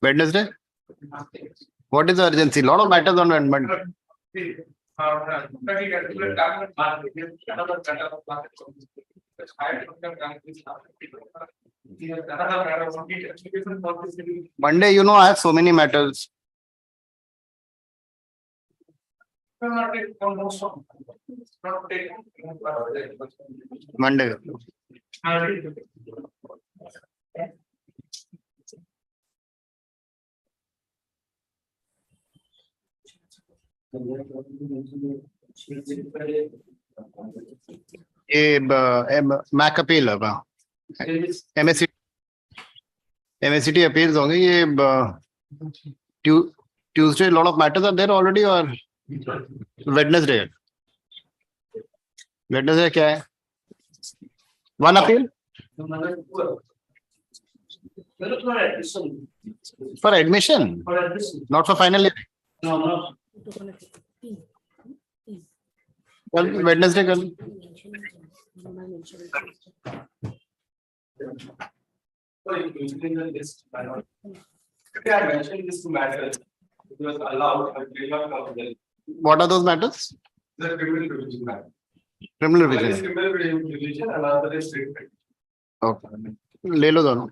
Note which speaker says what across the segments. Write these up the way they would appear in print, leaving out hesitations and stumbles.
Speaker 1: Wednesday? What is the urgency? Lot of matters on Wednesday. Monday, you know, I have so many matters. Monday. Make appeal होगा MSCT appeals होंगे ये Tuesday lot of matters are there already or Wednesday क्या है one appeal for admission not for final year well, Wednesday कल What are those matters?
Speaker 2: The criminal revision matter.
Speaker 1: Criminal
Speaker 2: One is
Speaker 1: revision.
Speaker 2: criminal revision, another is treatment.
Speaker 1: Okay. ले लो दोनों.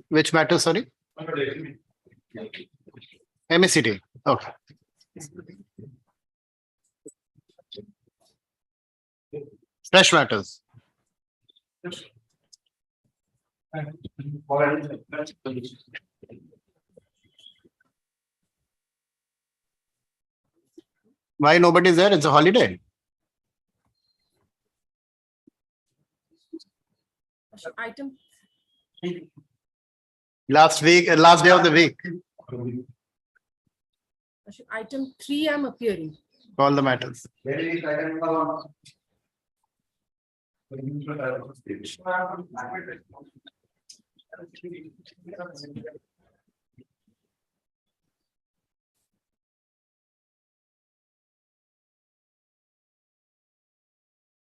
Speaker 1: Which matter? Sorry. MSCT. Okay. Fresh matters. Why nobody is there? It's a holiday.
Speaker 3: Item.
Speaker 1: Last week, last day of the week.
Speaker 3: Item 3, I'm appearing.
Speaker 1: All the matters.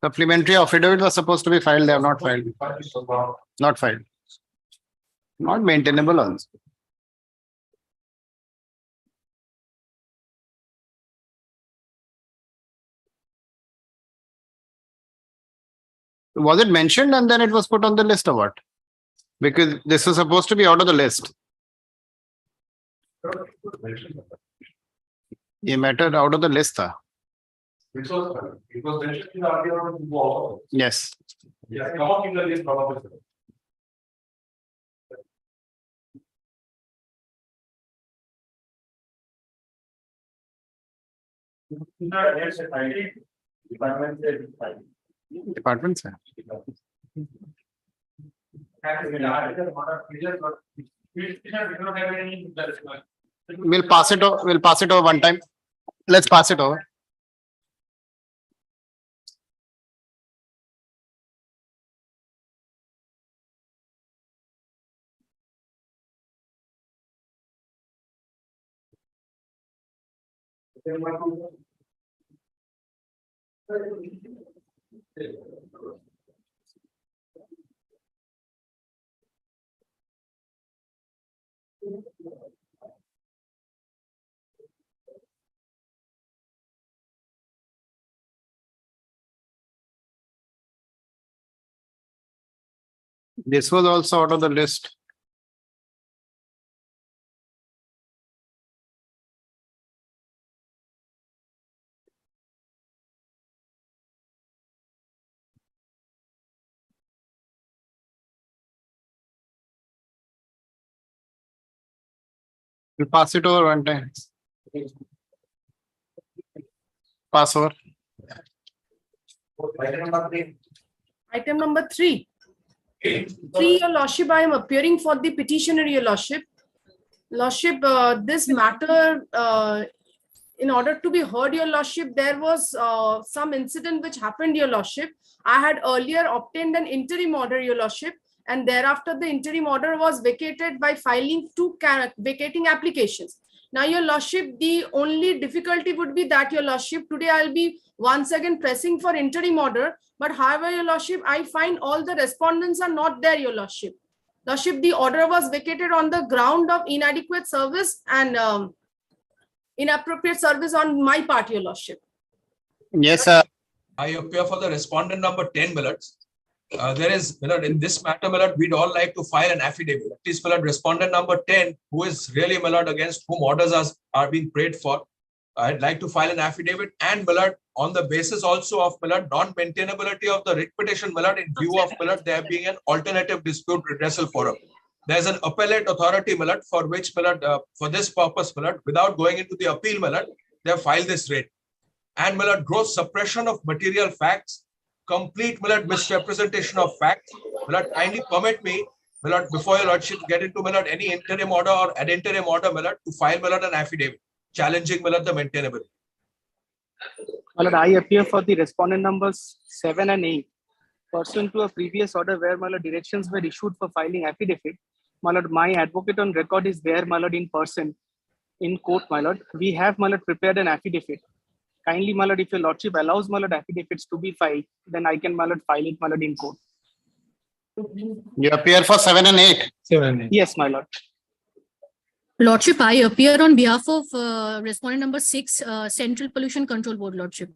Speaker 1: Supplementary affidavit was supposed to be filed. They have not filed. Not filed. Not maintainable also. Was it mentioned and then it was put on the list or what? Because this was supposed to be out of the list. ये matter out of the list था.
Speaker 2: It was mentioned in the article.
Speaker 1: Yes.
Speaker 2: Yes, come up in the list.
Speaker 1: Departments है. We'll pass it over. We'll pass it over one time. Let's pass it over. This was also out of the list. We'll pass it over one time. Pass over.
Speaker 3: Item number 3. 3, Your Lordship, I am appearing for the petitioner, Your Lordship. Lordship, this matter, in order to be heard, Your Lordship, there was some incident which happened, Your Lordship. I had earlier obtained an interim order, Your Lordship, and thereafter the interim order was vacated by filing 2 vacating applications. Now, Your Lordship, the only difficulty would be that, Your Lordship, today I'll be once again pressing for interim order But however, your lordship, I find all the respondents are not there, your lordship. Lordship, the order was vacated on the ground of inadequate service and inappropriate service on my part, your lordship.
Speaker 1: Yes, sir.
Speaker 4: I appear for the respondent number 10, my lord. There is, my lord, in this matter, my lord, we'd all like to file an affidavit. At least, my lord, respondent number 10, who is really, my lord, against whom orders are being prayed for. I'd like to file an affidavit and, my lord, on the basis also of, my lord, non-maintainability of the writ petition, my lord, in view of, my lord, there being an alternative dispute redressal forum. There's an appellate authority, my lord, for which, my lord, for this purpose, my lord, without going into the appeal, my lord, they have filed this writ. And, my lord, gross suppression of material facts, complete, my lord, misrepresentation of facts. My lord, kindly permit me, my lord, before your lordship get into, my lord, any interim order or ad interim order, my lord, to file, my lord, an affidavit challenging, my lord, the maintainability.
Speaker 5: My lord, I appear for the respondent numbers 7 and 8. Pursuant to a previous order where, my lord, directions were issued for filing affidavit, my lord, my advocate on record is there, my lord, in person in court, my lord. We have, my lord, prepared an affidavit. Kindly, my lord, if your lordship allows, my lord, affidavits to be filed, then I can, my lord, file it, my lord, in court.
Speaker 1: You appear for 7 and 8.
Speaker 5: Yes, my lord.
Speaker 6: Lordship, I appear on behalf of respondent number 6, Central Pollution Control Board, Lordship.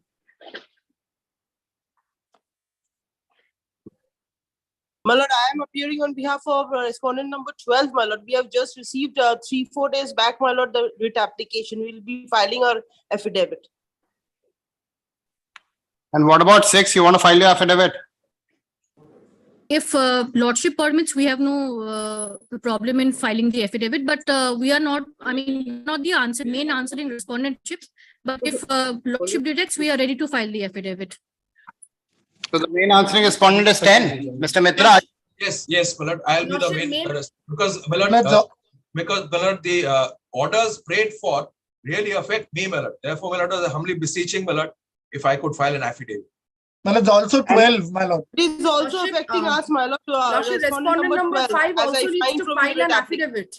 Speaker 7: My lord, I am appearing on behalf of respondent number 12, my lord. We have just received 3-4 days back, my lord, the writ application. We will be filing our affidavit.
Speaker 1: And what about 6? You want to file your affidavit?
Speaker 6: If Lordship permits, we have no problem in filing the affidavit, but we are not, I mean, not the main answering respondentship. But if Lordship directs, we are ready to file the affidavit.
Speaker 1: So the main answering respondent is 10. Mr. Mitra.
Speaker 4: Yes, yes, my lord, I'll be the
Speaker 3: Lordship,
Speaker 4: main
Speaker 3: main-
Speaker 4: because, my lord, because, my lord, the orders prayed for really affect me, my lord. Therefore, my lord, I was humbly beseeching, my lord, if I could file an affidavit.
Speaker 8: My lord, also 12, my lord.
Speaker 7: It is also
Speaker 3: Lordship,
Speaker 7: affecting us, my lord.
Speaker 3: Lordship, respondent number 5
Speaker 7: as I
Speaker 3: also needs
Speaker 7: find
Speaker 3: to
Speaker 7: from
Speaker 3: file
Speaker 7: the
Speaker 3: an
Speaker 7: writ application.
Speaker 3: affidavit.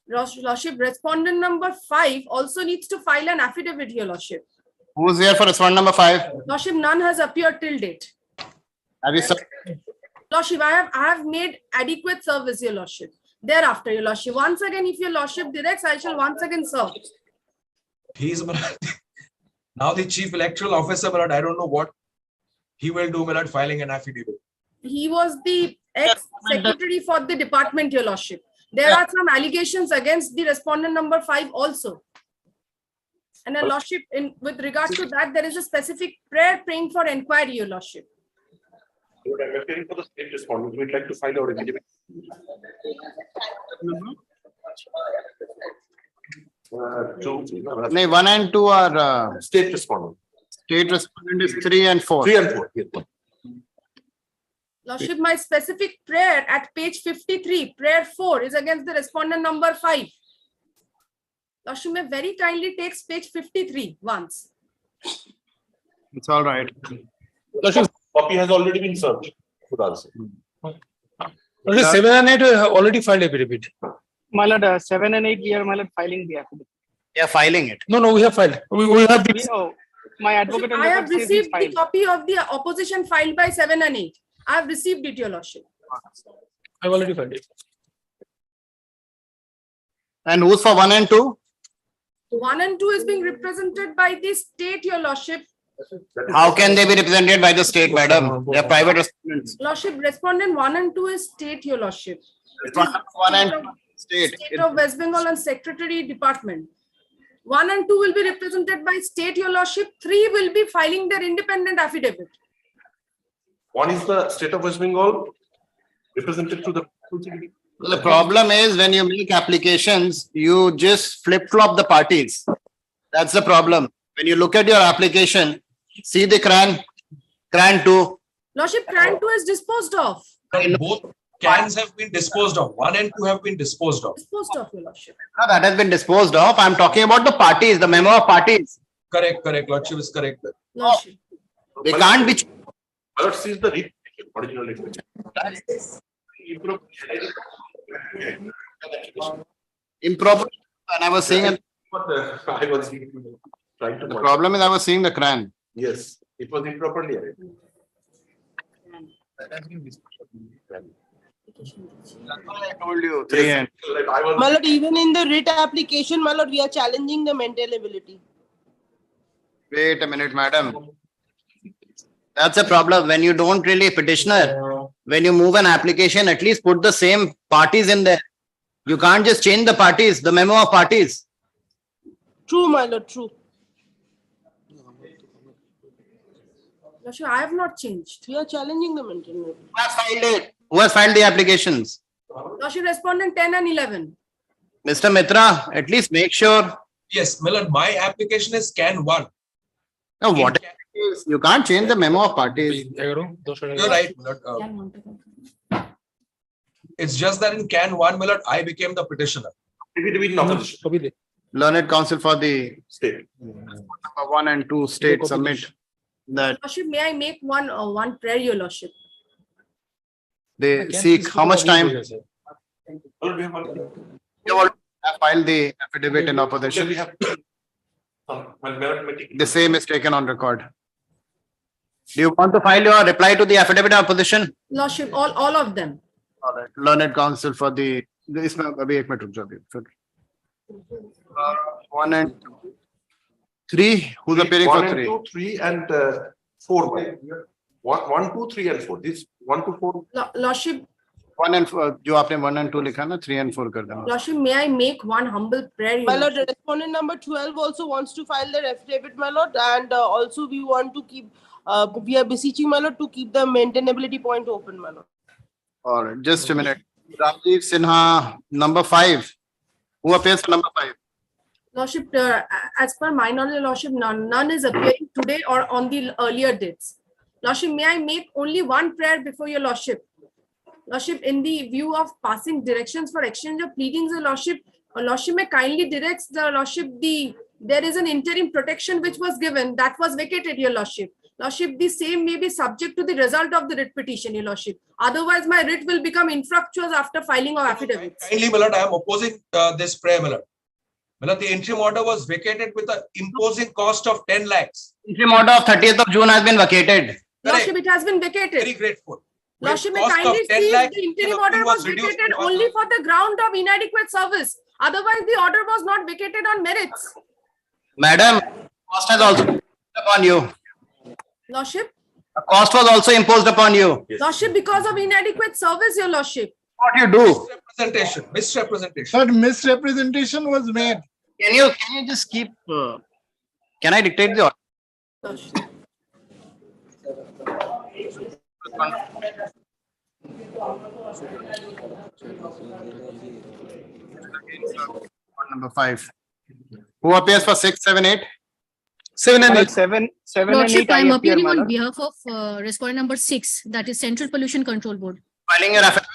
Speaker 3: Lordship, respondent number 5 also needs to file an affidavit, your lordship.
Speaker 1: Who's here for respondent number 5?
Speaker 3: Lordship, none has appeared till date.
Speaker 1: Have you
Speaker 3: Lordship, I have made adequate service, your lordship. Thereafter, your lordship. Once again, if your lordship directs, I shall once again serve.
Speaker 4: He is, my lord, now the chief electoral officer, my lord, I don't know what he will do, my lord, filing an affidavit.
Speaker 3: He was the ex-secretary for the department, your lordship. There are some allegations against the respondent number 5 also. And a lordship, with regards to that, there is a specific prayer praying for inquiry, your lordship.
Speaker 2: Lord, I'm appearing for the state respondent. We'd like to file our affidavit.
Speaker 1: No, 1 and 2 are
Speaker 2: State respondent.
Speaker 1: state respondent is 3 and 4.
Speaker 2: 3 and 4. Yes.
Speaker 3: Lordship, my specific prayer at page 53, prayer 4, is against the respondent number 5. Lordship, may very kindly takes page 53 once.
Speaker 1: It's all right.
Speaker 2: Copy has already been served. Good answer.
Speaker 8: Only 7 and 8 have already filed affidavit.
Speaker 5: My lord, 7 and 8, we are, my lord, filing the affidavit.
Speaker 1: They are filing it.
Speaker 8: No, we have filed. We have
Speaker 5: We, oh, my advocate on
Speaker 3: I have
Speaker 5: record says it's
Speaker 3: received the
Speaker 5: filed.
Speaker 3: copy of the opposition filed by 7 and 8. I have received it, your lordship.
Speaker 8: I've already filed it.
Speaker 1: And who's for 1 and 2?
Speaker 3: 1 and 2 is being represented by the state, your lordship.
Speaker 1: How can they be represented by the state, madam? They are private respondents.
Speaker 3: Lordship, respondent 1 and 2 is state, your lordship.
Speaker 1: Respondent 1 and 2 state.
Speaker 3: State of West Bengal and Secretary Department. 1 and 2 will be represented by state, your lordship. 3 will be filing their independent affidavit.
Speaker 2: One is the state of West Bengal represented to the.
Speaker 1: The problem is when you make applications, you just flip-flop the parties. That's the problem. When you look at your application, see the CRAN 2.
Speaker 3: Lordship, CRAN 2 is disposed of.
Speaker 4: Both cans have been disposed of. 1 and 2 have been disposed of.
Speaker 3: Disposed of, your lordship.
Speaker 1: No, that has been disposed of. I'm talking about the parties, the memo of parties.
Speaker 4: Correct, correct. Lordship is correct.
Speaker 3: Lordship.
Speaker 1: They can't be.
Speaker 2: My lord sees the original writ.
Speaker 1: Improper. And I was saying,
Speaker 2: I was trying to.
Speaker 1: the problem is I was seeing the CRAN.
Speaker 2: Yes, it was improperly.
Speaker 1: I told you, 3 and.
Speaker 2: Like I was.
Speaker 7: My lord, even in the writ application, my lord, we are challenging the maintainability.
Speaker 1: Wait a minute, madam. That's a problem. When you don't really petitioner, when you move an application, at least put the same parties in there. You can't just change the parties, the memo of parties.
Speaker 7: True, my lord, true.
Speaker 3: Lordship, I have not changed.
Speaker 7: We are challenging the maintainability.
Speaker 1: Who has filed it? Who has filed the applications?
Speaker 3: Lordship, respondent 10 and 11.
Speaker 1: Mr. Mitra, at least make sure.
Speaker 4: Yes, my lord, my application is CAN 1.
Speaker 1: No, what you can't change the memo of parties.
Speaker 4: You're right, my lord. It's just that in CAN 1, my lord, I became the petitioner.
Speaker 2: In opposition.
Speaker 1: Learned counsel for the
Speaker 2: State.
Speaker 1: number 1 and 2 state submit that
Speaker 3: Lordship, may I make one prayer, your lordship?
Speaker 1: they seek how much time?
Speaker 2: Well, we have one.
Speaker 1: You already have filed the affidavit in opposition.
Speaker 2: We have.
Speaker 1: The same is taken on record. Do you want to file your reply to the affidavit in opposition?
Speaker 3: Lordship, all of them.
Speaker 1: All right. Learned counsel for the. इसमें अभी एक minute रुक जाओ अभी फिर. 1 and 3. Who's appearing for 3?
Speaker 2: 1 and 2, 3 and 4. 1, 2, 3 and 4. This 1 to 4.
Speaker 3: Lordship,
Speaker 1: 1 and 4 जो आपने 1 and 2 लिखा ना 3 and 4 कर देना.
Speaker 3: Lordship, may I make one humble prayer? Your
Speaker 7: My lord,
Speaker 3: lordship?
Speaker 7: the respondent number 12 also wants to file their affidavit, my lord, and also we want to keep, we are beseeching, my lord, to keep the maintainability point open, my lord.
Speaker 1: All right, just a minute. Rajiv Sinha, number 5. Who appears for number 5?
Speaker 3: Lordship, as per my knowledge, Lordship, none is appearing today or on the earlier dates. Lordship, may I make only one prayer before your Lordship? Lordship, in the view of passing directions for exchange of pleadings, Lordship may kindly directs the Lordship there is an interim protection which was given that was vacated, your Lordship. Lordship, the same may be subject to the result of the writ petition, your Lordship. Otherwise, my writ will become infructuous after filing of affidavits.
Speaker 4: Kindly, my lord, I am opposing this prayer, my lord. My lord, the interim order was vacated with an imposing cost of 10 lakhs.
Speaker 1: Interim order of 30th of June has been vacated.
Speaker 3: Lordship, it has been vacated.
Speaker 4: Very grateful.
Speaker 3: Lordship, may
Speaker 4: With cost of
Speaker 3: kindly
Speaker 4: 10
Speaker 3: see
Speaker 4: lakhs,
Speaker 3: the interim
Speaker 4: the
Speaker 3: order
Speaker 4: fee
Speaker 3: was
Speaker 4: reduced
Speaker 3: vacated
Speaker 4: to
Speaker 3: only
Speaker 4: 1
Speaker 3: for the ground of inadequate service. Otherwise, the order was not vacated on merits.
Speaker 1: Madam, cost has also been imposed upon you.
Speaker 3: Lordship,
Speaker 1: A cost was also imposed upon you.
Speaker 3: Lordship, because of inadequate service, your Lordship.
Speaker 1: What you do?
Speaker 4: Misrepresentation.
Speaker 9: But misrepresentation was made.
Speaker 1: Can you just keep? Can I dictate the order?
Speaker 3: Lordship.
Speaker 1: Number 5. Who appears for 6, 7, 8?
Speaker 8: 7 and 8.
Speaker 5: 7 and 8
Speaker 6: Lordship, I am
Speaker 5: appear,
Speaker 6: appearing
Speaker 5: my
Speaker 6: on
Speaker 5: lord.
Speaker 6: behalf of respondent number 6, that is Central Pollution Control Board.
Speaker 1: Filing your affidavit.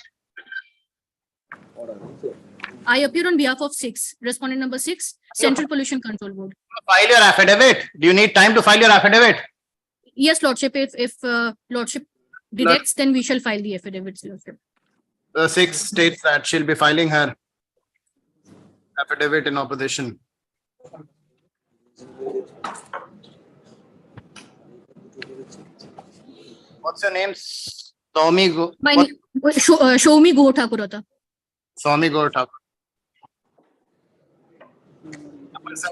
Speaker 6: I appear on behalf of 6, respondent number 6, Central Pollution Control Board.
Speaker 1: File your affidavit. Do you need time to file your affidavit?
Speaker 6: Yes, Lordship, if Lordship directs, then we shall file the affidavits, Lordship.
Speaker 1: The 6 states that she'll be filing her affidavit in opposition. What's your name? Swami
Speaker 6: My name, show me Go Thakurata.
Speaker 1: Swami Gaur Thakur.
Speaker 8: Has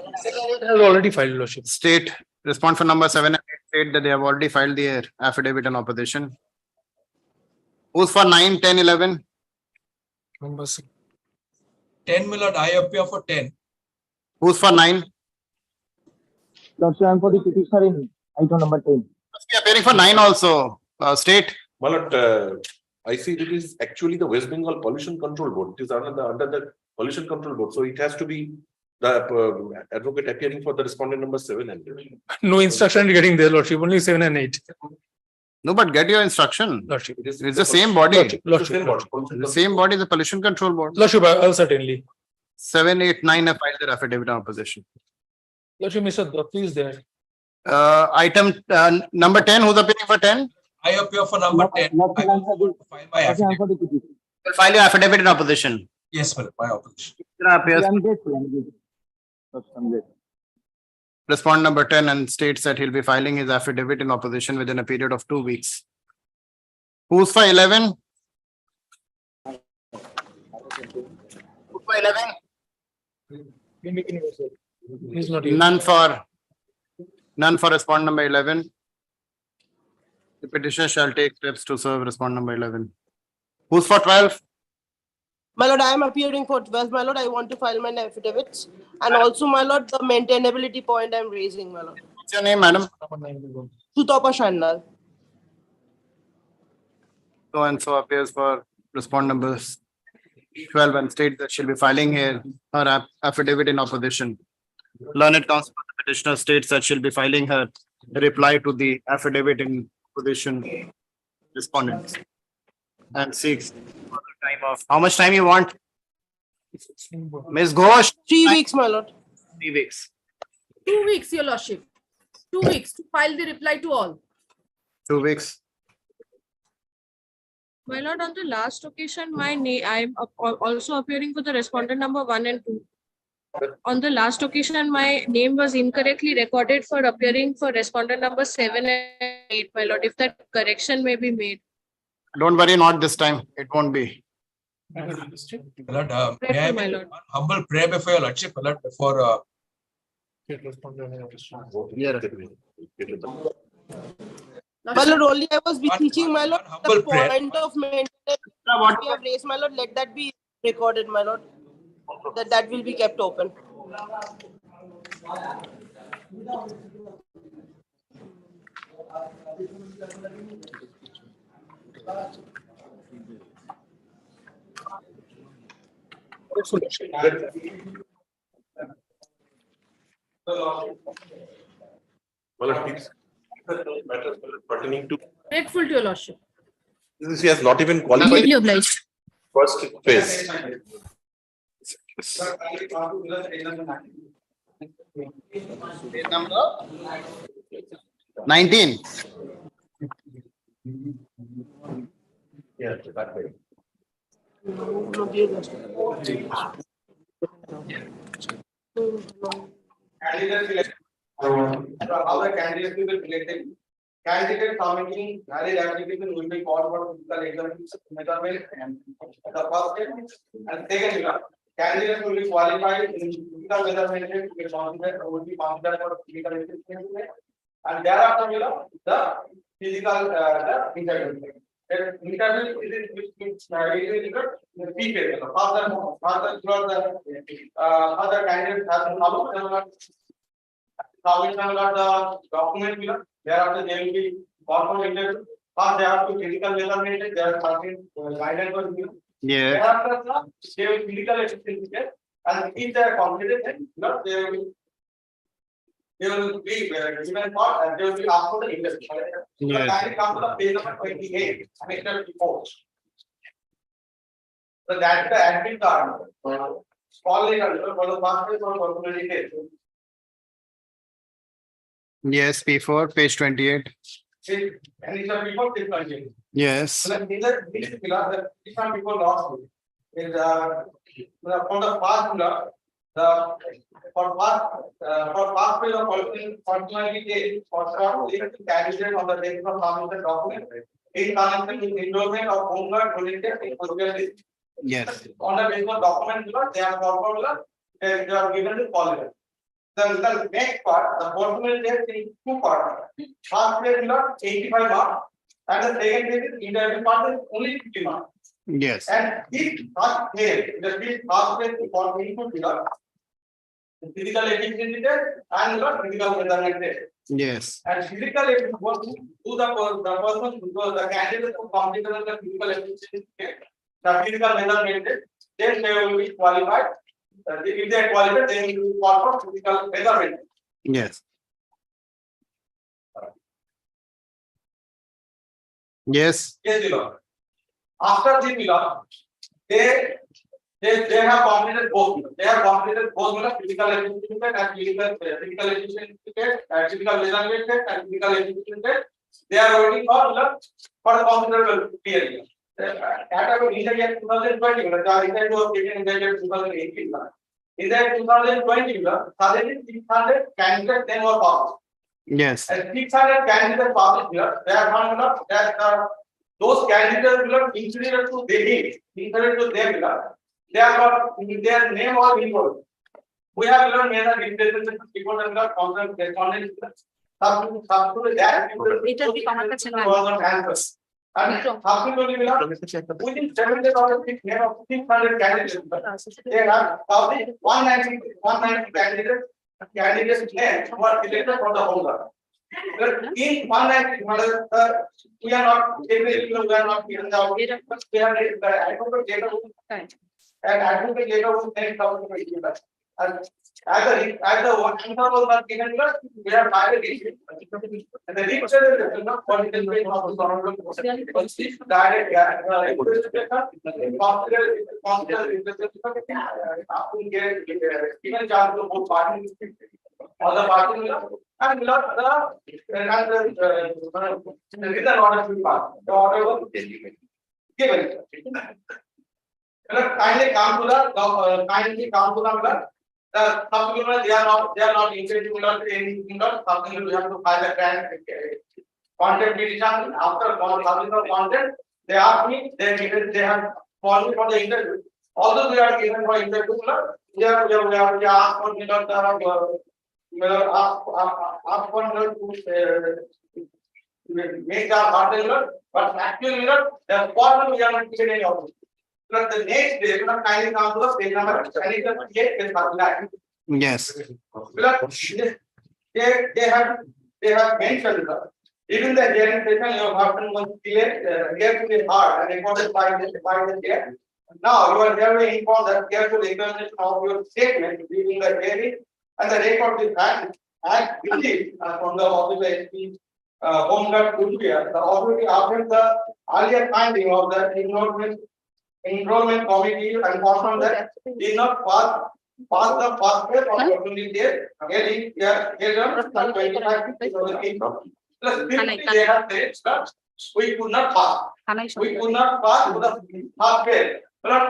Speaker 8: already filed, Lordship.
Speaker 1: State respond for number 7 and 8 state that they have already filed their affidavit in opposition. Who's for 9, 10, 11?
Speaker 8: Number 6.
Speaker 4: 10, my lord, I appear for 10.
Speaker 1: Who's for 9?
Speaker 10: Lordship, I am for the petitioner in item number 10.
Speaker 1: Must be appearing for 9 also. State.
Speaker 2: Well, I see it is actually the West Bengal Pollution Control Board. It is under the Pollution Control Board. So it has to be the advocate appearing for the respondent number 7 and 8.
Speaker 8: No instruction getting there, Lordship. Only 7 and 8.
Speaker 1: No, but get your instruction.
Speaker 8: Lordship.
Speaker 1: It's the same body.
Speaker 8: Lordship.
Speaker 2: It's the same
Speaker 8: Lordship.
Speaker 2: board.
Speaker 1: The same body, the pollution control board.
Speaker 8: Lordship, I'll certainly.
Speaker 1: 7, 8, 9 have filed their affidavit in opposition.
Speaker 8: Lordship, Mr. Duffy is there.
Speaker 1: Item number 10, who's appearing for 10?
Speaker 4: I appear for number 10.
Speaker 10: Lordship,
Speaker 4: I
Speaker 10: I am for
Speaker 4: will
Speaker 10: the-
Speaker 4: file my
Speaker 10: Lordship, I am
Speaker 4: affidavit.
Speaker 10: for the petition.
Speaker 1: Will file your affidavit in opposition.
Speaker 4: Yes, my lord, my opposition.
Speaker 1: Appears
Speaker 10: I am grateful. Lordship, I am grateful.
Speaker 1: respond number 10 and states that he'll be filing his affidavit in opposition within a period of 2 weeks. Who's for 11? Who's for 11?
Speaker 8: He's not here.
Speaker 1: None for respondent number 11. The petitioner shall take steps to serve respondent number 11. Who's for 12?
Speaker 7: My lord, I am appearing for 12. My lord, I want to file my affidavits. And also, my lord, the maintainability point I'm raising, my lord.
Speaker 1: What's your name, madam?
Speaker 7: Sutapa Shandal.
Speaker 1: So and so appears for respondent numbers 12 and states that she'll be filing her affidavit in opposition. Learned counsel for the petitioner states that she'll be filing her reply to the affidavit in opposition respondents and seeks further time of how much time you want? Ms. Ghosh?
Speaker 7: 3 weeks, my lord.
Speaker 1: 3 weeks.
Speaker 3: 2 weeks, your lordship. 2 weeks to file the reply to all.
Speaker 1: 2 weeks.
Speaker 11: My lord, on the last occasion, my name, I am also appearing for the respondent number 1 and 2. On the last occasion, my name was incorrectly recorded for appearing for respondent number 7 and 8, my lord. If that correction may be made.
Speaker 1: Don't worry, not this time. It won't be.
Speaker 4: My lord,
Speaker 11: Pray
Speaker 4: may I
Speaker 11: for my
Speaker 4: make
Speaker 11: lord.
Speaker 4: one humble prayer before your lordship, my lord, before
Speaker 7: My lord, only I was beseeching, my lord,
Speaker 4: one humble
Speaker 7: the
Speaker 4: prayer.
Speaker 7: point of maintenance we have raised, my lord, let that be recorded, my lord. That will be kept open.
Speaker 2: Matters pertaining to,
Speaker 3: Grateful to your lordship.
Speaker 2: she has not even qualified
Speaker 6: Deeply obliged.
Speaker 2: first phase.
Speaker 1: Number 19.
Speaker 2: Yeah, that way.
Speaker 12: How the candidates will be selected. Candidate submitting valid application will be called for physical measurement and the first step. And second, candidates will be qualified in physical measurement to be considered or will be considered for physical measurement. And thereafter, the physical the interview. The interview is the fee phase. Other candidates have submission the document, thereafter they will be confirmed. First they have to physical measurement, there are certain guidelines for you.
Speaker 1: Yeah.
Speaker 12: Thereafter they will physical efficiency test, and if they are completed, then they will be given part and they will be asked for the industry.
Speaker 1: Yes.
Speaker 12: And come to the page number 28, semester report. So that's the admin card. All legal for the first phase or personality test.
Speaker 1: Yes, P4, page 28.
Speaker 12: And it's a report different.
Speaker 1: Yes.
Speaker 12: So that these different people lost it. Is for the past the for past period of personality or candidate on the basis of submitted document in connection with enrollment of homework related in particular.
Speaker 1: Yes.
Speaker 12: On the basis of document, they are formula, they are given the policy. The next part, the personal test in 2 parts. First phase is 85 marks, and the second phase is interview part is only 50 marks.
Speaker 1: Yes.
Speaker 12: And this first phase, the first phase for input the physical efficiency test and the physical measurement test.
Speaker 1: Yes.
Speaker 12: And physical efficiency who the person because the candidate who completed the physical efficiency test, the physical measurement test, then they will be qualified. If they are qualified, they will be called for physical measurement.
Speaker 1: Yes. Yes.
Speaker 12: Yes, Lord. After this, Lord, they have completed both. They have completed both physical efficiency test and physical efficiency test, physical measurement test and physical efficiency test. They are waiting for the considerable period. At in the year 2020, the was taken in the year 2018. In the year 2020, suddenly 600 candidates then were published.
Speaker 1: Yes.
Speaker 12: And 600 candidates published here. They are not that those candidates will have inferior to them, they are not, their name or involved. We have learned many representations before the correspondence. Subsequently, that answers. And subsequently, within 7 days of 600 candidates, they have published 190 candidates names who are selected for the home guard. In 190, we are not given the but we are advocate data and advocate data was named and as the one was not given, we have filed a issue. And the reason is not political way of the direct even charge to both parties or the party and the written order to be passed. The order was given. Kindly come to the subsequently they are not interested in something we have to file a grant content petition. After publishing the content, they ask me, they have called me for the interview. Although we are given for interview, we are asked for make the article, but actually the form we are not given any of it. But the next day, kindly come to the page number
Speaker 1: Yes.
Speaker 12: They have mentioned even the hearing session you have was clear to be hard and recorded by the chair. Now you are very informed that careful examination of your statement during the hearing and the record is as received from the office of SP Home Guard Kumbia, the authority after the earlier finding of the enrollment committee and confirmed that did not pass the first phase of the opportunity there. Hearing held on 25 plus 50 they have said we could not pass. We could not pass to the first phase. But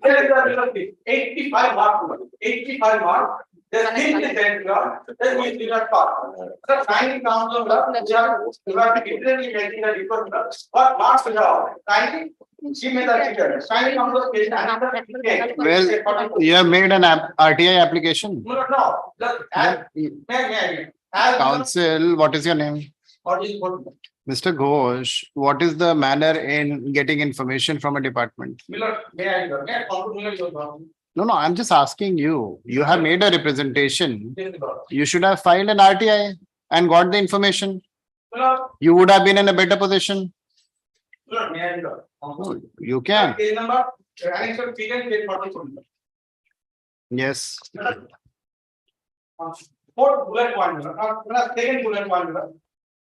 Speaker 12: there is a 85 marks. 85 marks. They still said that we did not pass. The signing council we have to literally making a report. What marks we have? Signing.
Speaker 1: Well, you have made an RTI application.
Speaker 12: No.
Speaker 1: Council, what is your name? Mr. Ghosh, what is the manner in getting information from a department? No, I'm just asking you. You have made a representation. You should have filed an RTI and got the information. You would have been in a better position. Oh, you can. Yes.
Speaker 12: Fourth bullet point, second bullet point.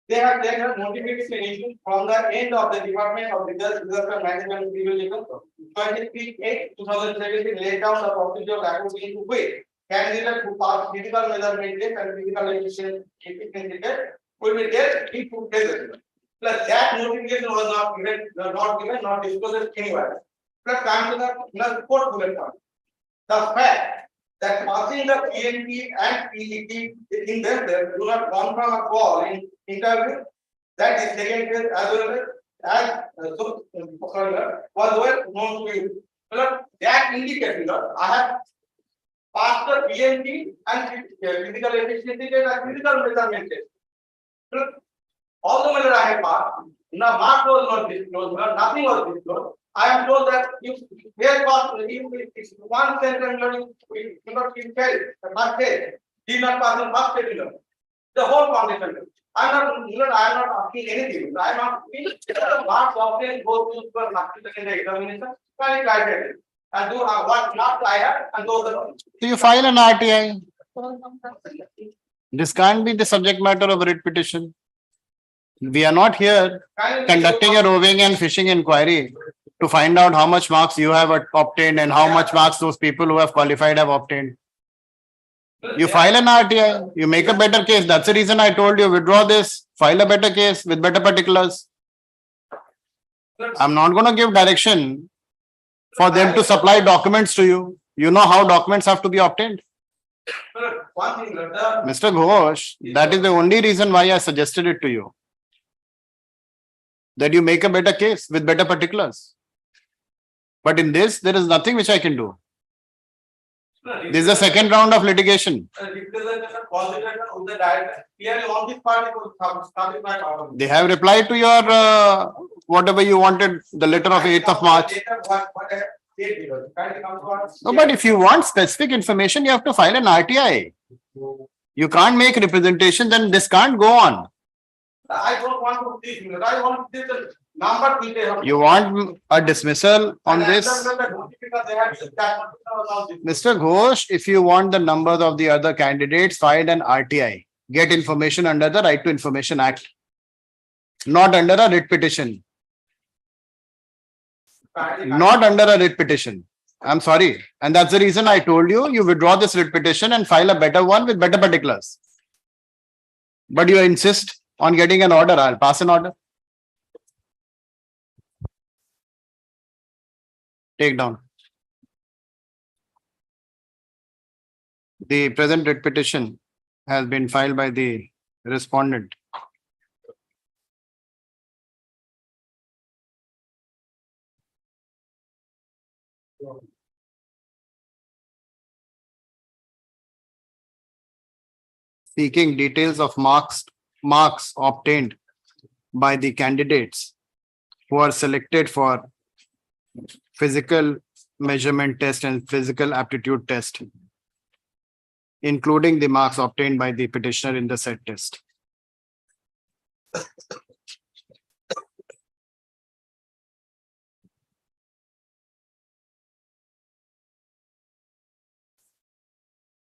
Speaker 12: They have notification from the end of the Department of Disaster Management and Prevention. 23/8/2017 laid down the procedure of according to which candidates who pass physical measurement test and physical efficiency test will be there in 2 days. Plus that notification was not given, not disclosed anywhere. Plus come to the fourth bullet point. The fact that passing the PNP and PET in themselves do not come from a call in interview, that is second phase as well as was well known to you. But that indicates I have passed the PNP and physical efficiency test and physical measurement test. Although whether I have passed, now mark was not disclosed, nothing was disclosed. I am told that if where pass, if one sentence we cannot keep fail, the first phase did not pass in first phase. The whole condition. I am not asking anything. I am asking the marks often go to for in the examination. Can I it? And do what marks I have and those are.
Speaker 1: So you file an RTI. This can't be the subject matter of a writ petition. We are not here conducting a roving and fishing inquiry to find out how much marks you have obtained and how much marks those people who have qualified have obtained. You file an RTI, you make a better case. That's the reason I told you withdraw this, file a better case with better particulars. I'm not going to give direction for them to supply documents to you. You know how documents have to be obtained. Mr. Ghosh, that is the only reason why I suggested it to you. Then you make a better case with better particulars. But in this, there is nothing which I can do. This is the second round of litigation. They have replied to your whatever you wanted, the letter of 8th of March. No, but if you want specific information, you have to file an RTI. You can't make representation, then this can't go on.
Speaker 12: I don't want to this, I want this number.
Speaker 1: You want a dismissal on this? Mr. Ghosh, if you want the numbers of the other candidates, file an RTI. Get information under the Right to Information Act, not under a writ petition. Not under a writ petition. I'm sorry. And that's the reason I told you, you withdraw this writ petition and file a better one with better particulars. But you insist on getting an order. I'll pass an order. Take down. The present writ petition has been filed by the respondent. Seeking details of marks obtained by the candidates who are selected for physical measurement test and physical aptitude test, including the marks obtained by the petitioner in the said test.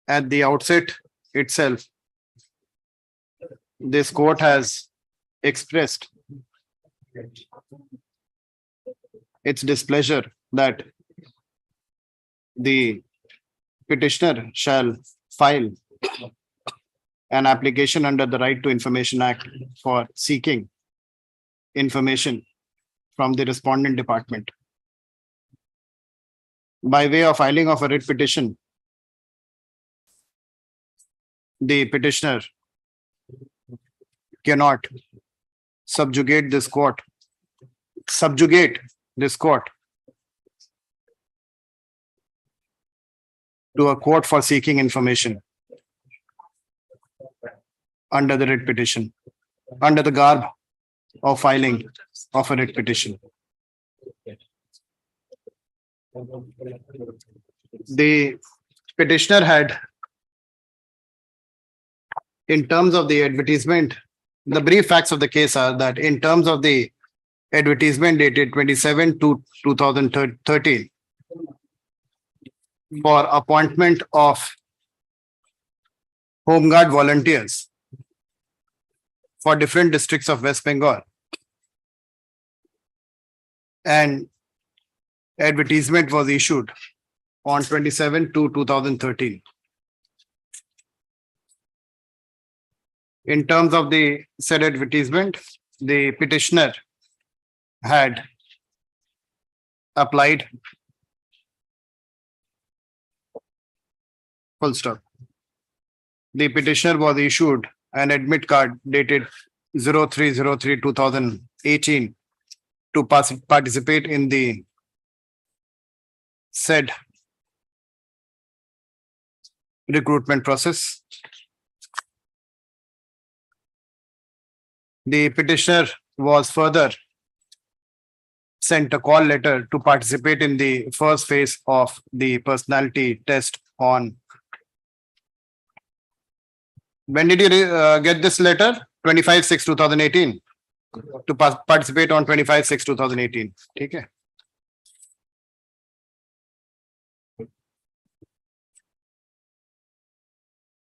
Speaker 1: At the outset itself, this court has expressed its displeasure that the petitioner shall file an application under the Right to Information Act for seeking information from the respondent department. By way of filing of a writ petition, the petitioner cannot subjugate this court to a court for seeking information under the writ petition, under the garb of filing of a writ petition. The petitioner had, in terms of the advertisement, the brief facts of the case are that in terms of the advertisement dated 27/2/2013 for appointment of Home Guard volunteers for different districts of West Bengal, and advertisement was issued on 27/2/2013. In terms of the said advertisement, the petitioner had applied full stop. The petitioner was issued an admit card dated 03/03/2018 to participate in the said recruitment process. The petitioner was further sent a call letter to participate in the first phase of the personality test on. When did you get this letter? 25/6/2018 to participate on 25/6/2018. Okay.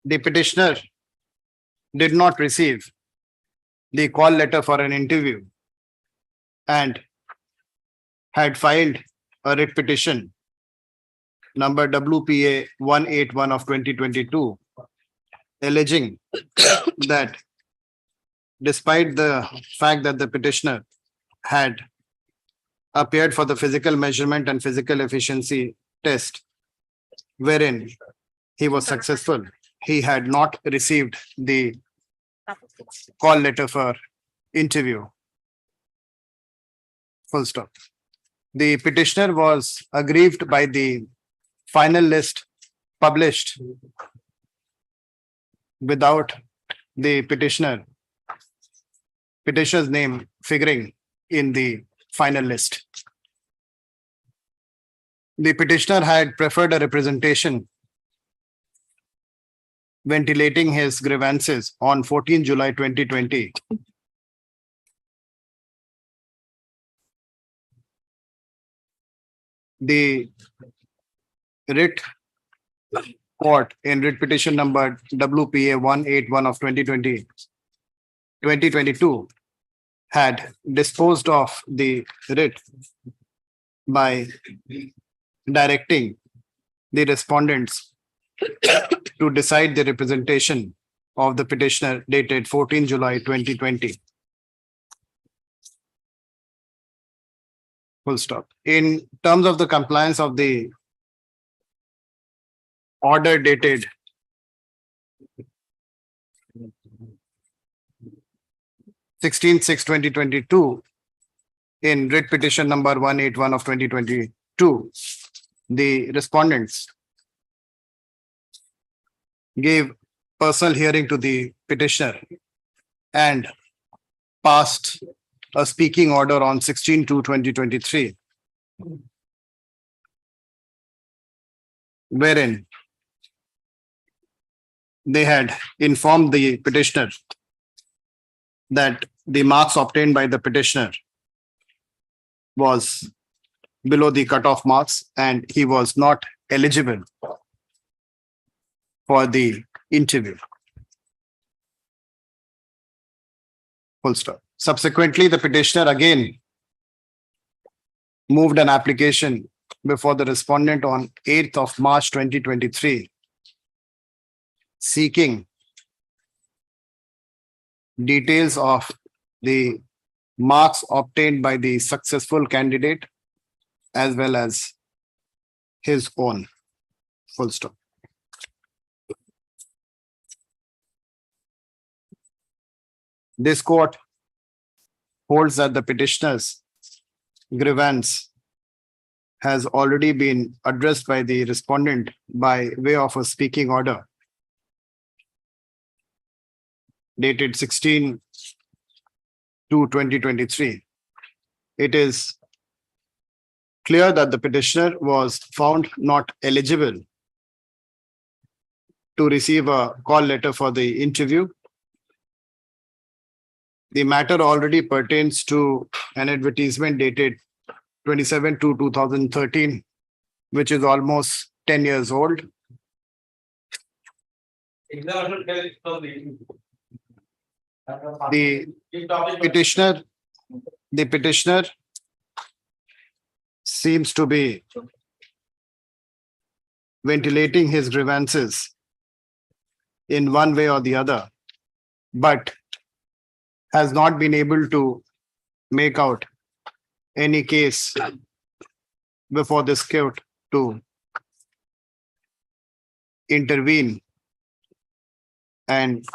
Speaker 1: The petitioner did not receive the call letter for an interview and had filed a writ petition number WPA 181 of 2022, alleging that despite the fact that the petitioner had appeared for the physical measurement and physical efficiency test, wherein he was successful, he had not received the call letter for interview. Full stop. The petitioner was aggrieved by the final list published without the petitioner's name figuring in the final list. The petitioner had preferred a representation ventilating his grievances on 14 July 2020. The writ court in writ petition number WPA 181 of 2022 had disposed of the writ by directing the respondents to decide the representation of the petitioner dated 14 July 2020. Full stop. In terms of the compliance of the order dated 16/6/2022 in writ petition number 181 of 2022, the respondents gave personal hearing to the petitioner and passed a speaking order on 16/2/2023, wherein they had informed the petitioner that the marks obtained by the petitioner was below the cutoff marks and he was not eligible for the interview. Full stop. Subsequently, the petitioner again moved an application before the respondent on 8th of March 2023, seeking details of the marks obtained by the successful candidate as well as his own. Full stop. This court holds that the petitioner's grievance has already been addressed by the respondent by way of a speaking order dated 16/2/2023. It is clear that the petitioner was found not eligible to receive a call letter for the interview. The matter already pertains to an advertisement dated 27/2/2013, which is almost 10 years old. The petitioner seems to be ventilating his grievances in one way or the other, but has not been able to make out any case before this court to intervene and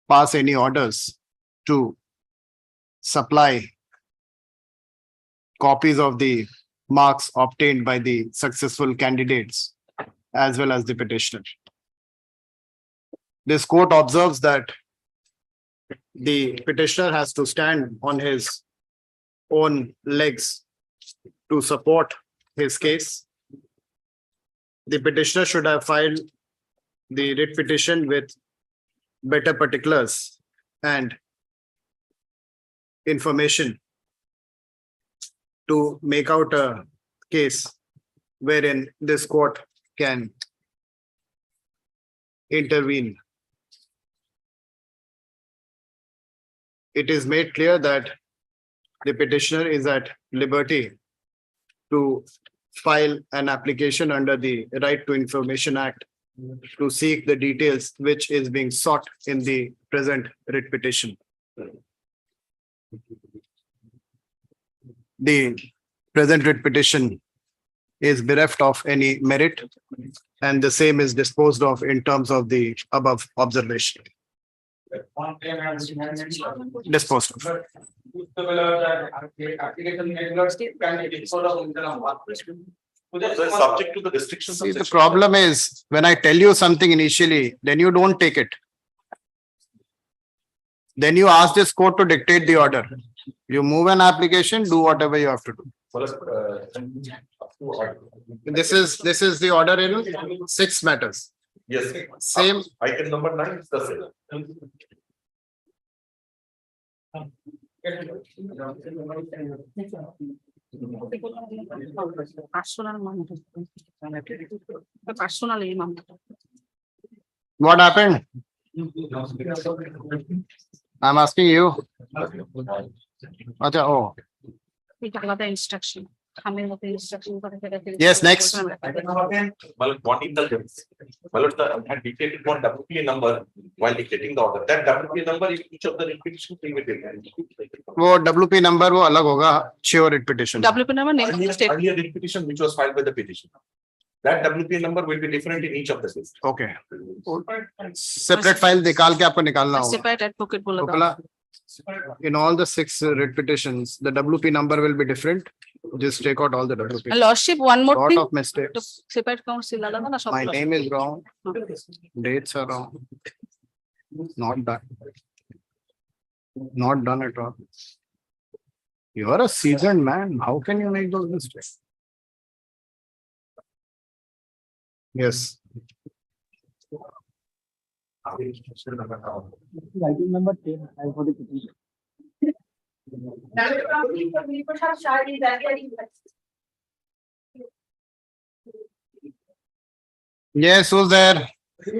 Speaker 1: pass any orders to supply copies of the marks obtained by the successful candidates as well as the petitioner. This court observes that the petitioner has to stand on his own legs to support his case. The petitioner should have filed the writ petition with better particulars and information to make out a case wherein this court can intervene. It is made clear that the petitioner is at liberty to file an application under the Right to Information Act to seek the details which is being sought in the present writ petition. The present writ petition is bereft of any merit, and the same is disposed of in terms of the above observation. Disposed of.
Speaker 12: application can be sort of
Speaker 2: Subject to the restrictions.
Speaker 1: See, the problem is when I tell you something initially, then you don't take it. Then you ask this court to dictate the order. You move an application, do whatever you have to do. This is the order in 6 matters.
Speaker 2: Yes.
Speaker 1: Same.
Speaker 2: Item number 9 is the same.
Speaker 1: What happened? I'm asking you. Acha, oh.
Speaker 11: Instruction.
Speaker 1: Yes, next.
Speaker 2: Well, what is the had dictated one WPA number while dictating the order. That WPA number is each of the repetition will be taken.
Speaker 1: वो WP number वो अलग होगा, sure repetition.
Speaker 11: WP number name
Speaker 2: Earlier repetition which was filed by the petition. That WPA number will be different in each of the cases.
Speaker 1: Okay. Separate file निकाल के आपको निकालना होगा.
Speaker 11: separate advocate बोला था.
Speaker 1: Gopala, in all the 6 writ petitions, the WP number will be different. Just take out all the WP.
Speaker 11: Lordship, one more
Speaker 1: Lot
Speaker 11: thing.
Speaker 1: of mistakes.
Speaker 11: Separate council lala na sab.
Speaker 1: My name is wrong. Dates are wrong. Not done. Not done at all. You are a seasoned man. How can you make those mistakes? Yes.
Speaker 10: Item number 10, and for the petition.
Speaker 1: Yes, who's there?
Speaker 10: The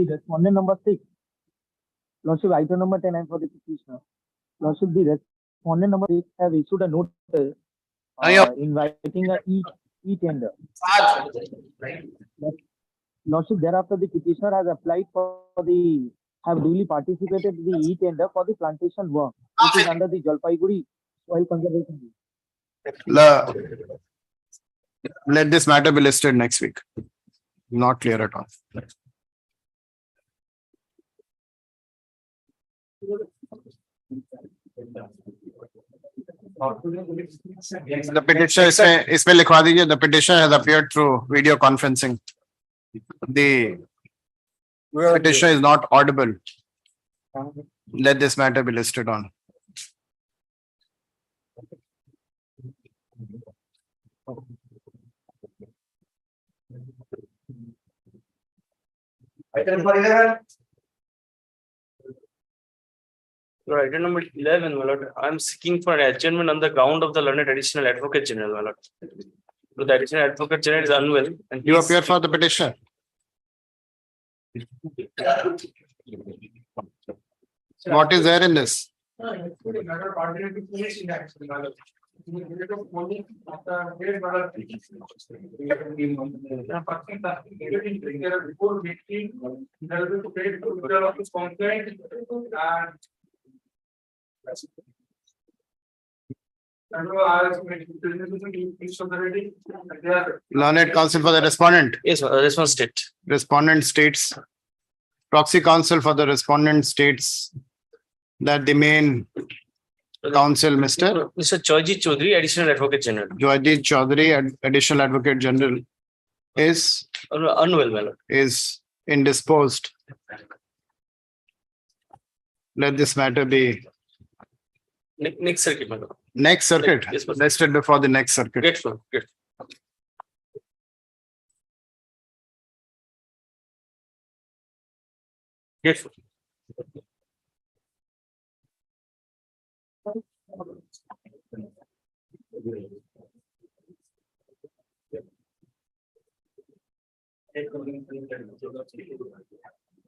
Speaker 10: respondent number 6. Lordship, item number 10, and for the petitioner. Lordship, the respondent number 6 have issued a notice inviting a e-tender. Lordship, thereafter the petitioner has applied for have duly participated in the e-tender for the plantation work, which is under the Jalpaiguri Soil Conservation.
Speaker 1: Let this matter be listed next week. Not clear at all. The petition इसमें लिखवा दीजिए. The petition has appeared through video conferencing. The petition is not audible. Let this matter be listed on.
Speaker 12: Item number 11.
Speaker 13: Item number 11, my lord, I am seeking for an adjournment on the ground of the learned additional advocate general, my lord. The additional advocate general is unwell. And
Speaker 1: You appear for the petition. What is there in this? Learned counsel for the respondent.
Speaker 13: Yes, response state.
Speaker 1: Respondent states. Proxy counsel for the respondent states that the main counsel, Mr.
Speaker 13: Choji Chaudhary, additional advocate general.
Speaker 1: Joydeep Chaudhary, additional advocate general, is
Speaker 13: unwell, my lord.
Speaker 1: Is indisposed. Let this matter be.
Speaker 13: Next circuit, my lord.
Speaker 1: Next circuit.
Speaker 13: Yes,
Speaker 1: Listed before the next circuit.
Speaker 13: Grateful. Grateful.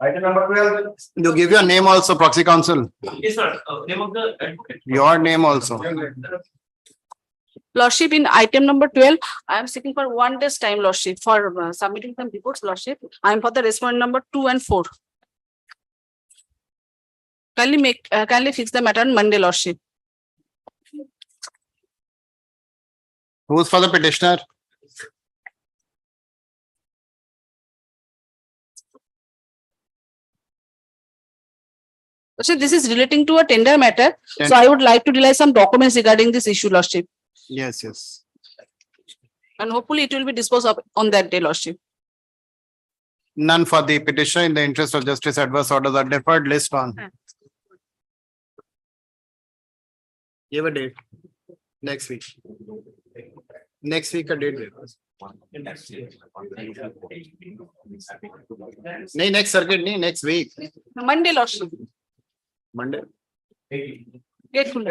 Speaker 12: Item number 12.
Speaker 1: You give your name also, proxy counsel.
Speaker 13: Yes, sir. Name of the advocate.
Speaker 1: Your name also.
Speaker 11: Lordship, in item number 12, I am seeking for 1 day's time, Lordship, for submitting some reports, Lordship. I am for the respondent number 2 and 4. Kindly fix the matter on Monday, Lordship.
Speaker 1: Who's for the petitioner?
Speaker 14: So this is relating to a tender matter.
Speaker 1: Ten-
Speaker 14: So I would like to delay some documents regarding this issue, Lordship.
Speaker 1: Yes, yes.
Speaker 14: And hopefully it will be disposed of on that day, Lordship.
Speaker 1: None for the petitioner. In the interest of justice, adverse orders are deferred. List on. Give a date. Next week. Next week a date. नहीं next circuit नहीं next week.
Speaker 14: Monday, Lordship.
Speaker 1: Monday.
Speaker 14: Grateful.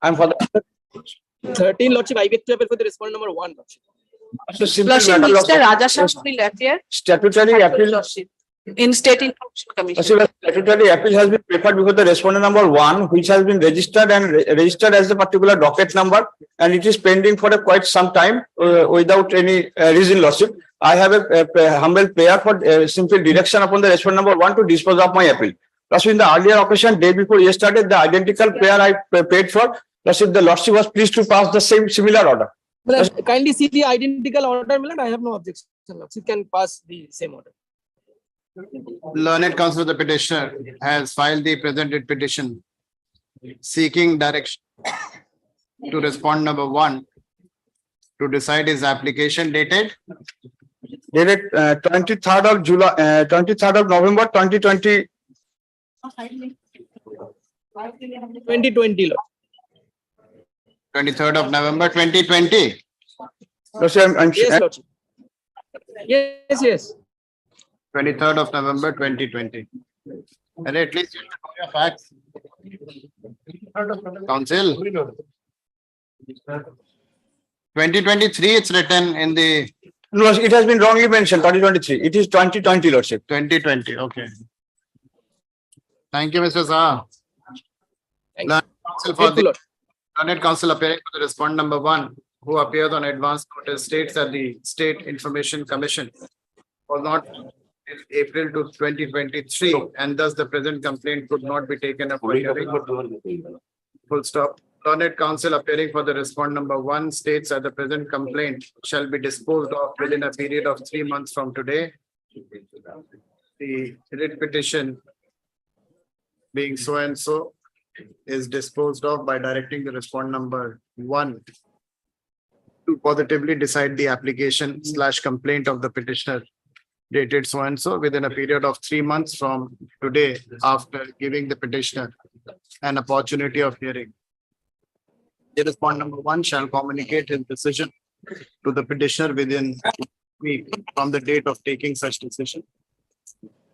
Speaker 15: I'm for the
Speaker 5: 13 Lordship, I get to appeal for the respondent number 1. Lordship.
Speaker 15: so simple
Speaker 14: Lordship,
Speaker 15: matter of
Speaker 14: Mr. Rajasham will appear.
Speaker 15: statutory appeal.
Speaker 14: Lordship. In State Information Commission.
Speaker 15: So, statutory appeal has been preferred before the respondent number 1, which has been registered and registered as a particular docket number, and it is pending for quite some time without any reason, Lordship. I have a humble prayer for simple direction upon the respondent number 1 to dispose of my appeal. Lordship, in the earlier occasion, day before yesterday, the identical prayer I paid for, Lordship, the Lordship was pleased to pass the same similar order.
Speaker 5: Kindly see the identical order, my lord. I have no objection. Lordship can pass the same order.
Speaker 1: Learned counsel of the petitioner has filed the presented petition seeking direction to respond number 1 to decide his application dated
Speaker 15: 23rd of July, 23rd of November, 2020.
Speaker 5: 2020, Lord.
Speaker 1: 23rd of November 2020.
Speaker 15: Lordship, I'm
Speaker 5: Yes, Lordship. Yes.
Speaker 1: 23rd of November 2020. And at least you know your facts. Council. 2023, it's written in the.
Speaker 15: No, it has been wrongly mentioned, 2023. It is 2020, Lordship.
Speaker 1: 2020, okay. Thank you, Mr. Saha. Learned counsel for the Learned counsel appearing for the respondent number 1, who appears on advance notice, states that the State Information Commission was not in April to 2023, and thus the present complaint could not be taken up for hearing. Full stop. Learned counsel appearing for the respondent number 1 states that the present complaint shall be disposed of within a period of 3 months from today. The writ petition being so and so is disposed of by directing the respondent number 1 to positively decide the application / complaint of the petitioner dated so and so within a period of 3 months from today, after giving the petitioner an opportunity of hearing. The respondent number 1 shall communicate his decision to the petitioner within a week from the date of taking such decision.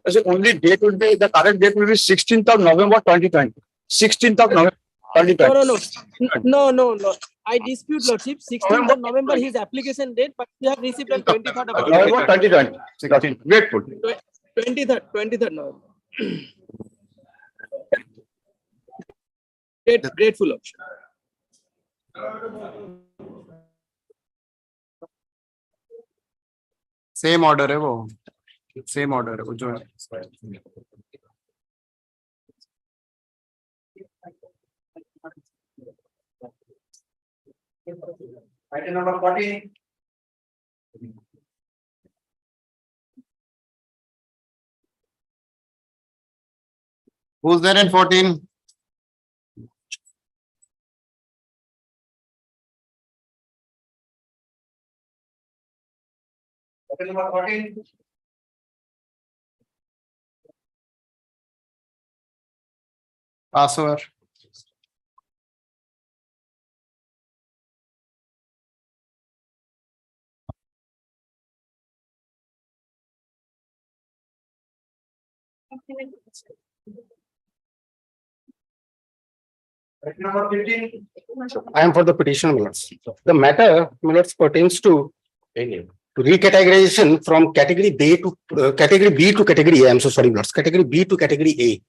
Speaker 15: The only date would be, the correct date will be 16th of November 2020. 16th of November 2020.
Speaker 5: No. I dispute, Lordship. 16th of November his application date, but we have received on 23rd of
Speaker 15: November 2020. Grateful.
Speaker 5: 23rd November. Grateful, Lordship.
Speaker 1: Same order है वो. Same order है वो जो है.
Speaker 12: Item number 40.
Speaker 1: Who's there in 14?
Speaker 12: Item number 14.
Speaker 1: Pass over.
Speaker 12: Item number 15.
Speaker 16: I am for the petition, my lords. The matter, my lords, pertains to recategorization from category B to category A. I'm so sorry, my lords. Category B to category A.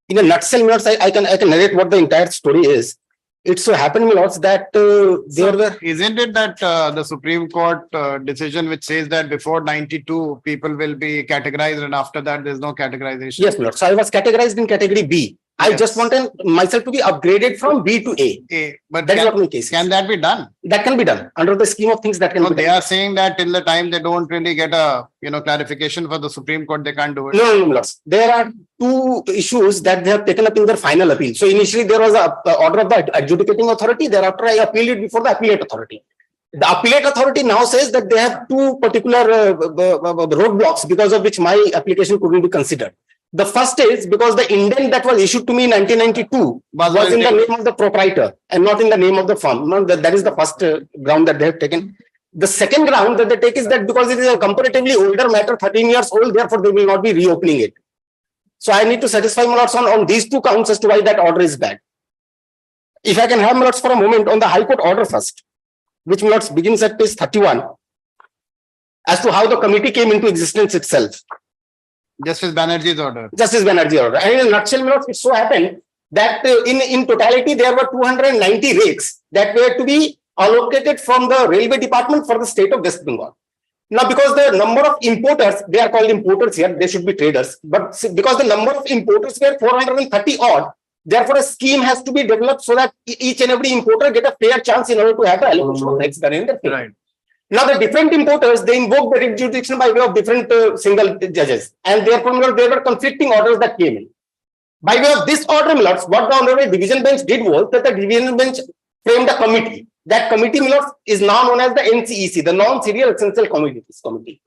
Speaker 16: In a nutshell, my lords, I can narrate what the entire story is. It so happened, my lords, that there were.
Speaker 1: Isn't it that the Supreme Court decision which says that before 92 people will be categorized and after that there's no categorization?
Speaker 16: Yes, my lords. So I was categorized in category B. I just wanted myself to be upgraded from B to A.
Speaker 1: But
Speaker 16: That is what my case is.
Speaker 1: can that be done?
Speaker 16: That can be done under the scheme of things that can
Speaker 1: No,
Speaker 16: be
Speaker 1: they
Speaker 16: done.
Speaker 1: are saying that till the time they don't really get a, clarification for the Supreme Court, they can't do it.
Speaker 16: No, Lords. There are two issues that they have taken up in their final appeal. So initially there was a order of the adjudicating authority. Thereafter I appealed it before the appellate authority. The appellate authority now says that they have two particular roadblocks because of which my application couldn't be considered. The first is because the indent that was issued to me in 1992 was in the name of the proprietor and not in the name of the firm. No, that is the first ground that they have taken. The second ground that they take is that because it is a comparatively older matter, 13 years old, therefore they will not be reopening it. So I need to satisfy my lords on these two counts as to why that order is bad. If I can have my lords for a moment on the High Court order first, which my lords begins at page 31, as to how the committee came into existence itself.
Speaker 1: Justice Banerjee's order.
Speaker 16: Justice Banerjee order. And in a nutshell, my lords, it so happened that in totality there were 290 rakes that were to be allocated from the railway department for the state of West Bengal. Now, because the number of importers, they are called importers here, they should be traders, but because the number of importers were 430 odd, therefore a scheme has to be developed so that each and every importer get a fair chance in order to have the allocation of rakes done in the field.
Speaker 1: Right.
Speaker 16: Now, the different importers, they invoke the writ jurisdiction by way of different single judges, and therefore there were conflicting orders that came in. By way of this order, my lords, what the Honorable Division Bench did was that the Division Bench framed a committee. That committee, my lords, is now known as the NCEC, the Non-Serial Essential Commodities Committee.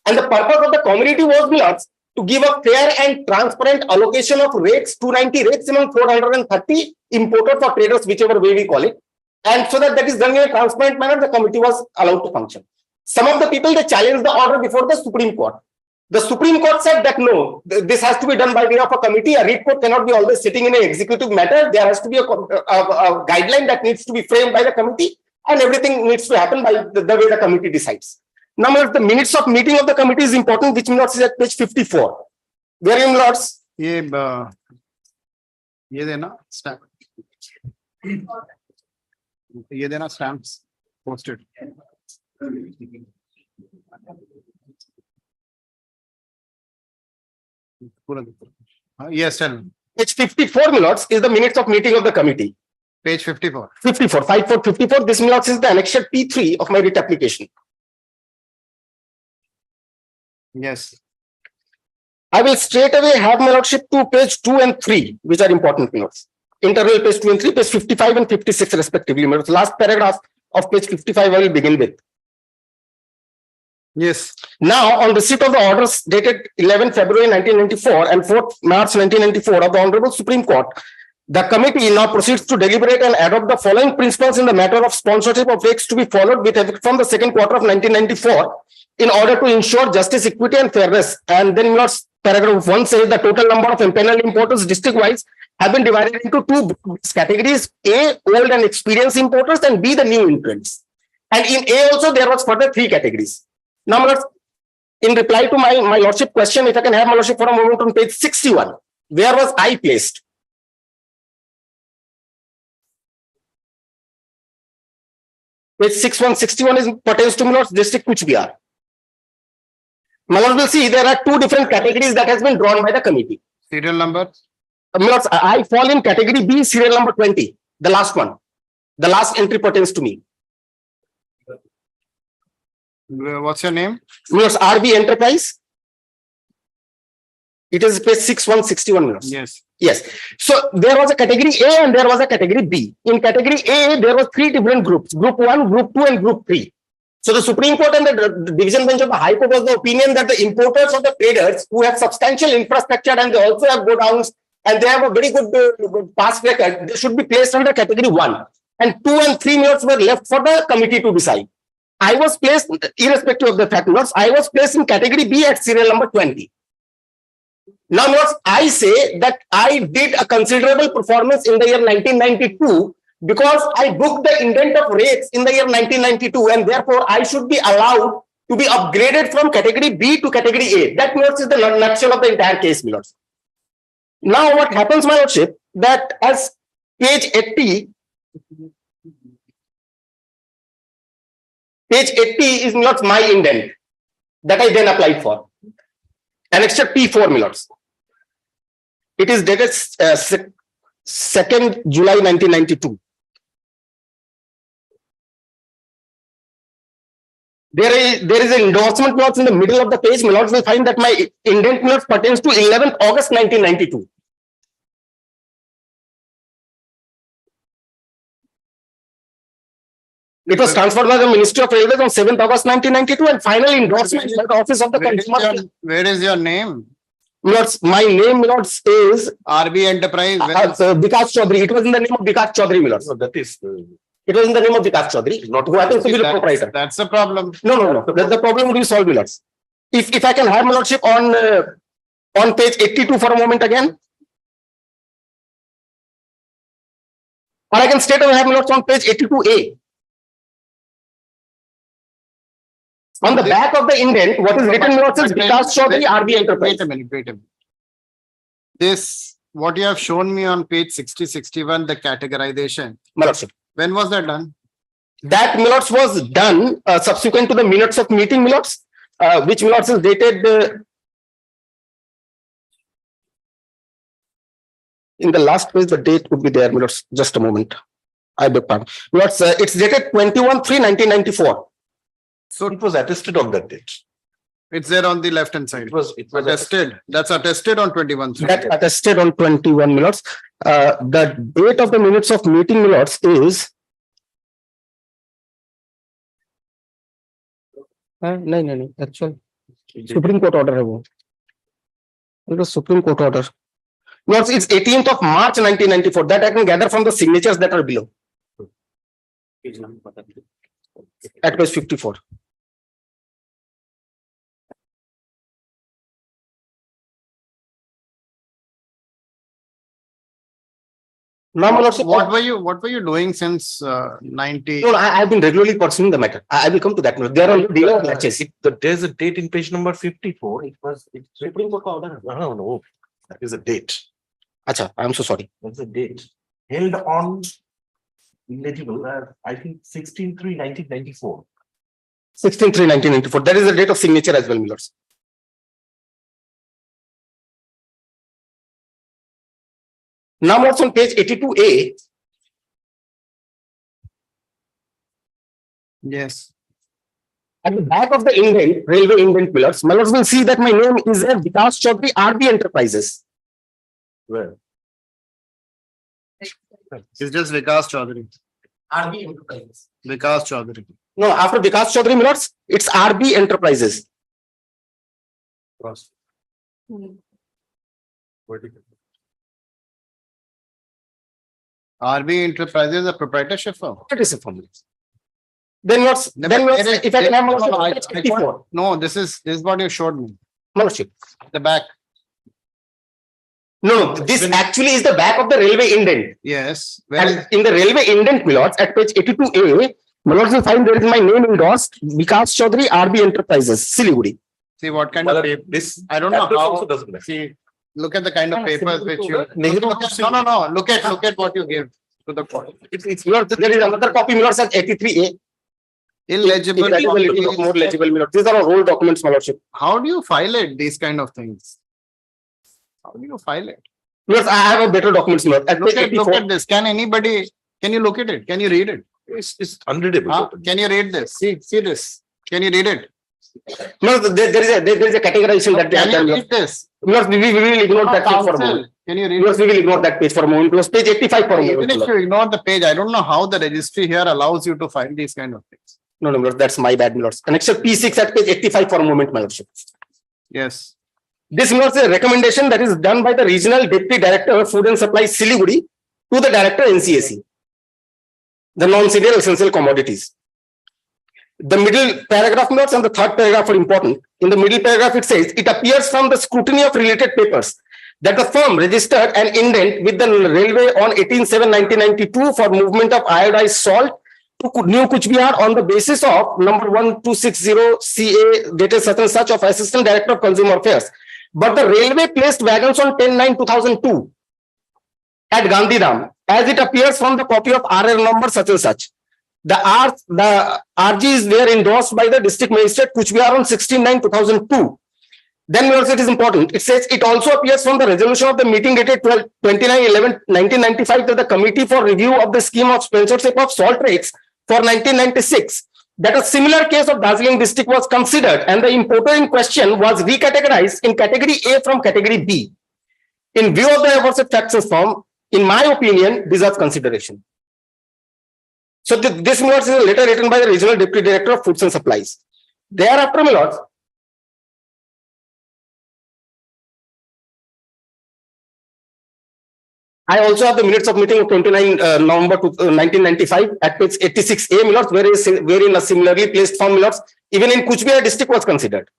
Speaker 16: And the purpose of the committee was, my lords, to give a fair and transparent allocation of rakes, 290 rakes among 430 importers or traders, whichever way we call it. And so that is done in a transparent manner, the committee was allowed to function. Some of the people, they challenged the order before the Supreme Court. The Supreme Court said that no, this has to be done by way of a committee. A writ court cannot be always sitting in an executive matter. There has to be a guideline that needs to be framed by the committee, and everything needs to happen by the way the committee decides. Now, the minutes of meeting of the committee is important, which is at page 54. Wherein, lords,
Speaker 1: ये देना stamp. ये देना stamps posted. Yes, tell me.
Speaker 16: Page 54, my lords, is the minutes of meeting of the committee.
Speaker 1: Page 54.
Speaker 16: 54, 54. This, my lords, is the annexure P3 of my writ application.
Speaker 1: Yes.
Speaker 16: I will straight away have my lordship to page 2 and 3, which are important, my lords. Interval page 2 and 3, page 55 and 56 respectively. My lords. Last paragraph of page 55 I will begin with.
Speaker 1: Yes.
Speaker 16: Now, on receipt of the orders dated 11 February 1994 and 4th March 1994 of the Honorable Supreme Court, the committee now proceeds to deliberate and adopt the following principles in the matter of sponsorship of rakes to be followed with effect from the second quarter of 1994 in order to ensure justice, equity, and fairness. And then, paragraph 1 says the total number of empaneled importers district-wise have been divided into two categories: A, old and experienced importers, and B, the new entrants. And in A also there was further 3 categories. Now, in reply to my lordship question, if I can have my lordship for a moment on page 61, where was I placed? Page 6161 pertains to my lord's district Kuch Bihar. My lord will see there are 2 different categories that has been drawn by the committee.
Speaker 1: Serial number?
Speaker 16: My lords, I fall in category B, serial number 20, the last one. The last entry pertains to me.
Speaker 1: What's your name?
Speaker 16: Lords, RB Enterprise. It is page 6161. Lords.
Speaker 1: Yes.
Speaker 16: Yes. So there was a category A and there was a category B. In category A, there were 3 different groups: Group 1, Group 2, and Group 3. So the Supreme Court and the Division Bench of the High Court was the opinion that the importers or the traders who have substantial infrastructure and they also have godowns and they have a very good past record, they should be placed under category 1. And 2 and 3 minutes were left for the committee to decide. I was placed, irrespective of the fact, I was placed in category B at serial number 20. Now, I say that I did a considerable performance in the year 1992 because I booked the indent of rakes in the year 1992, and therefore I should be allowed to be upgraded from category B to category A. That, my lords, is the nutshell of the entire case, my lords. Now, what happens, my lordship, that as page 80 is not my indent that I then applied for. Annexure P4, my lords. It is dated 2nd July 1992. There is an endorsement clause in the middle of the page. My lords will find that my indent clause pertains to 11th August 1992. It was transferred by the Ministry of Railways on 7th August 1992 and final endorsement by the Office of the Consumer.
Speaker 1: Where is your name?
Speaker 16: Milords, my name, Milords, is
Speaker 1: RB Enterprise.
Speaker 16: Vikas Chaudhary. It was in the name of Vikas Chaudhary, Milords.
Speaker 2: No, that is.
Speaker 16: It was in the name of Vikas Chaudhary, not who happens to be the proprietor.
Speaker 1: That's the problem.
Speaker 16: No. The problem will be solved, Milords. If I can have my lordship on page 82 for a moment again. Or I can state I have my lords on page 82A. On the back of the indent, what is written, Milords, is Vikas Chaudhary, RB Enterprise.
Speaker 1: Wait a minute. This, what you have shown me on page 60, 61, the categorization.
Speaker 16: My lordship.
Speaker 1: When was that done?
Speaker 16: That, Milords, was done subsequent to the minutes of meeting, Milords, which, Milords, is dated in the last page. The date would be there, Milords. Just a moment. I beg pardon. Milords, it's dated 21/3/1994.
Speaker 2: So it was attested on that date.
Speaker 1: It's there on the left hand side.
Speaker 2: It was
Speaker 1: attested. That's attested on 21.
Speaker 16: That attested on 21, Milords. The date of the minutes of meeting, Milords, is no. Actual Supreme Court order. It was Supreme Court order. Milords, it's 18th of March 1994. That I can gather from the signatures that are below. At page 54. Now, my lordship,
Speaker 1: what were you doing since 90?
Speaker 16: No, I have been regularly pursuing the matter. I will come to that. There are delay matches.
Speaker 2: There's a date in page number 54. It's Supreme Court order. No. That is a date.
Speaker 16: Acha, I am so sorry.
Speaker 2: That's a date. Held on illegible, I think 16/3/1994.
Speaker 16: 16/3/1994. That is the date of signature as well, Milords. Now, what's on page 82A?
Speaker 1: Yes.
Speaker 16: At the back of the indent, railway indent, Milords, Milords will see that my name is there, Vikas Chaudhary, RB Enterprises.
Speaker 2: Where?
Speaker 1: It's just Vikas Chaudhary.
Speaker 16: RB Enterprises.
Speaker 1: Vikas Chaudhary.
Speaker 16: No, after Vikas Chaudhary, Milords, it's RB Enterprises.
Speaker 1: RB Enterprises is a proprietorship firm.
Speaker 16: Proprietorship firm. Then what's if I can have
Speaker 1: no, this is what you showed me.
Speaker 16: Lordship.
Speaker 1: The back.
Speaker 16: No, this actually is the back of the railway indent.
Speaker 1: Yes.
Speaker 16: And in the railway indent, Milords, at page 82A, Milords will find there is my name endorsed, Vikas Chaudhary, RB Enterprises, Siliguri.
Speaker 1: See what kind of paper this? I don't know how. See, look at the kind of papers which you. No. Look at what you give to the court.
Speaker 16: There is another copy, Milords, at 83A.
Speaker 1: Illegible.
Speaker 16: That is a little more legible, Milords. These are all old documents, my lordship.
Speaker 1: How do you file it? These kind of things. How do you file it?
Speaker 16: Milords, I have a better documents, Milords.
Speaker 1: Look at this. Can you look at it? Can you read it?
Speaker 2: It's unreadable.
Speaker 1: Can you read this? See this. Can you read it?
Speaker 16: No, there is a categorization that they have done.
Speaker 1: Read this.
Speaker 16: Milords, we will ignore that page for a moment.
Speaker 1: Can you read
Speaker 16: Milords, we will ignore that page for a moment. Milords, page 85 for a moment.
Speaker 1: Even if you ignore the page, I don't know how the registry here allows you to file these kind of things.
Speaker 16: No, Milords, that's my bad, Milords. Annexure P6 at page 85 for a moment, my lordship.
Speaker 1: Yes.
Speaker 16: This Milords is a recommendation that is done by the Regional Deputy Director of Food and Supply Siliguri to the Director NCAC, the non-cereal essential commodities. The middle paragraph, Milords, and the third paragraph are important. In the middle paragraph, it says, it appears from the scrutiny of related papers that the firm registered an indent with the railway on 18/7/1992 for movement of iodized salt to New Kuch Bihar on the basis of number 1260 CA dated such and such of Assistant Director of Consumer Affairs. But the railway placed wagons on 10/9/2002 at Gandhidham, as it appears from the copy of RR number such and such. The RG is there endorsed by the District Magistrate Kuch Bihar on 16/9/2002. Then also it is important. It says it also appears from the resolution of the meeting dated 29/11/1995 that the Committee for Review of the Scheme of Sponsorship of Salt Rakes for 1996 that a similar case of Darjeeling district was considered and the importer in question was recategorized in category A from category B. In view of the aforesaid facts and form, in my opinion, deserves consideration. So this my lords, is a letter written by the Regional Deputy Director of Foods and Supplies. Thereafter, my lords, I also have the minutes of meeting of 29 November 1995 at page 86A, my lords, wherein a similarly placed form, my lords, even in Kuch Bihar district was considered.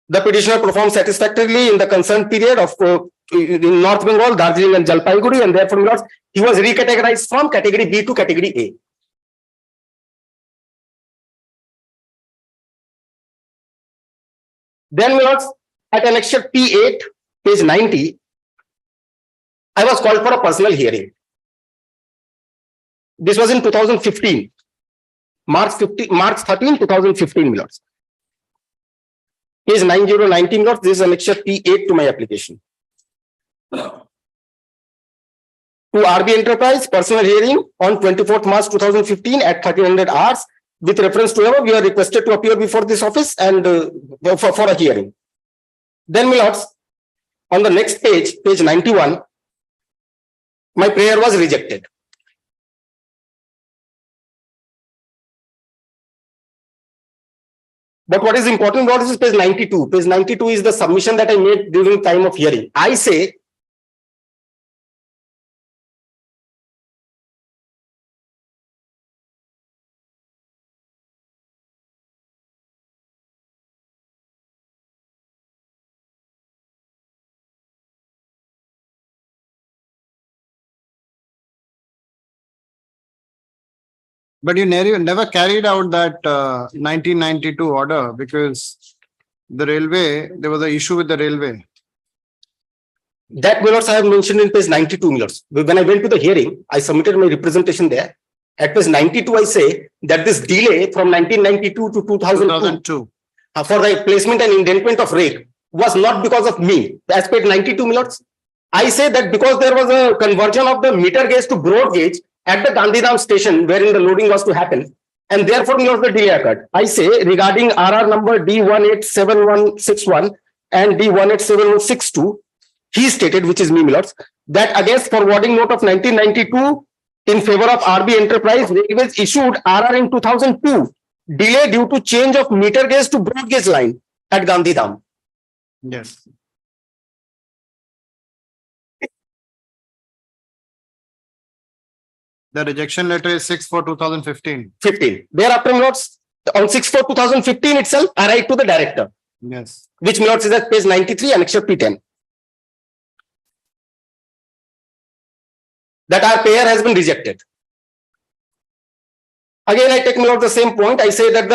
Speaker 16: The petitioner performed satisfactorily in the concerned period of in North Bengal, Darjeeling and Jalpaiguri, and therefore, my lords, he was recategorized from category B to category A. Then, my lords, at annexure P8, page 90, I was called for a personal hearing. This was in 2015, March 13, 2015, my lords. Page 9019, my lords, this is annexure P8 to my application. To RB Enterprise, personal hearing on 24th March 2015 at 1300 hours. With reference to above, we are requested to appear before this office and for a hearing. Then, my lords, on the next page, page 91, my prayer was rejected. But what is important, what is page 92? Page 92 is the submission that I made during time of hearing. I say,
Speaker 1: But you never carried out that 1992 order because the railway, there was an issue with the railway.
Speaker 16: That, my lords, I have mentioned in page 92, my lords. When I went to the hearing, I submitted my representation there. At page 92, I say that this delay from 1992 to 2002 for the placement and indentment of rake was not because of me. As page 92, my lords, I say that because there was a conversion of the meter gauge to broad gauge at the Gandhidham station wherein the loading was to happen, and therefore, my lords, the delay occurred. I say regarding RR number D187161 and D187162, he stated, which is me, my lords, that against forwarding note of 1992 in favor of RB Enterprise, Railways issued RR in 2002, delay due to change of meter gauge to broad gauge line at Gandhidham.
Speaker 1: Yes. The rejection letter is 6/4/2015.
Speaker 16: 15. Thereafter, my lords, on 6/4/2015 itself, I write to the director.
Speaker 1: Yes.
Speaker 16: Which, my lords, is at page 93, annexure P10. That our payer has been rejected. Again, I take, my lord, the same point. I say that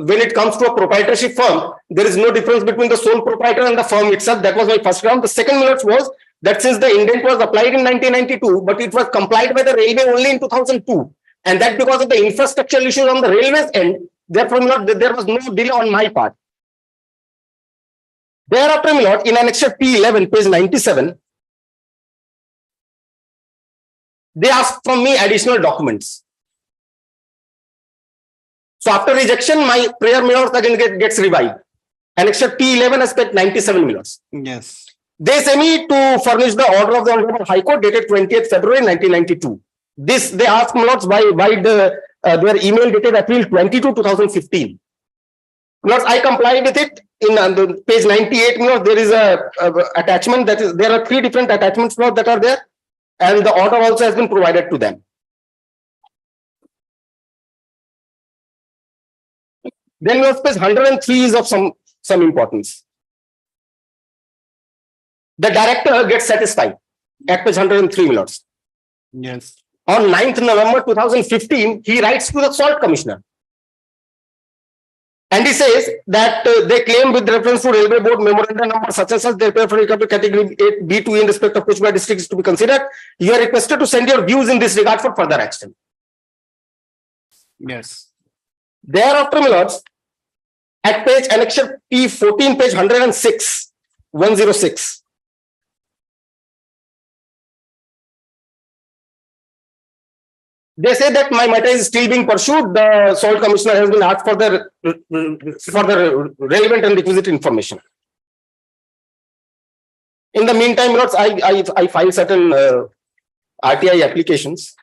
Speaker 16: when it comes to a proprietorship firm, there is no difference between the sole proprietor and the firm itself. That was my first ground. The second, my lords, was that since the indent was applied in 1992, but it was complied by the railway only in 2002, and that because of the infrastructural issues on the railway's end, therefore, my lord, there was no delay on my part. Thereafter, my lord, in annexure P11, page 97, they asked from me additional documents. So after rejection, my prayer, my lords, again gets revived. Annexure P11 aspect 97, my lords.
Speaker 1: Yes.
Speaker 16: They say me to furnish the order of the Honorable High Court dated 20th February 1992. This they ask, my lords, by their email dated April 22, 2015. Lords, I complied with it. In the page 98, my lords, there is a attachment that is, there are 3 different attachments, lords, that are there, and the order also has been provided to them. Then, lords, page 103 is of some importance. The director gets satisfied at page 103, lords.
Speaker 1: Yes.
Speaker 16: On 9th November 2015, he writes to the Salt Commissioner. And he says that they claim with reference to Railway Board memorandum number such and such, they pay for category B2 in respect of Kuch Bihar district is to be considered. You are requested to send your views in this regard for further action.
Speaker 1: Yes.
Speaker 16: Thereafter, my lords, At page annexure P14, page 106, 106. They say that my matter is still being pursued. The salt commissioner has been asked for the relevant and requisite information. In the meantime, Lords, I filed certain RTI applications.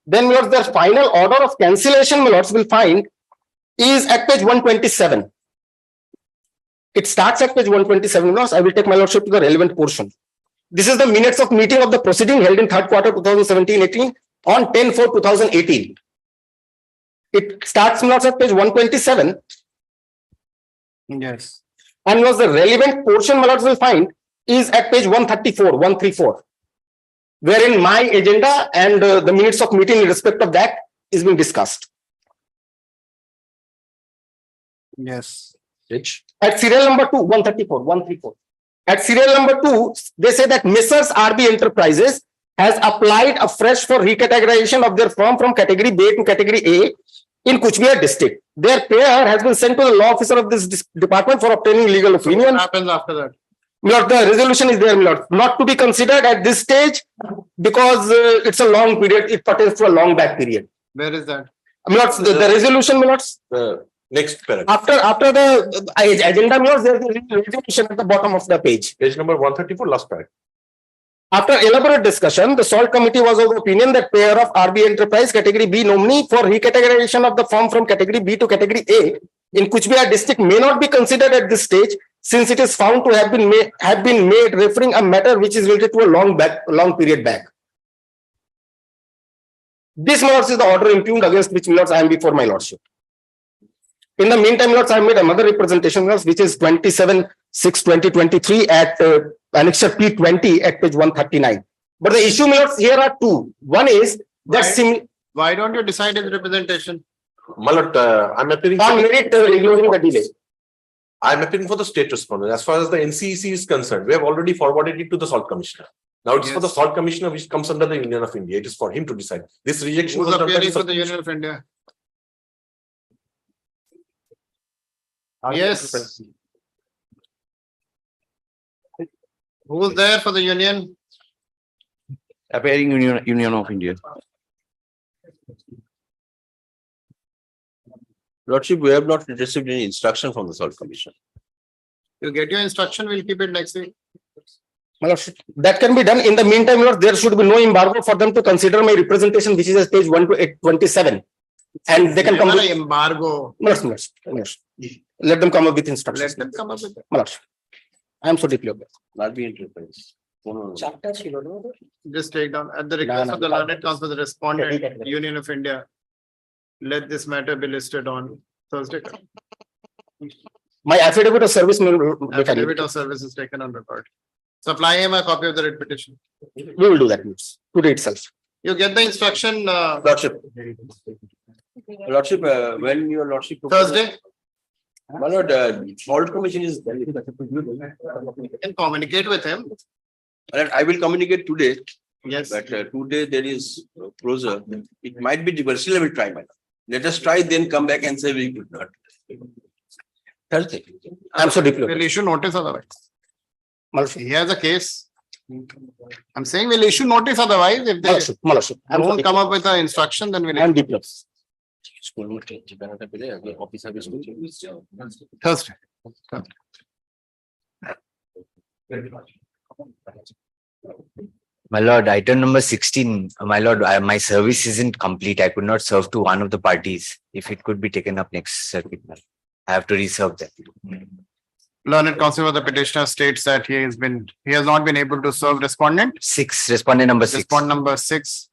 Speaker 16: Then, Lords, the final order of cancellation, Lords, will find is at page 127. It starts at page 127, Lords. I will take my Lordship to the relevant portion. This is the minutes of meeting of the proceeding held in third quarter 2017-18 on 10/4/2018. It starts, Lords, at page 127.
Speaker 1: Yes.
Speaker 16: And was the relevant portion, my Lords, will find is at page 134, wherein my agenda and the minutes of meeting in respect of that is being discussed.
Speaker 1: Yes.
Speaker 16: At serial number 2, 134. At serial number 2, they say that Messrs. RB Enterprises has applied afresh for recategorization of their firm from category B to category A in Kuch Bihar district. Their payer has been sent to the law officer of this department for obtaining legal opinion.
Speaker 1: What happens after that?
Speaker 16: Lord, the resolution is there, Lord, not to be considered at this stage because it's a long period. It pertains to a long back period.
Speaker 1: Where is that?
Speaker 16: Lord, the resolution, Lord.
Speaker 2: Next paragraph.
Speaker 16: After the agenda, Lord, there is a resolution at the bottom of the page.
Speaker 2: Page number 134, last paragraph.
Speaker 16: After elaborate discussion, the SALT committee was of the opinion that payer of RB Enterprise category B nominee for recategorization of the firm from category B to category A in Kuch Bihar district may not be considered at this stage, since it is found to have been made referring a matter which is related to a long period back. This, my lords, is the order impugned against which, my lords, I am before my lordship. In the meantime, lords, I have made another representation, lords, which is 27/6/2023 at annexure P20 at page 139. But the issue, my lords, here are two. One is that
Speaker 1: why don't you decide his representation?
Speaker 2: My lord, I'm appearing
Speaker 16: on merit ignoring the delay.
Speaker 2: I'm appealing for the state respondent. As far as the NCEC is concerned, we have already forwarded it to the SALT commissioner. Now it's for the SALT commissioner, which comes under the Union of India. It is for him to decide. This rejection
Speaker 1: Who's
Speaker 2: was done by
Speaker 1: appearing
Speaker 2: the
Speaker 1: for the Union of India? Yes. Who's there for the Union?
Speaker 17: Appearing Union of India. Lordship, we have not received any instruction from the SALT Commission.
Speaker 1: You get your instruction, we'll keep it next week.
Speaker 16: My lordship, that can be done. In the meantime, Lord, there should be no embargo for them to consider my representation, which is at page 12827. And they can come with
Speaker 1: embargo.
Speaker 16: Let them come up with instructions.
Speaker 1: Let them come up with it.
Speaker 16: My lordship, I am so deeply aware.
Speaker 17: Not be enterprise.
Speaker 1: Just take down at the request of the learned counsel, the respondent, Union of India. Let this matter be listed on Thursday.
Speaker 16: My affidavit of service
Speaker 1: Affidavit of service is taken on record. Supply him a copy of the writ petition.
Speaker 16: We will do that today itself.
Speaker 1: You get the instruction,
Speaker 16: Lordship.
Speaker 17: Lordship, when your lordship
Speaker 1: Thursday.
Speaker 17: My lord, SALT Commission is there.
Speaker 1: You can communicate with him.
Speaker 17: I will communicate today.
Speaker 1: Yes.
Speaker 17: But today there is closer. It might be difficult. Still, I will try, my lord. Let us try, then come back and say we could not. Thursday.
Speaker 16: I'm so deeply aware.
Speaker 1: We'll issue notice otherwise. He has a case. I'm saying we'll issue notice otherwise. If they don't come up with an instruction, then we'll.
Speaker 16: I'm deeply aware.
Speaker 1: Thursday.
Speaker 18: My lord, item number 16, my lord, my service isn't complete. I could not serve to one of the parties. If it could be taken up next circuit, I have to reserve that.
Speaker 1: Learned counsel of the petitioner states that he has not been able to serve respondent.
Speaker 18: 6, respondent number 6.
Speaker 1: Respondent number 6.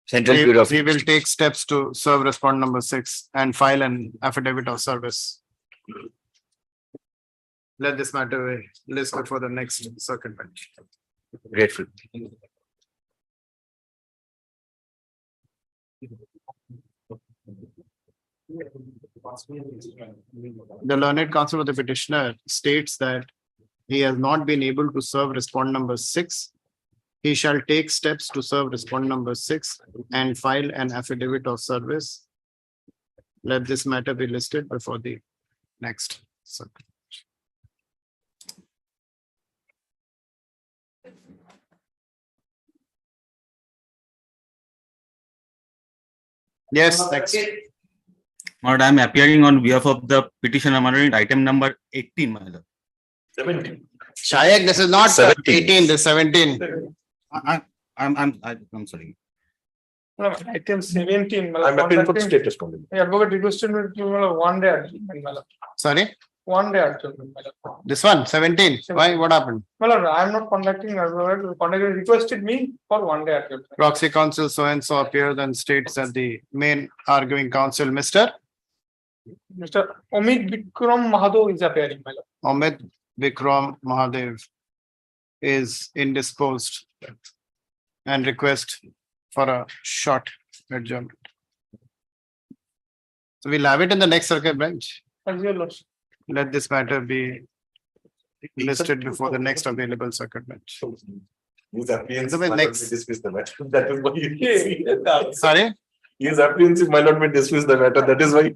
Speaker 18: Central Bureau of
Speaker 1: He will take steps to serve respondent number 6 and file an affidavit of service. Let this matter be listed for the next circuit bench.
Speaker 18: Grateful.
Speaker 1: The learned counsel of the petitioner states that he has not been able to serve respondent number 6. He shall take steps to serve respondent number 6 and file an affidavit of service. Let this matter be listed before the next circuit. Yes, next.
Speaker 19: Lord, I am appearing on behalf of the petitioner, my lord, item number 18, my lord.
Speaker 2: 17.
Speaker 1: Shayak, this is not
Speaker 2: 17.
Speaker 1: 18, this is 17.
Speaker 19: I'm sorry.
Speaker 8: Item 17.
Speaker 2: I'm appealing for the status content.
Speaker 8: Advocate requested me to 1 day adjournment, my lord.
Speaker 1: Sorry,
Speaker 8: 1 day adjournment, my lord.
Speaker 1: this one, 17. Why? What happened?
Speaker 8: My lord, I am not conducting advocate. The conductor requested me for 1 day adjournment.
Speaker 1: Proxy counsel so and so appears and states that the main arguing counsel, Mr.
Speaker 8: Mr. Omid Vikram Mahadev is appearing, my lord.
Speaker 1: Omid Vikram Mahadev is indisposed and request for a short adjournment. So we'll have it in the next circuit bench.
Speaker 8: As your lordship.
Speaker 1: Let this matter be listed before the next available circuit bench.
Speaker 2: His appearance
Speaker 1: So
Speaker 2: might not be
Speaker 1: next-
Speaker 2: dismiss the matter. That is why you
Speaker 1: Sorry?
Speaker 2: his appearance might not be dismiss the matter. That is why.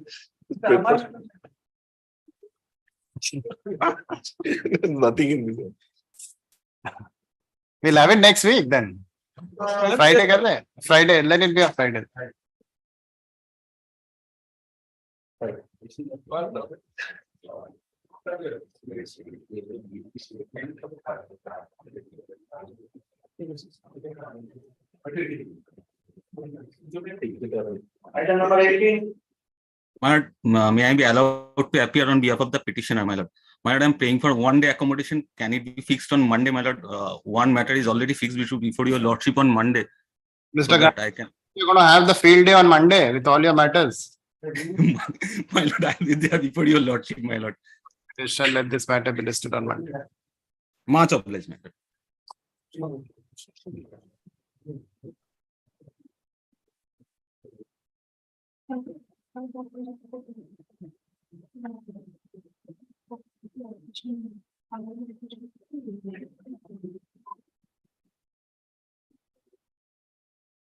Speaker 2: Nothing in this.
Speaker 1: We'll have it next week then. Friday kar rahe? Friday, let it be a Friday.
Speaker 12: Item number 18.
Speaker 19: My lord, may I be allowed to appear on behalf of the petitioner, my lord? My lord, I am praying for 1 day accommodation. Can it be fixed on Monday, my lord? One matter is already fixed before your lordship on Monday.
Speaker 1: Mr.
Speaker 19: So that
Speaker 1: Gandhi,
Speaker 19: I can.
Speaker 1: you're going to have the field day on Monday with all your matters.
Speaker 19: My lord, I will be there before your lordship, my lord.
Speaker 1: You shall let this matter be listed on Monday.
Speaker 19: Much obliged, my lord.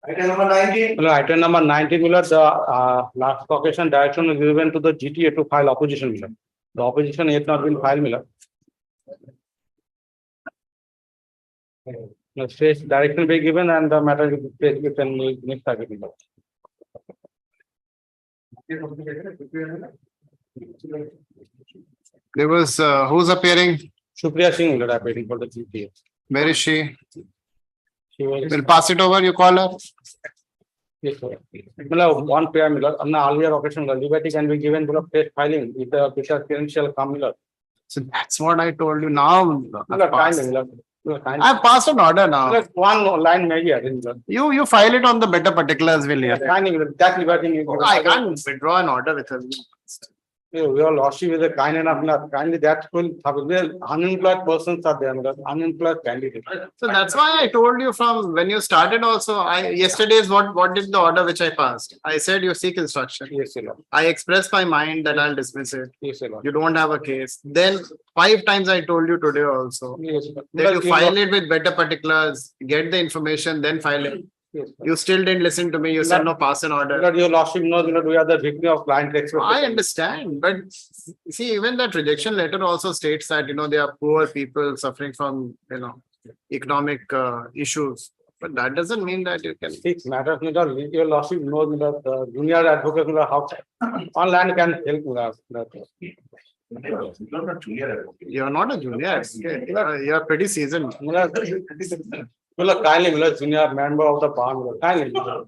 Speaker 12: Item number 19.
Speaker 13: Well, item number 19, Miller, the last occasion direction is given to the GTA to file opposition, Miller. The opposition yet not been filed, Miller. The state direction be given and the matter will be placed within the next target, Miller.
Speaker 1: There was, who's appearing?
Speaker 13: Supriya Singh, Miller, appearing for the GTA.
Speaker 1: Where is she?
Speaker 13: She was.
Speaker 1: We'll pass it over, you call her.
Speaker 13: Yes, sir. Miller, 1 PM, Miller, on the earlier occasion, the liberty can be given to the state filing if the official credential come, Miller.
Speaker 1: So that's what I told you now.
Speaker 13: Miller, kindly, Miller.
Speaker 1: I've passed an order now.
Speaker 13: Miller, 1 line maybe, I think, Miller.
Speaker 1: You file it on the better particulars, will you?
Speaker 13: Kindly, Miller, that liberty.
Speaker 1: I can't withdraw an order with her.
Speaker 13: Your lordship is a kind enough, Miller. Kindly that will have unemployed persons are there, Miller. Unemployed candidates.
Speaker 1: So that's why I told you from when you started also, yesterday's what did the order which I passed? I said you seek instruction.
Speaker 13: Yes, sir.
Speaker 1: I expressed my mind that I'll dismiss it.
Speaker 13: Yes, sir.
Speaker 1: You don't have a case. Then 5 times I told you today also.
Speaker 13: Yes, sir.
Speaker 1: That you file it with better particulars, get the information, then file it.
Speaker 13: Yes,
Speaker 1: You still didn't listen to me. You said no, pass an order.
Speaker 13: Your lordship knows, Miller, we are the victim of client expectation.
Speaker 1: I understand, but see, even that rejection letter also states that, they are poor people suffering from, economic issues. But that doesn't mean that you can.
Speaker 13: Six matters, Miller. Your lordship knows, Miller, the junior advocate, Miller, how online can help, Miller.
Speaker 2: You're not junior.
Speaker 1: You're not a junior. You're pretty seasoned.
Speaker 13: Miller, kindly, Miller, junior member of the bar, Miller. Kindly, Miller.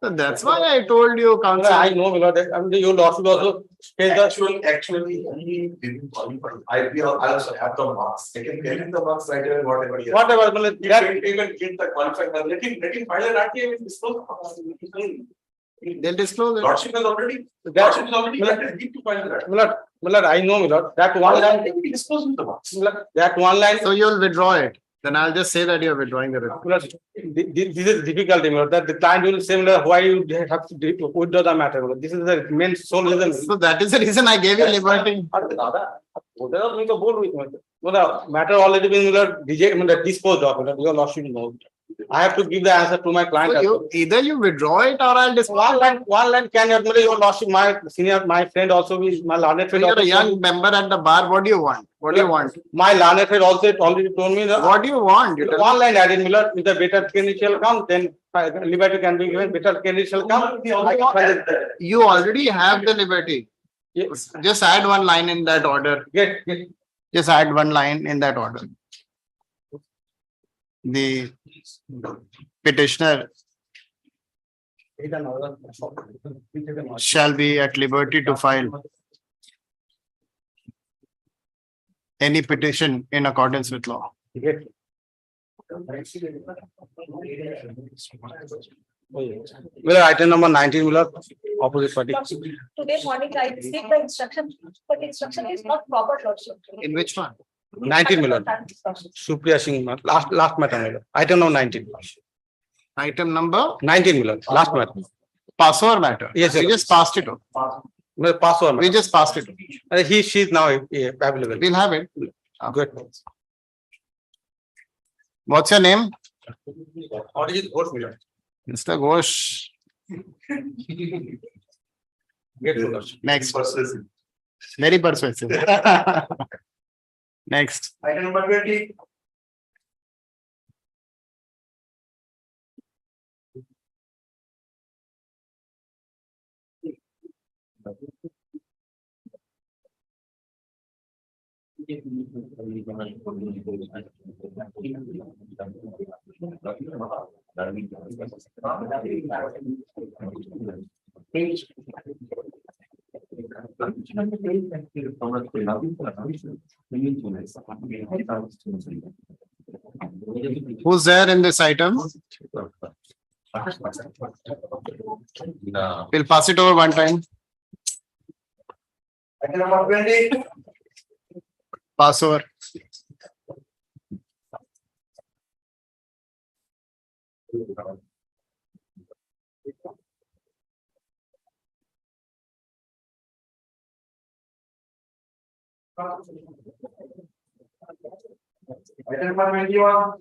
Speaker 1: So that's why I told you,
Speaker 13: Miller,
Speaker 1: counsel.
Speaker 13: I know, Miller, that your lordship also pays the.
Speaker 2: Actually, he didn't qualify. I also have the marks. I can get him the marks right away, whatever he has.
Speaker 13: Whatever, Miller, that.
Speaker 12: Even get the qualified, let him file an RTA with disclose.
Speaker 1: They'll disclose it.
Speaker 12: Lordship is already need to file that.
Speaker 13: Miller, I know, Miller, that one line.
Speaker 12: Dispose of the marks.
Speaker 13: Miller, that one line.
Speaker 1: So you'll withdraw it. Then I'll just say that you're withdrawing the report.
Speaker 13: Miller, this is difficulty, Miller, that the client will say, Miller, why you have to withdraw the matter, Miller. This is the main sole reason.
Speaker 1: So that is the reason I gave you liberty.
Speaker 13: The matter already been, Miller, disposed of, Miller. Your lordship knows.
Speaker 15: I have to give the answer to my client.
Speaker 1: So either you withdraw it or I'll disqualify.
Speaker 15: One line can admit your lordship, my senior, my friend also is my learned
Speaker 1: So
Speaker 15: friend.
Speaker 1: you're a
Speaker 15: also
Speaker 1: young member at the bar. What do you want? What do you want?
Speaker 15: My learned friend also already told me that.
Speaker 1: What do you want? You tell
Speaker 15: One line added, Miller, with the better candidate shall come, then liberty can be given, better candidate shall come.
Speaker 1: You already have the liberty.
Speaker 15: Yes.
Speaker 1: Just add one line in that order.
Speaker 15: Get.
Speaker 1: Just add one line in that order. The petitioner shall be at liberty to file any petition in accordance with law.
Speaker 15: Miller, item number 19, Miller, opposite party.
Speaker 20: Today morning, I received the instruction, but instruction is not proper, lordship.
Speaker 1: In which one?
Speaker 15: 19, Miller. Supriya Singh, last matter, Miller. Item number 19.
Speaker 1: Item number
Speaker 15: 19, Miller, last matter.
Speaker 1: Password matter.
Speaker 15: Yes,
Speaker 1: We
Speaker 15: sir.
Speaker 1: just passed it on.
Speaker 15: Password.
Speaker 1: We just passed it.
Speaker 15: She is now available.
Speaker 1: We'll have it.
Speaker 15: Good.
Speaker 1: What's your name?
Speaker 15: What is it? What, Miller?
Speaker 1: Mr. Ghosh. Next. Very persuasive. Next.
Speaker 12: Item number 20.
Speaker 1: Who's there in this item? We'll pass it over one time.
Speaker 12: Item number 20.
Speaker 1: Pass over.
Speaker 12: Item number 21.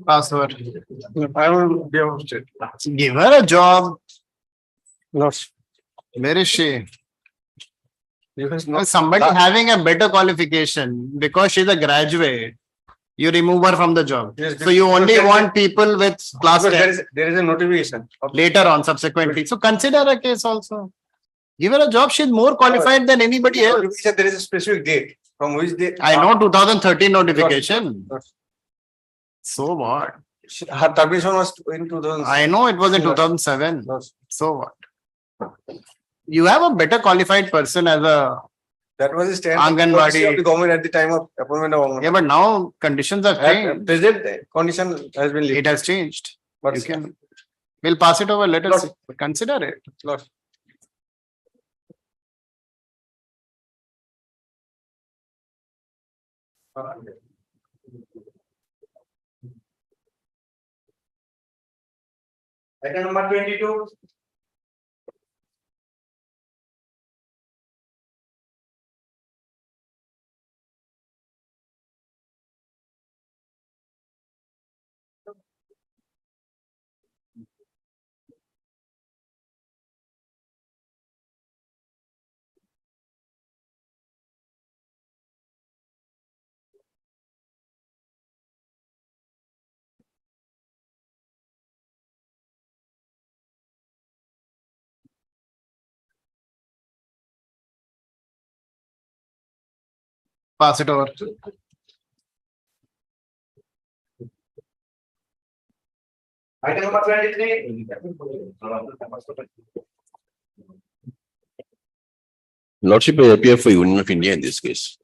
Speaker 1: Pass over.
Speaker 15: I will be able to.
Speaker 1: Give her a job.
Speaker 15: No.
Speaker 1: Where is she? Somebody having a better qualification because she's a graduate, you remove her from the job.
Speaker 15: Yes,
Speaker 1: So you only want people with class
Speaker 15: Because
Speaker 1: 10
Speaker 15: there is a notification.
Speaker 1: later on subsequently. So consider a case also. Give her a job. She's more qualified than anybody else.
Speaker 15: There is a specific date from which date.
Speaker 1: I know 2013 notification. So what?
Speaker 15: Her termination was in 2000.
Speaker 1: I know it was in 2007. So what? You have a better qualified person as a
Speaker 15: That was the stand
Speaker 1: Anganwadi.
Speaker 15: of the government at the time of appointment of government.
Speaker 1: Yeah, but now conditions have changed.
Speaker 15: Present condition has been.
Speaker 1: It has changed.
Speaker 15: But
Speaker 1: You can. We'll pass it over. Let us consider it.
Speaker 15: Lord.
Speaker 12: Item number 22.
Speaker 1: Pass it over.
Speaker 12: Item number 23.
Speaker 17: Lordship, I appear for Union of India in this case.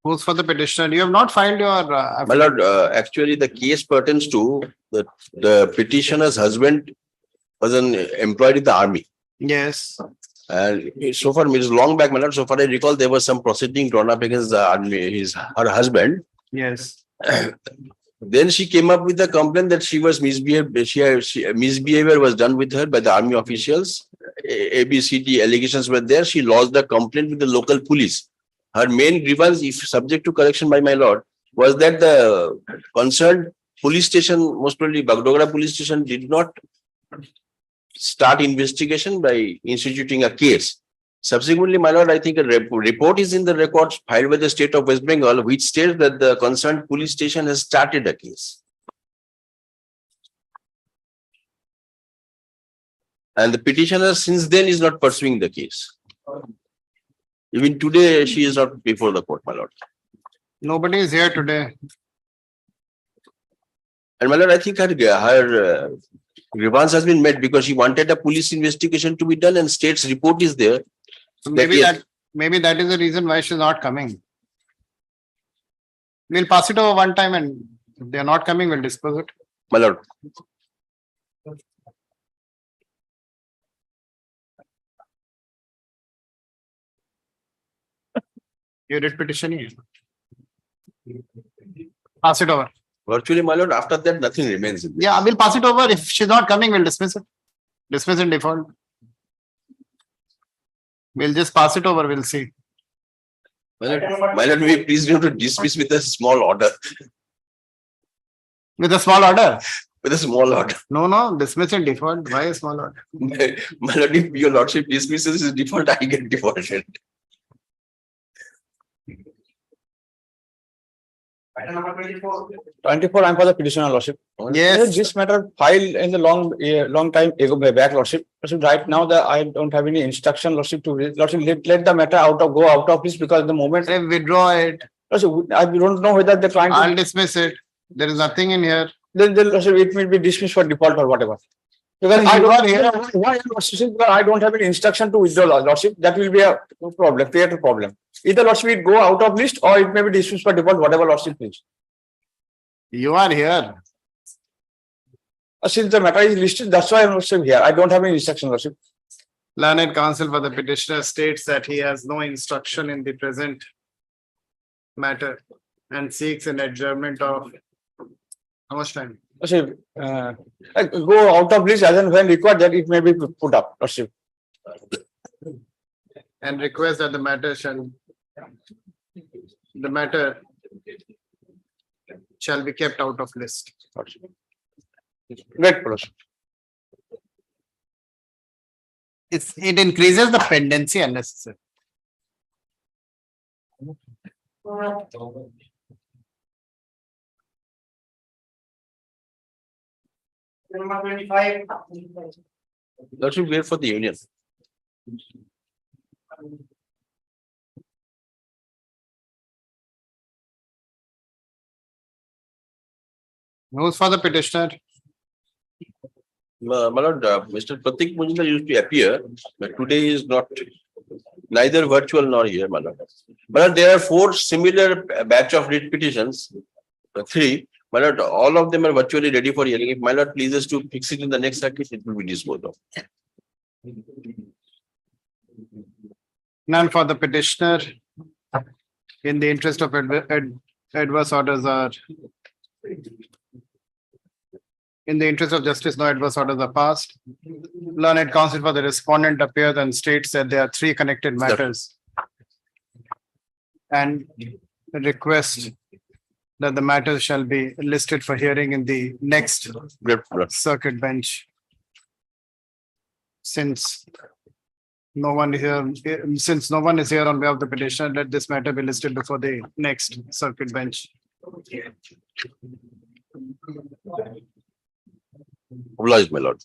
Speaker 1: Who's for the petitioner? You have not filed your.
Speaker 17: My lord, actually, the case pertains to the petitioner's husband was an employed in the army.
Speaker 1: Yes.
Speaker 17: And so far, it's long back, my lord. So far, I recall there was some proceeding drawn up against the army, her husband.
Speaker 1: Yes.
Speaker 17: Then she came up with a complaint that she was misbehaved. Misbehavior was done with her by the army officials. ABCD allegations were there. She lodged the complaint with the local police. Her main grievance, if subject to correction by my lord, was that the concerned police station, most probably Bagdogra police station, did not start investigation by instituting a case. Subsequently, my lord, I think a report is in the records filed by the state of West Bengal, which states that the concerned police station has started a case. And the petitioner since then is not pursuing the case. Even today, she is not before the court, my lord.
Speaker 1: Nobody is here today.
Speaker 17: And my lord, I think her grievance has been met because she wanted a police investigation to be done and state's report is there.
Speaker 1: So maybe that is the reason why she's not coming. We'll pass it over one time, and if they're not coming, we'll dispose it.
Speaker 17: My lord.
Speaker 1: You did petition here. Pass it over.
Speaker 17: Virtually, my lord, after that, nothing remains.
Speaker 1: Yeah, we'll pass it over. If she's not coming, we'll dismiss it. Dismiss in default. We'll just pass it over. We'll see.
Speaker 17: My lord, may we please do to dismiss with a small order.
Speaker 1: With a small order?
Speaker 17: With a small order.
Speaker 1: No, dismiss in default. Why a small order?
Speaker 17: My lord, if your lordship dismisses his default, I get defaulted.
Speaker 12: Item number 24.
Speaker 15: 24, I'm for the petitioner, lordship.
Speaker 1: Yes.
Speaker 15: This matter filed in the long time ago back, lordship. Lordship, right now I don't have any instruction, lordship, to lordship, let the matter go out of this, because the moment
Speaker 1: I withdraw it.
Speaker 15: Lordship, I don't know whether the client.
Speaker 1: I'll dismiss it. There is nothing in here.
Speaker 15: Then lordship, it will be dismissed for default or whatever. Because why, lordship, because I don't have any instruction to withdraw, lordship. That will be a problem, create a problem. Either lordship it go out of list or it may be dismissed for default, whatever lordship please.
Speaker 1: You are here.
Speaker 15: Since the matter is listed, that's why I'm also here. I don't have any instruction, lordship.
Speaker 1: Learned counsel for the petitioner states that he has no instruction in the present matter and seeks an adjournment of how much time?
Speaker 15: Lordship, go out of list as and when required, that it may be put up, lordship.
Speaker 1: And request that the matter shall be kept out of list.
Speaker 15: Great, lordship.
Speaker 1: It increases the pendency unnecessary.
Speaker 12: Number 25.
Speaker 17: Lordship, wait for the union.
Speaker 1: Who's for the petitioner?
Speaker 17: My lord, Mr. Pratik Mujumdar used to appear, but today is not neither virtual nor here, my lord. My lord, there are 4 similar batch of writ petitions, 3. My lord, all of them are virtually ready for hearing. If my lord pleases to fix it in the next circuit, it will be disposed of.
Speaker 1: None for the petitioner. In the interest of adverse orders are. In the interest of justice, no adverse orders are passed. Learned counsel for the respondent appears and states that there are 3 connected matters. And request that the matters shall be listed for hearing in the next circuit bench. Since no one is here on behalf of the petitioner, let this matter be listed before the next circuit bench.
Speaker 17: Obliged, my lord.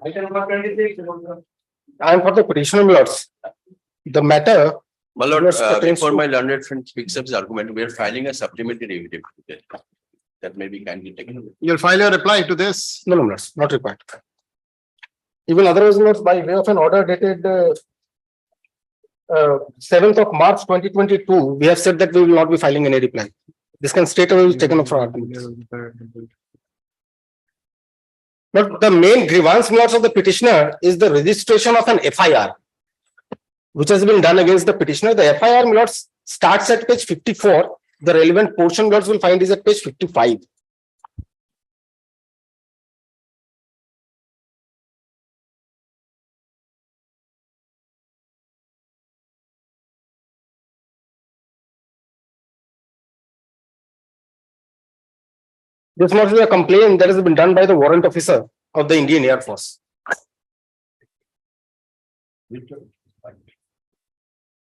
Speaker 12: Item number 26.
Speaker 16: I am for the petitioner, lords. The matter
Speaker 17: My lord,
Speaker 16: Yours pertains
Speaker 17: before
Speaker 16: to-
Speaker 17: my learned friend picks up his argument, we are filing a supplementary affidavit. That may be kindly taken away.
Speaker 1: You'll file your reply to this.
Speaker 16: No, Lords, not required. Even otherwise, Lords, by way of an order dated 7th of March 2022, we have said that we will not be filing any reply. This can straight away be taken up for arguments. But the main grievance, Lords, of the petitioner is the registration of an FIR, which has been done against the petitioner. The FIR, Lords, starts at page 54. The relevant portion, Lords, will find is at page 55. This must be a complaint that has been done by the warrant officer of the Indian Air Force.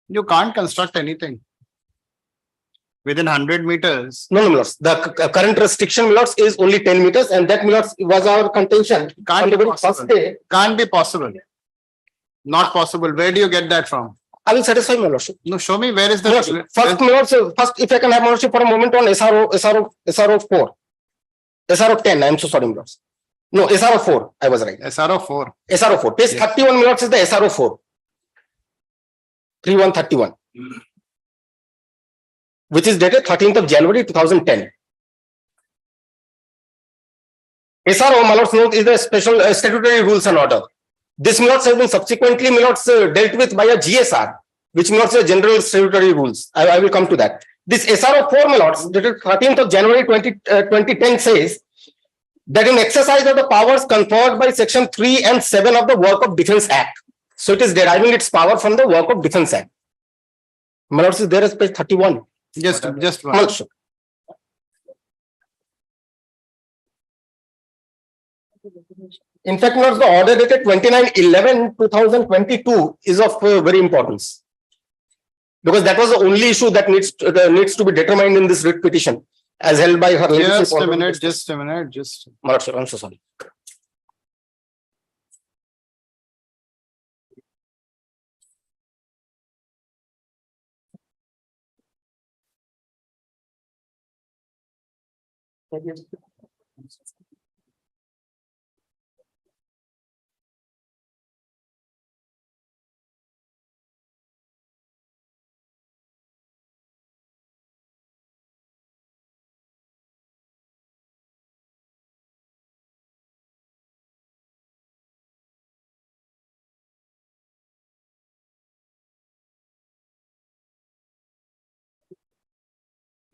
Speaker 1: You can't construct anything within 100 meters.
Speaker 16: No, Lords. The current restriction, Lords, is only 10 meters, and that, Lords, was our contention.
Speaker 1: Can't
Speaker 16: on the
Speaker 1: be
Speaker 16: very first
Speaker 1: possible.
Speaker 16: day.
Speaker 1: Can't be possible. Not possible. Where do you get that from?
Speaker 16: I will satisfy my lordship.
Speaker 1: No, show me where is the
Speaker 16: Lordship, first, if I can have lordship for a moment on SRO 4. SRO 10, I am so sorry, Lords. No, SRO 4, I was right.
Speaker 1: SRO 4.
Speaker 16: SRO 4. Page 31, Lords, is the SRO 4. 3131. Which is dated 13th of January 2010. SRO, my lords, note, is the special statutory rules and order. This, my lords, has been subsequently, my lords, dealt with by a GSR, which, my lords, is general statutory rules. I will come to that. This SRO 4, my lords, dated 13th of January 2010 says that in exercise of the powers conferred by section 3 and 7 of the Work of Defence Act. So it is deriving its power from the Work of Defence Act. My lords, is there is page 31.
Speaker 1: Just one.
Speaker 16: My lordship. In fact, Lords, the order dated 29/11/2022 is of very importance. Because that was the only issue that needs to be determined in this writ petition, as held by her ladyship.
Speaker 1: Just a minute, just.
Speaker 16: My lordship, I'm so sorry.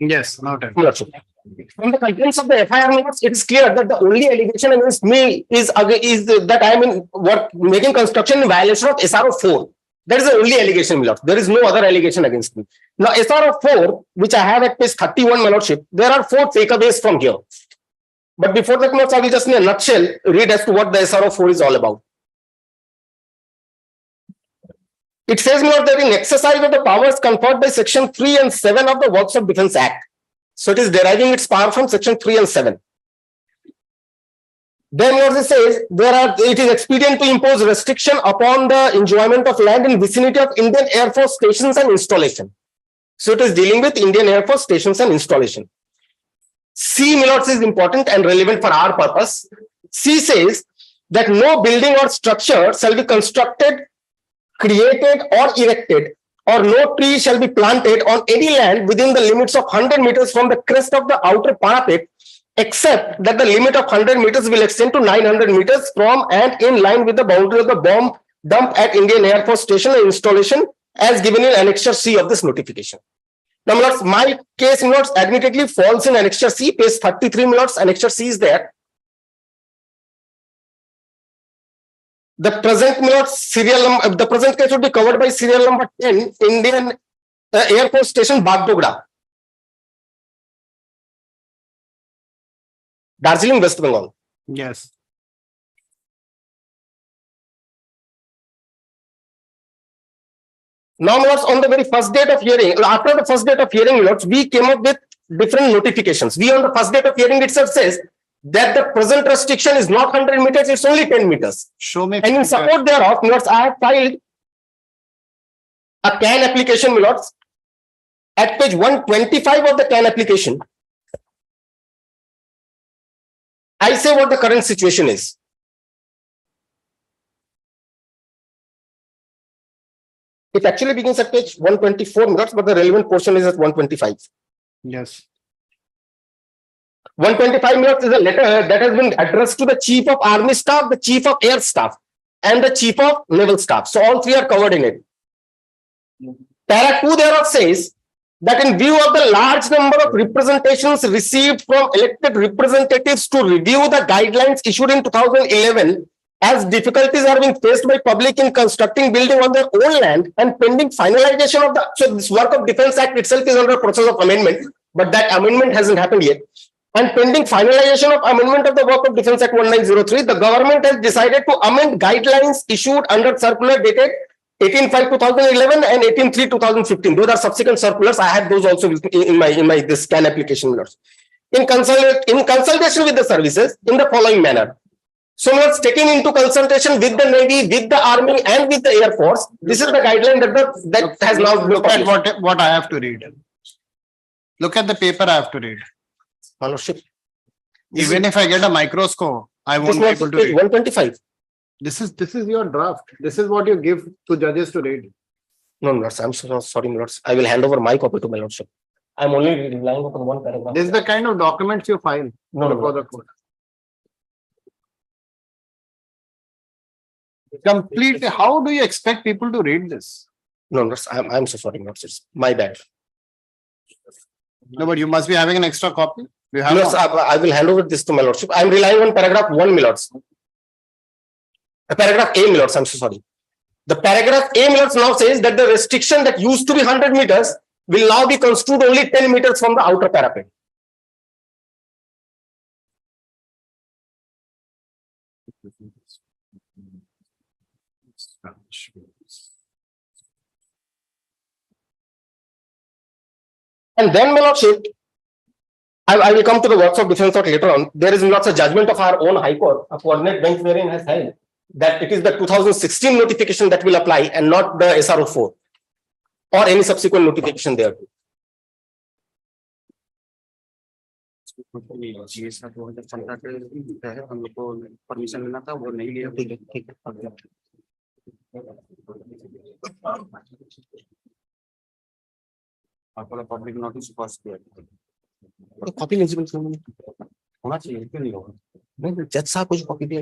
Speaker 1: Yes, noted.
Speaker 16: From the contents of the FIR notes, it is clear that the only allegation against me is that I am making construction in violation of SRO 4. That is the only allegation, my lord. There is no other allegation against me. Now, SRO 4, which I have at page 31, my lordship, there are 4 takeaways from here. But before that, I will just in a nutshell read as to what the SRO 4 is all about. It says, my lord, that in exercise of the powers conferred by section 3 and 7 of the Works of Defence Act. So it is deriving its power from section 3 and 7. Then it says it is expedient to impose restriction upon the enjoyment of land in vicinity of Indian Air Force stations and installation. So it is dealing with Indian Air Force stations and installation. C, my lords, is important and relevant for our purpose. C says that no building or structure shall be constructed, created or erected, or no tree shall be planted on any land within the limits of 100 meters from the crest of the outer parapet, except that the limit of 100 meters will extend to 900 meters from and in line with the boundary of the bomb dump at Indian Air Force Station and installation as given in Annexure C of this notification. Now, my lords, my case, my lords, admittedly falls in Annexure C, page 33, my lords, Annexure C is there. The present, my lords, the present case would be covered by serial number 10, Indian Air Force Station, Bagdogra, Darjeeling, West Bengal.
Speaker 1: Yes.
Speaker 16: Now, lords, on the very first date of hearing, after the first date of hearing, lords, we came up with different notifications. We on the first date of hearing itself says that the present restriction is not 100 meters, it's only 10 meters.
Speaker 1: Show me.
Speaker 16: And in support thereof, lords, I have filed a CAN application, my lords. At page 125 of the CAN application, I say what the current situation is. It actually begins at page 124 minutes, but the relevant portion is at 125.
Speaker 1: Yes.
Speaker 16: 125 minutes is a letter that has been addressed to the Chief of Army Staff, the Chief of Air Staff, and the Chief of Naval Staff. So all three are covered in it. Para 2 thereof says that in view of the large number of representations received from elected representatives to review the guidelines issued in 2011, as difficulties are being faced by public in constructing building on their own land and pending finalization of the, so this work of Defence Act itself is under process of amendment, but that amendment hasn't happened yet. And pending finalization of amendment of the work of Defence Act 1903, the government has decided to amend guidelines issued under circular dated 18/5/2011 and 18/3/2015. Those are subsequent circulars. I had those also in my this CAN application. In consultation with the services in the following manner. So it's taken into consultation with the Navy, with the Army, and with the Air Force. This is the guideline that has now been
Speaker 1: look at what I have to read. Look at the paper I have to read. Even if I get a microscope, I won't be able to read.
Speaker 16: 125.
Speaker 1: This is your draft. This is what you give to judges to read.
Speaker 16: No, lords, I'm so sorry, lords. I will hand over my copy to my lordship. I'm only relying upon one paragraph.
Speaker 1: This is the kind of documents you file before the court. Completely. How do you expect people to read this?
Speaker 16: No, lords, I'm so sorry, lords. It's my bad.
Speaker 1: No, but you must be having an extra copy. You have
Speaker 16: Lords, I will hand over this to my lordship. I'm relying on paragraph 1, my lords. Paragraph A, my lords, I'm so sorry. The paragraph A, my lords, now says that the restriction that used to be 100 meters will now be construed only 10 meters from the outer parapet. And then, my lordship, I will come to the works of Defence Act later on. There is not a judgment of our own High Court, a coordinate bench wherein has held that it is the 2016 notification that will apply and not the SRO4 or any subsequent notification thereto.
Speaker 10: Public notice pass किया
Speaker 16: copy eligible होना चाहिए, क्यों नहीं होगा? नहीं, जज साहब कुछ कॉपी भी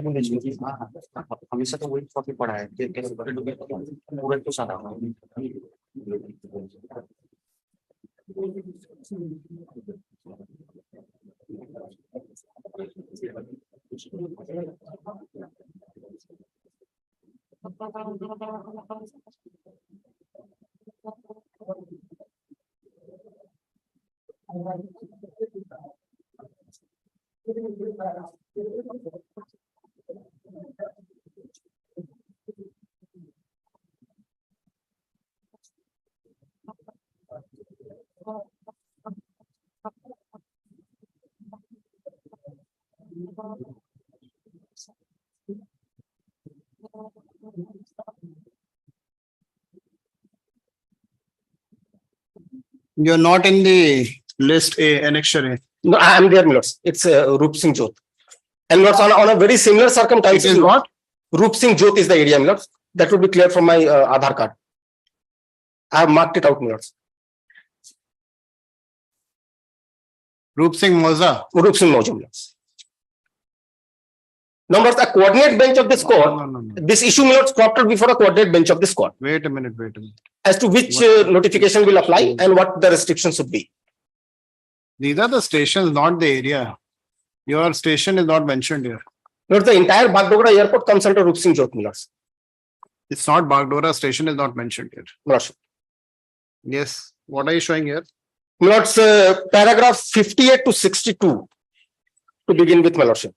Speaker 10: हमेशा तो वही कॉपी पढ़ा है कि कैसे पूरा तो सारा
Speaker 1: You're not in the list A, annexure A.
Speaker 16: No, I am there, Milords. It's Roop Singh Jyot. And Milords, on a very similar circumstances.
Speaker 1: It is what?
Speaker 16: Roop Singh Jyot is the area, Milords. That would be clear from my Aadhaar card. I have marked it out, Milords.
Speaker 1: Roop Singh Moza.
Speaker 16: Roop Singh Moza, Milords. Numbers, a coordinate bench of this court. This issue, Milords, cropped out before a coordinate bench of this court.
Speaker 1: Wait a minute.
Speaker 16: As to which notification will apply and what the restrictions would be.
Speaker 1: These are the stations, not the area. Your station is not mentioned here.
Speaker 16: Not the entire Bagdogra airport comes under Roop Singh Jyot, Milords.
Speaker 1: It's not Bagdogra station is not mentioned here.
Speaker 16: Milords.
Speaker 1: Yes. What are you showing here?
Speaker 16: Milords, paragraph 58 to 62 to begin with, my lordship.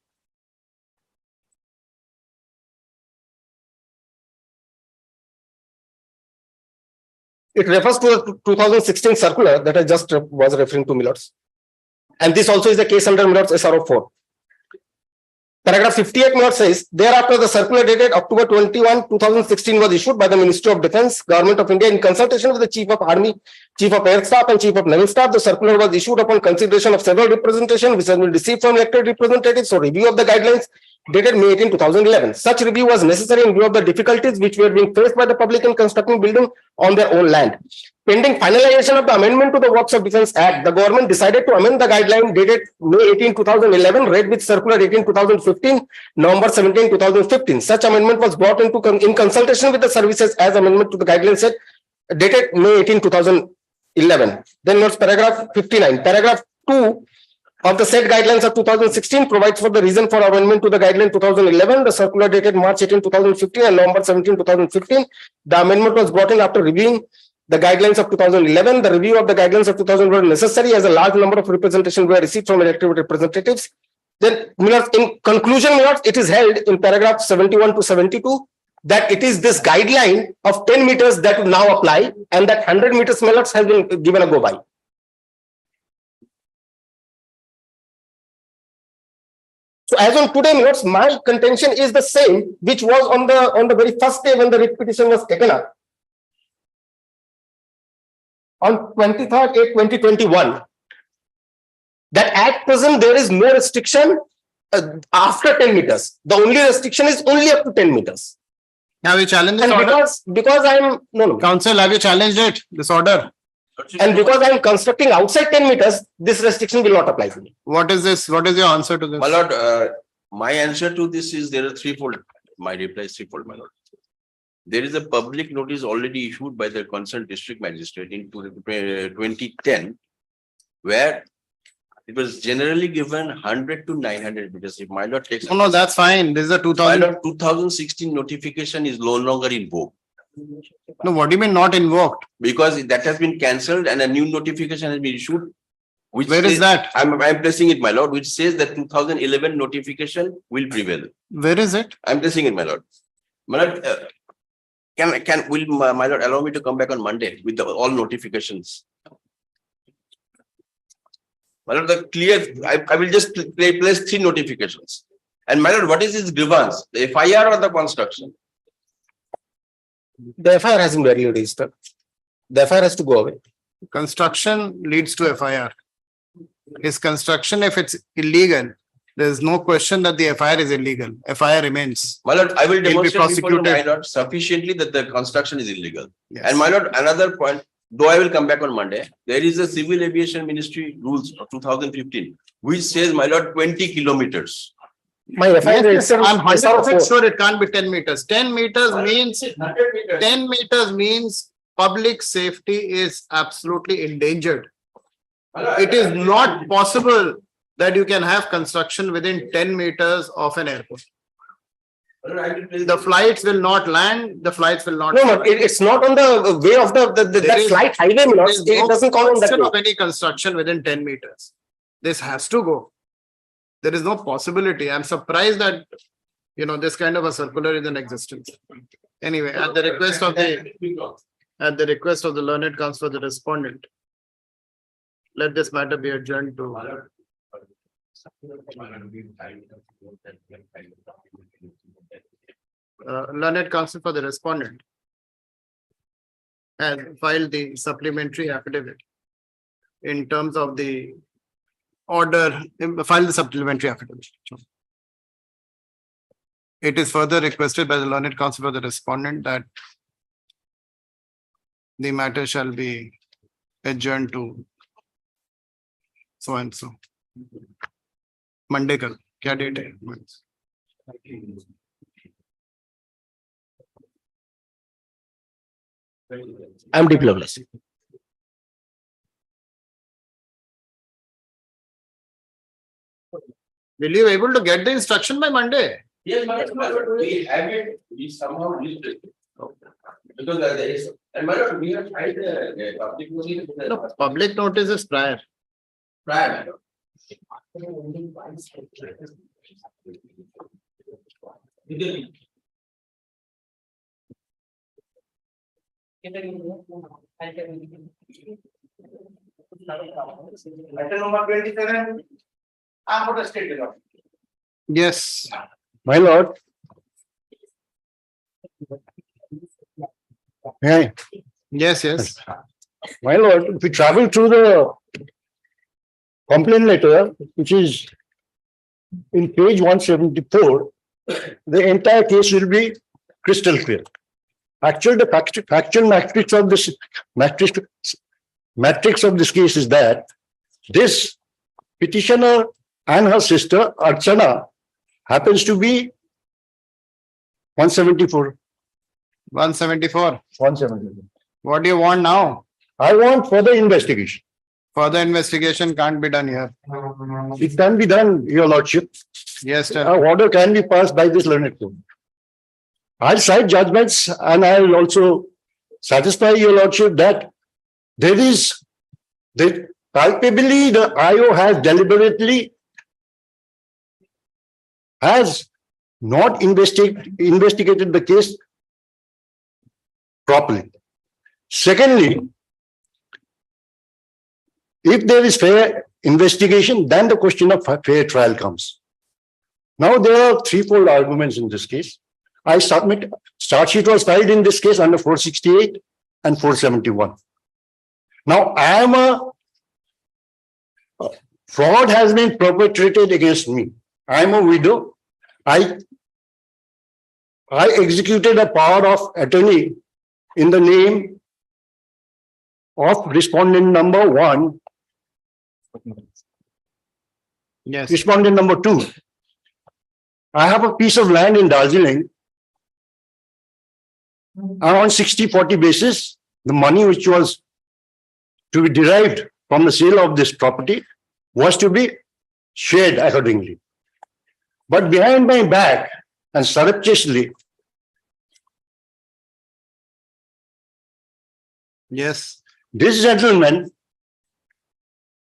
Speaker 16: It refers to the 2016 circular that I just was referring to, Milords. And this also is the case under Milords SRO4. Paragraph 58 note says, thereafter the circular dated October 21, 2016 was issued by the Ministry of Defence, Government of India in consultation with the Chief of Army, Chief of Air Staff and Chief of Naval Staff. The circular was issued upon consideration of several representations which has been received from elected representatives for review of the guidelines dated May 18, 2011. Such review was necessary in view of the difficulties which were being faced by the public in constructing building on their own land. Pending finalization of the amendment to the Works of Defence Act, the government decided to amend the guideline dated May 18, 2011, read with Circular 18, 2015, November 17, 2015. Such amendment was brought into in consultation with the services as amendment to the guideline set dated May 18, 2011. Then notes paragraph 59. Paragraph 2 of the said guidelines of 2016 provides for the reason for amendment to the guideline 2011. The circular dated March 18, 2015 and November 17, 2015. The amendment was brought in after reviewing the guidelines of 2011. The review of the guidelines of 2000 were necessary as a large number of representations were received from elected representatives. Then, in conclusion, it is held in paragraph 71 to 72 that it is this guideline of 10 meters that will now apply, and that 100 meters has been given a go by. So as on today, notes, my contention is the same which was on the very first day when the writ petition was taken up. On 23rd, 2021, that at present there is no restriction after 10 meters. The only restriction is only up to 10 meters.
Speaker 1: Have you challenged this
Speaker 16: and
Speaker 1: order?
Speaker 16: Because I'm no.
Speaker 1: Council, have you challenged it, this order?
Speaker 16: And because I'm constructing outside 10 meters, this restriction will not apply to me.
Speaker 1: What is this? What is your answer to this?
Speaker 17: My lord, my answer to this is there are threefold. My reply is threefold, my lord. There is a public notice already issued by the concerned district magistrate in 2010, where it was generally given 100 to 900 meters. If my lord takes,
Speaker 1: no, that's fine. This is a
Speaker 17: 2016 notification is no longer in vogue.
Speaker 1: No, what do you mean not invoked?
Speaker 17: Because that has been cancelled and a new notification has been issued. Which
Speaker 1: Where is that?
Speaker 17: I'm placing it, my lord, which says that 2011 notification will prevail.
Speaker 1: Where is it?
Speaker 17: I'm placing it, my lord. My lord, will my lord allow me to come back on Monday with all notifications? My lord, the clear, I will just place 3 notifications. And my lord, what is his grievance? The FIR or the construction?
Speaker 16: The FIR has been very registered. The FIR has to go away.
Speaker 1: Construction leads to FIR. His construction, if it's illegal, there is no question that the FIR is illegal. FIR remains.
Speaker 17: My lord, I will demonstrate before you, my
Speaker 1: prosecuted.
Speaker 17: lord, sufficiently that the construction is illegal.
Speaker 1: Yes.
Speaker 17: And my lord, another point, though I will come back on Monday, there is a Civil Aviation Ministry rules of 2015, which says, my lord, 20 kilometers.
Speaker 16: My FIR
Speaker 1: Yes, I'm 100%
Speaker 16: is
Speaker 1: sure it can't be 10 meters. 10 meters means 10 meters means public safety is absolutely endangered. It is not possible that you can have construction within 10 meters of an airport. The flights will not land, the flights will not.
Speaker 16: No, it's not on the way of that flight highway. It doesn't count on that
Speaker 1: There is no question
Speaker 16: way.
Speaker 1: of any construction within 10 meters. This has to go. There is no possibility. I'm surprised that, this kind of a circular is in existence. Anyway, at the request of the learned counsel for the respondent, let this matter be adjourned to learned counsel for the respondent has filed the supplementary affidavit in terms of the order, filed the supplementary affidavit. It is further requested by the learned counsel for the respondent that the matter shall be adjourned to so and so. Monday kal, kya date hai?
Speaker 16: I'm deeply obliged.
Speaker 1: Will you be able to get the instruction by Monday?
Speaker 17: Yes, my lord, we have it, we somehow reached it. Because there is, and my lord, we have tried the public notice.
Speaker 1: No, public notice is prior.
Speaker 17: Prior, my lord.
Speaker 12: Letter number 27. I'm going to state it out.
Speaker 1: Yes.
Speaker 21: My lord. Yeah.
Speaker 1: Yes, yes.
Speaker 21: My lord, if we travel through the complaint letter, which is in page 174, the entire case will be crystal clear. Actually, the factual matrix of this case is that this petitioner and her sister Archana happens to be 174.
Speaker 1: 174.
Speaker 21: 174.
Speaker 1: What do you want now?
Speaker 21: I want further investigation.
Speaker 1: Further investigation can't be done here.
Speaker 21: It can be done, Your Lordship.
Speaker 1: Yes, sir.
Speaker 21: An order can be passed by this learned court. I'll cite judgments and I'll also satisfy Your Lordship that palpably the IO has deliberately not investigated the case properly. Secondly, if there is fair investigation, then the question of fair trial comes. Now there are threefold arguments in this case. I submit charge sheet was filed in this case under 468 and 471. Now fraud has been perpetrated against me. I am a widow. I executed a power of attorney in the name of respondent number 1.
Speaker 1: Yes.
Speaker 21: Respondent number 2. I have a piece of land in Darjeeling. On 60-40 basis, the money which was to be derived from the sale of this property was to be shared accordingly. But behind my back and surreptitiously,
Speaker 1: yes,
Speaker 21: this gentleman,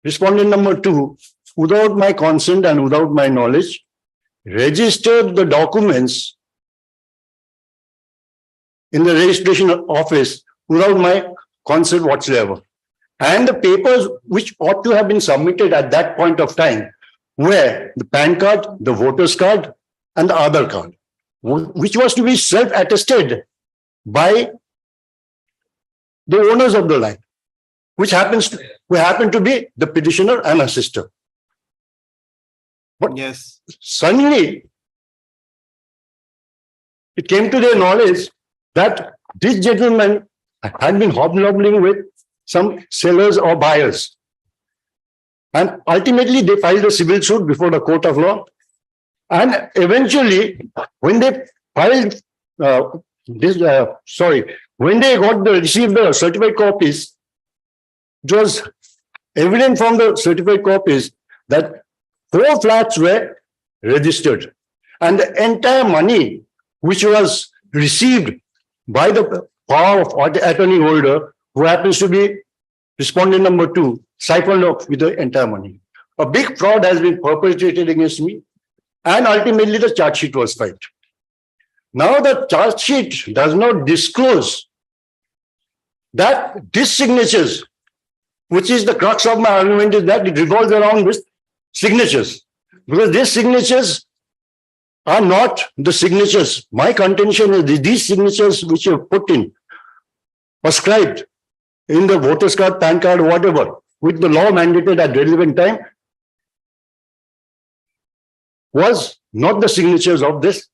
Speaker 21: respondent number 2, without my consent and without my knowledge, registered the documents in the registration office without my consent whatsoever. And the papers which ought to have been submitted at that point of time were the PAN card, the voter's card, and the Aadhaar card, which was to be self-attested by the owners of the land, which happen to be the petitioner and her sister. But
Speaker 1: yes,
Speaker 21: suddenly it came to their knowledge that this gentleman had been hobnobbing with some sellers or buyers. And ultimately they filed a civil suit before the court of law. And eventually, when they filed when they received the certified copies, it was evident from the certified copies that 4 flats were registered. And the entire money which was received by the power of attorney holder, who happens to be respondent number 2, siphoned off with the entire money. A big fraud has been perpetrated against me, and ultimately the charge sheet was filed. Now the charge sheet does not disclose that these signatures, which is the crux of my argument, is that it revolves around with signatures, because these signatures are not the signatures. My contention is these signatures which you have put in, prescribed in the voter's card, PAN card, whatever, with the law mandated at relevant time, was not the signatures of this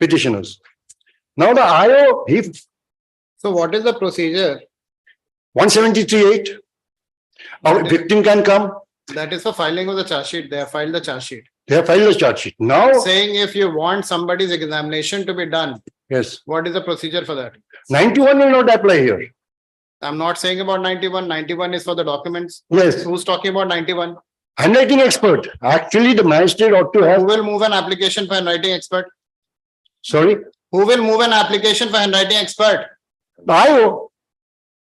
Speaker 21: petitioners. Now the IO,
Speaker 1: so what is the procedure?
Speaker 21: 173(8), our victim can come.
Speaker 1: That is for filing of the charge sheet. They have filed the charge sheet.
Speaker 21: They have filed the charge sheet. Now,
Speaker 1: saying if you want somebody's examination to be done,
Speaker 21: yes,
Speaker 1: what is the procedure for that?
Speaker 21: 91 will not apply here.
Speaker 1: I'm not saying about 91. 91 is for the documents.
Speaker 21: Yes.
Speaker 1: Who's talking about 91?
Speaker 21: Handwriting expert. Actually, the magistrate ought to have.
Speaker 1: Who will move an application for handwriting expert?
Speaker 21: Sorry?
Speaker 1: Who will move an application for handwriting expert?
Speaker 21: The IO.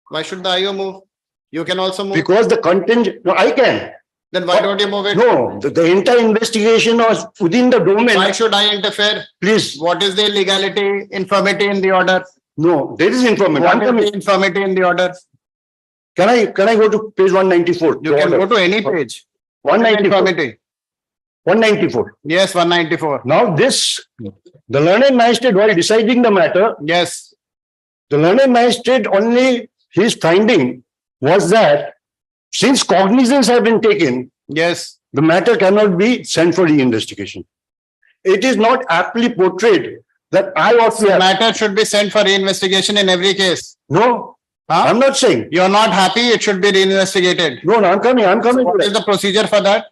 Speaker 1: Why should the IO move? You can also move.
Speaker 21: Because the content, no, I can.
Speaker 1: Then why don't you move it?
Speaker 21: No, the entire investigation was within the domain.
Speaker 1: Why should I interfere?
Speaker 21: Please.
Speaker 1: What is the legality, infirmity in the order?
Speaker 21: No, there is infirmity.
Speaker 1: What is the infirmity in the order?
Speaker 21: Can I go to page 194?
Speaker 1: You can go to any page.
Speaker 21: 194. 194.
Speaker 1: Yes, 194.
Speaker 21: Now this, the learned magistrate while deciding the matter,
Speaker 1: Yes.
Speaker 21: the learned magistrate only his finding was that since cognizance have been taken,
Speaker 1: yes,
Speaker 21: the matter cannot be sent for re-investigation. It is not aptly portrayed that I ought to
Speaker 1: The
Speaker 21: have.
Speaker 1: matter should be sent for reinvestigation in every case.
Speaker 21: No,
Speaker 1: Huh?
Speaker 21: I'm not saying.
Speaker 1: You're not happy, it should be reinvestigated.
Speaker 21: No, I'm coming.
Speaker 1: What is the procedure for that?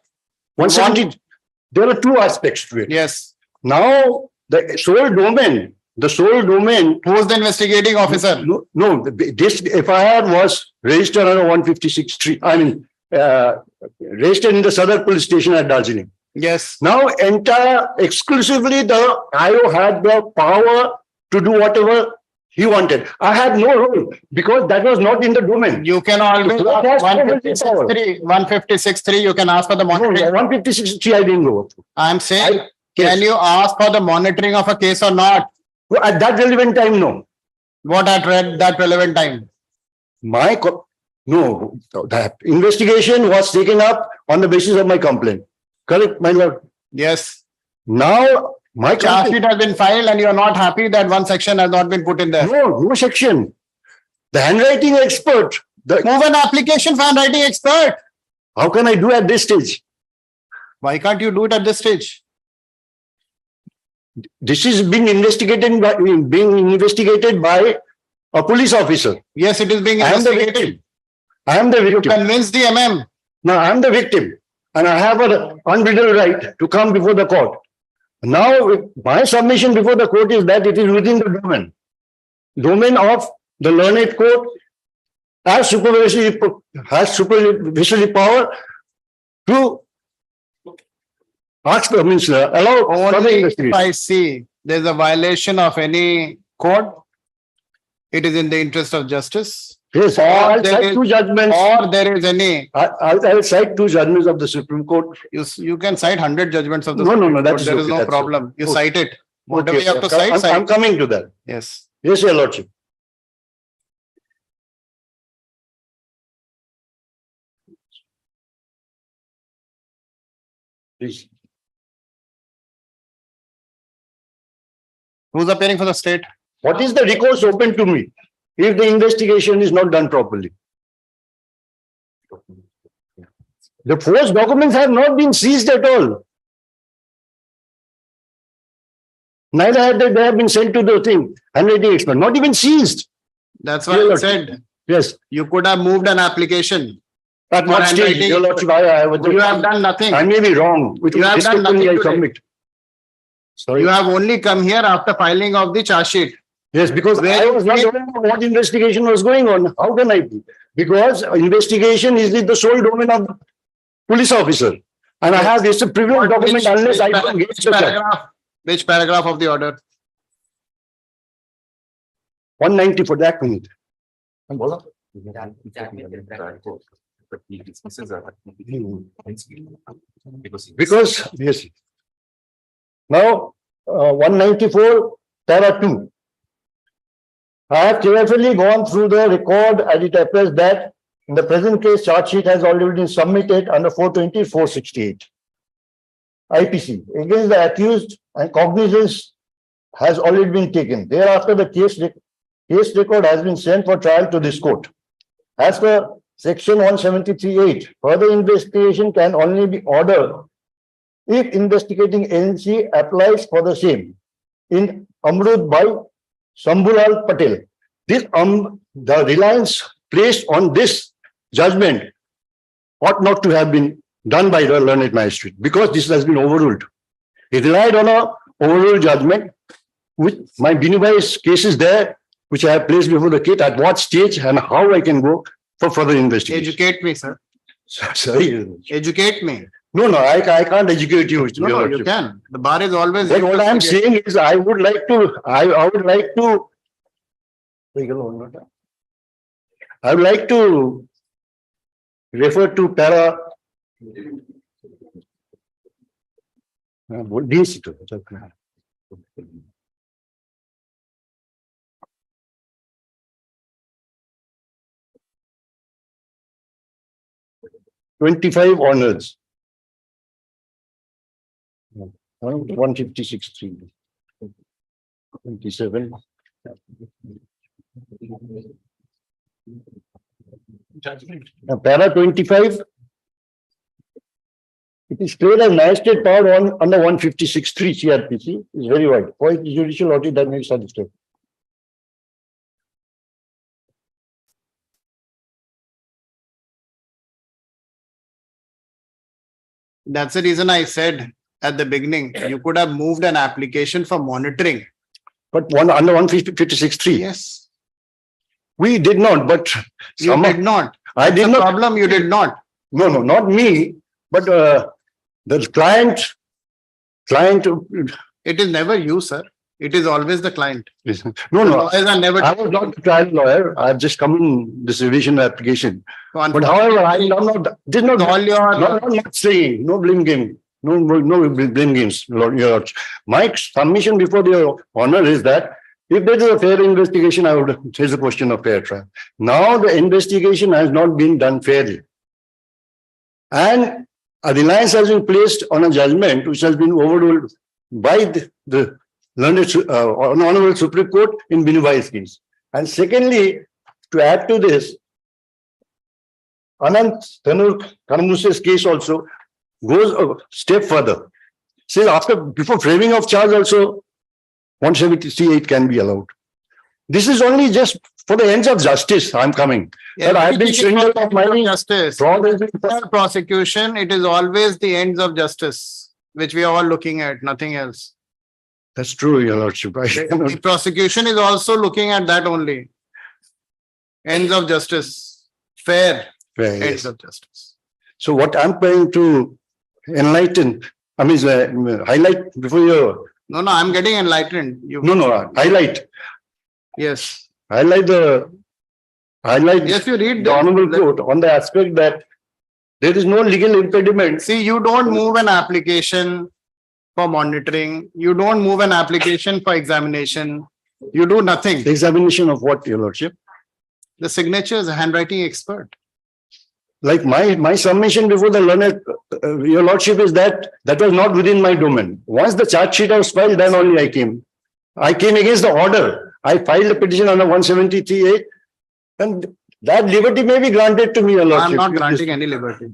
Speaker 21: 170. There are two aspects to it.
Speaker 1: Yes.
Speaker 21: Now, the sole domain.
Speaker 1: Who is the investigating officer?
Speaker 21: No, this FIR was registered under 156(3). I mean, registered in the Sadar police station at Darjeeling.
Speaker 1: Yes.
Speaker 21: Now, exclusively the IO had the power to do whatever he wanted. I had no role because that was not in the domain.
Speaker 1: You can always ask 156(3), you can ask for the monitoring.
Speaker 21: 156(3) I didn't go.
Speaker 1: I'm saying, can you ask for the monitoring of a case or not?
Speaker 21: At that relevant time, no.
Speaker 1: What at that relevant time?
Speaker 21: No, the investigation was taken up on the basis of my complaint. Correct, my lord?
Speaker 1: Yes.
Speaker 21: Now, my
Speaker 1: charge sheet has been filed and you're not happy that one section has not been put in there.
Speaker 21: No section. The handwriting expert.
Speaker 1: Move an application for handwriting expert.
Speaker 21: How can I do at this stage?
Speaker 1: Why can't you do it at this stage?
Speaker 21: This is being investigated by a police officer.
Speaker 1: Yes, it is being investigated.
Speaker 21: I am the victim.
Speaker 1: You convince the MM.
Speaker 21: No, I am the victim. And I have an unbridled right to come before the court. Now, my submission before the court is that it is within the domain of the learned court has supervisory power to ask, allow
Speaker 1: only if I see there's a violation of any code, it is in the interest of justice.
Speaker 21: Yes, I'll cite two judgments.
Speaker 1: Or there is any.
Speaker 21: I'll cite two judgments of the Supreme Court.
Speaker 1: You can cite 100 judgments of the
Speaker 21: No,
Speaker 1: Supreme Court.
Speaker 21: that is
Speaker 1: There is
Speaker 21: okay,
Speaker 1: no
Speaker 21: that's
Speaker 1: problem.
Speaker 21: okay.
Speaker 1: You
Speaker 21: Okay.
Speaker 1: cite it. Whatever
Speaker 21: Okay,
Speaker 1: you have to cite,
Speaker 21: I'm
Speaker 1: cite.
Speaker 21: coming to that.
Speaker 1: Yes.
Speaker 21: Yes, Your Lordship. Please.
Speaker 1: Who's appearing for the state?
Speaker 21: What is the recourse open to me if the investigation is not done properly? The forged documents have not been seized at all. Neither have they have been sent to the thing, handwriting expert, not even seized.
Speaker 1: That's what I said.
Speaker 21: Yes.
Speaker 1: You could have moved an application.
Speaker 21: At what stage, Your Lordship,
Speaker 1: You have done nothing.
Speaker 21: I may be wrong. With
Speaker 1: You have done nothing
Speaker 21: I
Speaker 1: today.
Speaker 21: submit. Sorry.
Speaker 1: You have only come here after filing of the charge sheet.
Speaker 21: Yes, because
Speaker 1: Where
Speaker 21: I
Speaker 1: you
Speaker 21: was not
Speaker 1: feel-
Speaker 21: aware of what investigation was going on. How can I be? Because investigation is the sole domain of the police officer. And I have this privilege document unless I don't get the charge.
Speaker 1: Which paragraph of the order?
Speaker 21: 190 for that minute. Because, yes. Now, 194, para 2. I have carefully gone through the record and it appears that in the present case, charge sheet has already been submitted under 420-468 IPC against the accused and cognizance has already been taken. Thereafter, the case record has been sent for trial to this court. As per section 173(8), further investigation can only be ordered if investigating agency applies for the same. In Amrut by Shambhulal Patel, the reliance placed on this judgment ought not to have been done by the learned magistrate because this has been overruled. He relied on a overruled judgment with my Binubai's cases there, which I have placed before the court, at what stage and how I can go for further investigation.
Speaker 1: Educate me, sir.
Speaker 21: Sorry.
Speaker 1: Educate me.
Speaker 21: No, I can't educate you.
Speaker 1: No, you can. The bar is always.
Speaker 21: But what I am saying is, I would like to refer to para. (25) onwards. 156.3. 27. Para 25. It is clear as magistrate power on under 156.3 CRPC is very wide. For judicial audit that makes such step.
Speaker 1: That's the reason I said at the beginning, you could have moved an application for monitoring.
Speaker 21: But one under 156.3.
Speaker 1: Yes.
Speaker 21: We did not, but
Speaker 1: You did not.
Speaker 21: I did
Speaker 1: The
Speaker 21: not.
Speaker 1: problem, you did not.
Speaker 21: No, not me, but the client.
Speaker 1: It is never you, sir. It is always the client.
Speaker 21: No,
Speaker 1: The lawyers are never.
Speaker 21: I was not a trial lawyer. I've just come in this revision application. But however, I'm not. This is not
Speaker 1: all your.
Speaker 21: Not saying no blame game. No blame games. My submission before the honor is that if there is a fair investigation, I would raise the question of fair trial. Now the investigation has not been done fairly. And a reliance has been placed on a judgment which has been overruled by the learned Honorable Supreme Court in Binubhai's case. And secondly, to add to this, Anant Thanur Karmuse's case also goes a step further. Says before framing of charge also 178 can be allowed. This is only just for the ends of justice. I'm coming. But I've been saying of my
Speaker 1: justice. Prosecution, it is always the ends of justice, which we are all looking at, nothing else.
Speaker 21: That's true, Your Lordship.
Speaker 1: The prosecution is also looking at that only. Ends of justice. Fair ends of justice.
Speaker 21: So what I'm trying to enlighten, highlight before you.
Speaker 1: No, I'm getting enlightened.
Speaker 21: Highlight.
Speaker 1: Yes.
Speaker 21: Highlight.
Speaker 1: Yes, you read
Speaker 21: the Honorable Court on the aspect that there is no legal impediment.
Speaker 1: See, you don't move an application for monitoring. You don't move an application for examination. You do nothing.
Speaker 21: Examination of what, Your Lordship?
Speaker 1: The signature is a handwriting expert.
Speaker 21: Like my submission before the learned, Your Lordship, is that was not within my domain. Once the charge sheet was filed, then only I came. I came against the order. I filed a petition under 173A, and that liberty may be granted to me, Your Lordship.
Speaker 1: I'm not granting any liberty.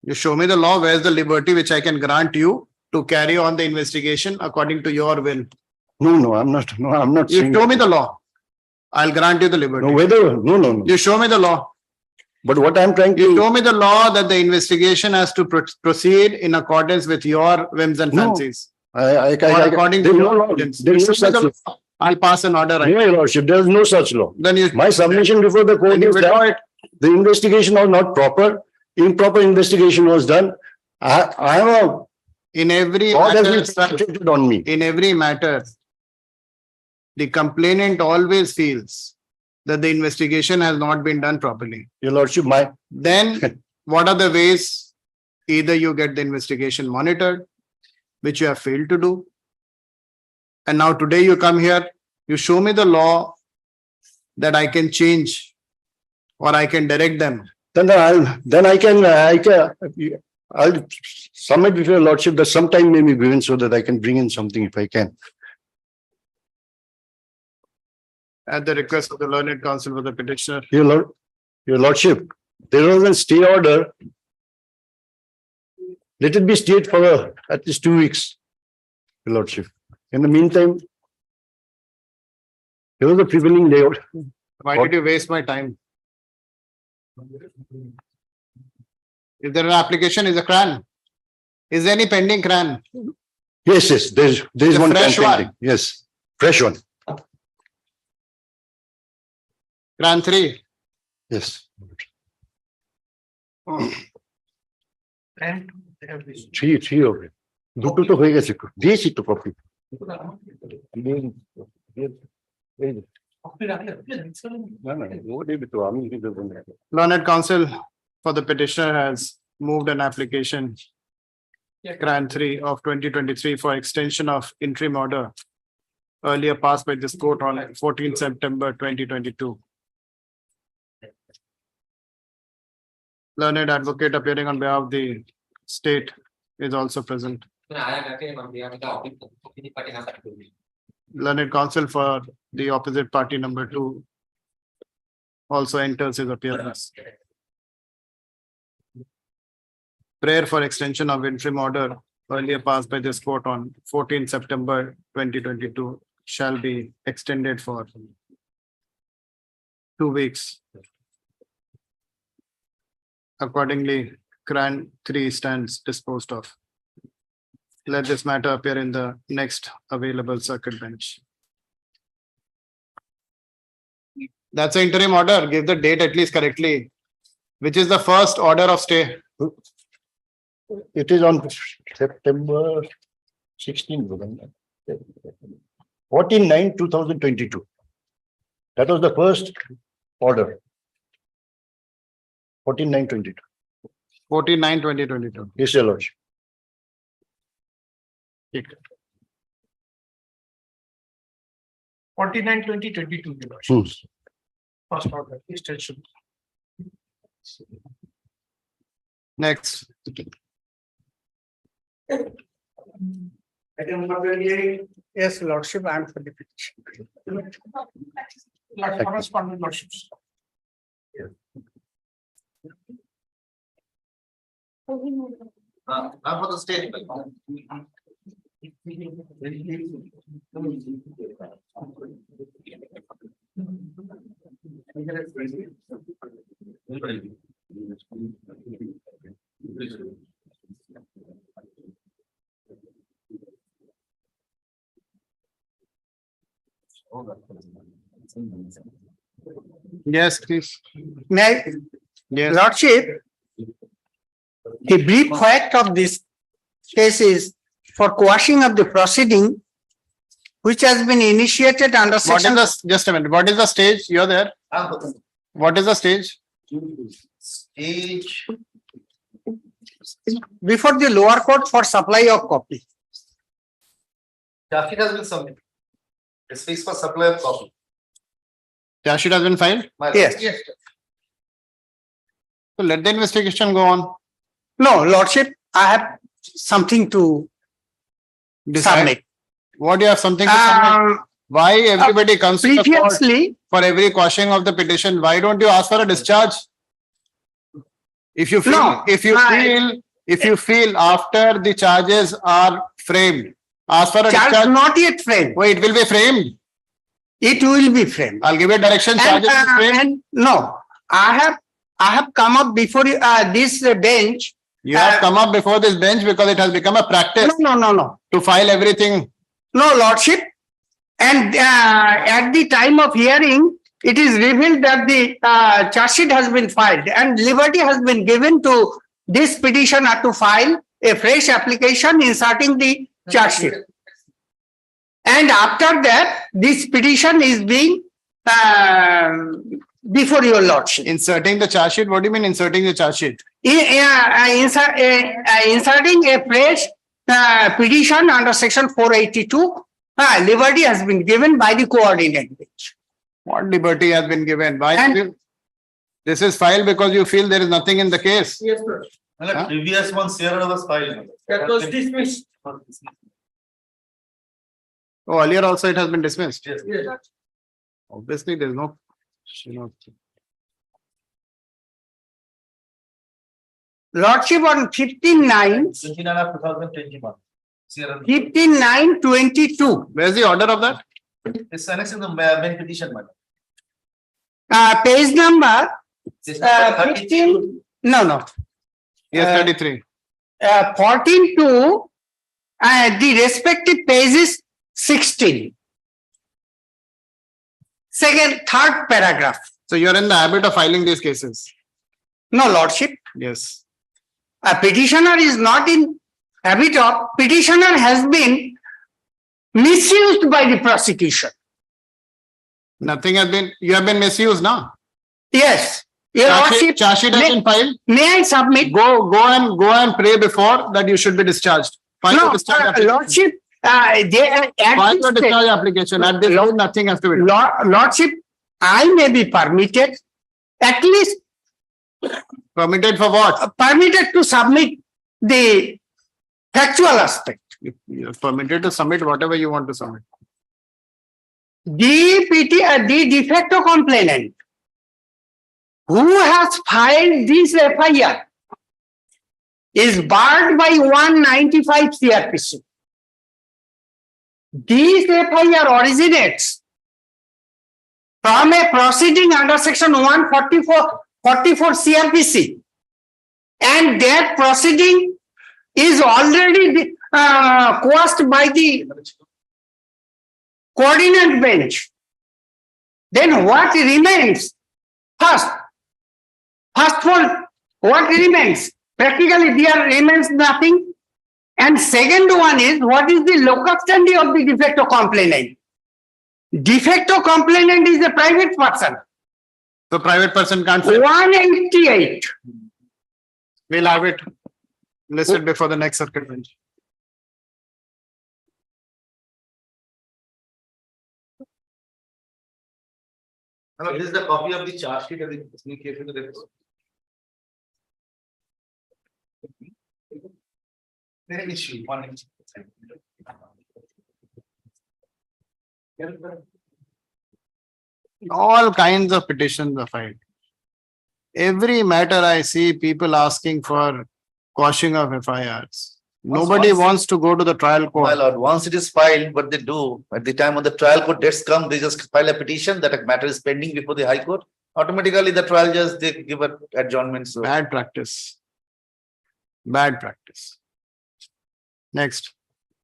Speaker 1: You show me the law, where's the liberty which I can grant you to carry on the investigation according to your will?
Speaker 21: No, I'm not. No, I'm not.
Speaker 1: You show me the law. I'll grant you the liberty.
Speaker 21: No.
Speaker 1: You show me the law.
Speaker 21: But what I'm trying to.
Speaker 1: You show me the law that the investigation has to proceed in accordance with your whims and fancies. According to your evidence.
Speaker 21: There is no such law.
Speaker 1: I'll pass an order.
Speaker 21: No, Your Lordship, there is no such law.
Speaker 1: Then
Speaker 21: my submission before the court is that the investigation was not proper. Improper investigation was done.
Speaker 1: In every matter, the complainant always feels that the investigation has not been done properly.
Speaker 21: Your Lordship,
Speaker 1: then what are the ways? Either you get the investigation monitored, which you have failed to do. And now today you come here, you show me the law that I can change or I can direct them.
Speaker 21: Then I'll submit before Your Lordship that some time may be given so that I can bring in something if I can.
Speaker 1: At the request of the learned counsel for the petitioner.
Speaker 21: Your Lordship, there was a stay order. Let it be stayed for at least 2 weeks, Your Lordship. In the meantime, there was a prevailing layout.
Speaker 1: Why did you waste my time? If there is an application, is a CRAN. Is there any pending CRAN?
Speaker 21: Yes, there is one
Speaker 1: fresh
Speaker 21: pending.
Speaker 1: one.
Speaker 21: Yes, fresh one.
Speaker 1: CRAN 3.
Speaker 21: Yes.
Speaker 1: Oh.
Speaker 21: Three of it. দুটো তো হয়ে গেছে দিয়েছি তো copy
Speaker 1: Learned counsel for the petitioner has moved an application CRAN 3 of 2023 for extension of interim order earlier passed by this court on 14 September 2022. Learned advocate appearing on behalf of the state is also present. Learned counsel for the opposite party number 2 also enters his appearance. Prayer for extension of interim order earlier passed by this court on 14 September 2022 shall be extended for 2 weeks. Accordingly, CRAN 3 stands disposed of. Let this matter appear in the next available circuit bench. That's an interim order. Give the date at least correctly. Which is the first order of stay?
Speaker 21: It is on September 16, 14/9/2022. That was the first order. 14/9/22.
Speaker 1: 14/9/2022.
Speaker 21: Yes, your lordship.
Speaker 1: ठीक
Speaker 8: 49/2022. First order extension.
Speaker 1: Next.
Speaker 8: Item number 28.
Speaker 5: Yes, lordship, I am for the petition.
Speaker 8: Corresponding lorships.
Speaker 12: Now for the statement.
Speaker 1: Yes, please.
Speaker 5: May I,
Speaker 1: Yes.
Speaker 5: lordship, the brief fact of this case is for quashing of the proceeding which has been initiated under
Speaker 1: What
Speaker 5: section.
Speaker 1: is the, just a minute, what is the stage? You're there. What is the stage?
Speaker 12: Stage.
Speaker 5: Before the lower court for supply of copy.
Speaker 12: Charge sheet has been submitted. It's fixed for supply of copy.
Speaker 1: Charge sheet has been filed?
Speaker 5: Yes.
Speaker 12: Yes.
Speaker 1: So let the investigation go on.
Speaker 5: No, lordship, I have something to submit.
Speaker 1: What do you have something to submit? Why everybody comes to the court
Speaker 5: Previously,
Speaker 1: for every quashing of the petition? Why don't you ask for a discharge? If you feel,
Speaker 5: No,
Speaker 1: if you feel after the charges are framed, ask for a
Speaker 5: charge
Speaker 1: discharge.
Speaker 5: not yet framed.
Speaker 1: Wait, it will be framed.
Speaker 5: It will be framed.
Speaker 1: I'll give you a direction.
Speaker 5: And,
Speaker 1: Charges will be framed.
Speaker 5: and no, I have come up before you, this bench.
Speaker 1: You have come up before this bench because it has become a practice
Speaker 5: No.
Speaker 1: to file everything.
Speaker 5: No, lordship. And at the time of hearing, it is revealed that the charge sheet has been filed and liberty has been given to this petitioner to file a fresh application inserting the charge sheet. And after that, this petition is being before your lordship.
Speaker 1: Inserting the charge sheet? What do you mean inserting the charge sheet?
Speaker 5: Inserting a fresh petition under section 482, liberty has been given by the coordinate bench.
Speaker 1: What liberty has been given? Why?
Speaker 5: And-
Speaker 1: This is filed because you feel there is nothing in the case.
Speaker 8: Yes, sir.
Speaker 1: Huh?
Speaker 12: Previous one, Sierra was filed.
Speaker 8: That was dismissed.
Speaker 1: Oh, earlier also it has been dismissed.
Speaker 12: Yes.
Speaker 1: Obviously, there is no.
Speaker 5: Lordship on 15/9,
Speaker 12: 29/2021. Sierra.
Speaker 5: 15/9/22.
Speaker 1: Where's the order of that?
Speaker 12: It's annexed in the main petition, madam.
Speaker 5: Page number 15. No.
Speaker 1: Yes, 33.
Speaker 5: 14 to the respective page is 16. Third paragraph.
Speaker 1: So you're in the habit of filing these cases.
Speaker 5: No, lordship.
Speaker 1: Yes.
Speaker 5: A petitioner is not in habit of, petitioner has been misused by the prosecution.
Speaker 1: Nothing has been, you have been misused now.
Speaker 5: Yes. Your lordship,
Speaker 1: Charge sheet has been filed.
Speaker 5: may I submit?
Speaker 1: Go and pray before that you should be discharged. File
Speaker 5: No,
Speaker 1: your discharge application.
Speaker 5: lordship, they are
Speaker 1: File your
Speaker 5: at this
Speaker 1: discharge
Speaker 5: stage,
Speaker 1: application. At this point, nothing has to be done.
Speaker 5: lordship, I may be permitted at least
Speaker 1: Permitted for what?
Speaker 9: Permitted to submit the factual aspect.
Speaker 1: You're permitted to submit whatever you want to submit.
Speaker 9: The de facto complainant who has filed this FIR is barred by 195 CRPC. This FIR originates from a proceeding under section 144 CRPC, and that proceeding is already quashed by the coordinate bench. Then what remains? First of all, what remains? Practically there remains nothing. And second one is, what is the locus standi of the de facto complainant? De facto complainant is a private person.
Speaker 1: The private person can't.
Speaker 9: 188.
Speaker 1: We'll have it listed before the next circuit bench.
Speaker 12: Hello, this is the copy of the charge sheet of the case of the report. There is an issue, one issue.
Speaker 1: All kinds of petitions are filed. Every matter I see people asking for quashing of FIRs. Nobody wants to go to the trial court.
Speaker 22: My lord, once it is filed, what they do at the time of the trial court dates come, they just file a petition that a matter is pending before the High Court. Automatically, the trial judge, they give an adjournment. So.
Speaker 1: Bad practice. Bad practice. Next.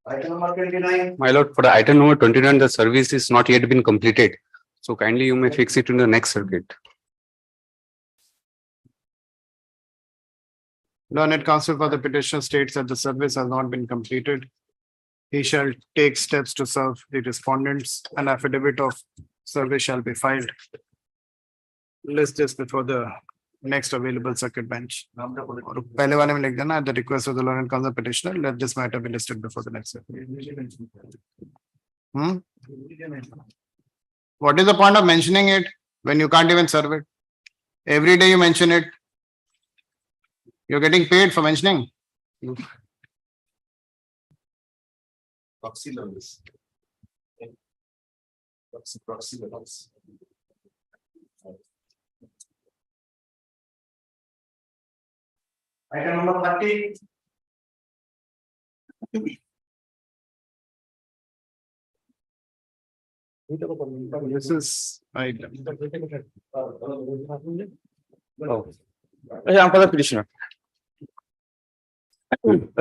Speaker 12: Item number 29.
Speaker 23: My lord, for the item number 29, the service is not yet been completed. So kindly you may fix it in the next circuit.
Speaker 1: Learned counsel for the petitioner states that the service has not been completed. He shall take steps to serve the respondents. An affidavit of service shall be filed. List this before the next available circuit bench. पहले वाले में लिख देना, at the request of the learned counsel petitioner, let this matter be listed before the next circuit. What is the point of mentioning it when you can't even serve it? Every day you mention it. You're getting paid for mentioning.
Speaker 12: Proxy numbers. Proxy numbers. Item number 30.
Speaker 1: This is item.
Speaker 15: Oh. I am for the petitioner.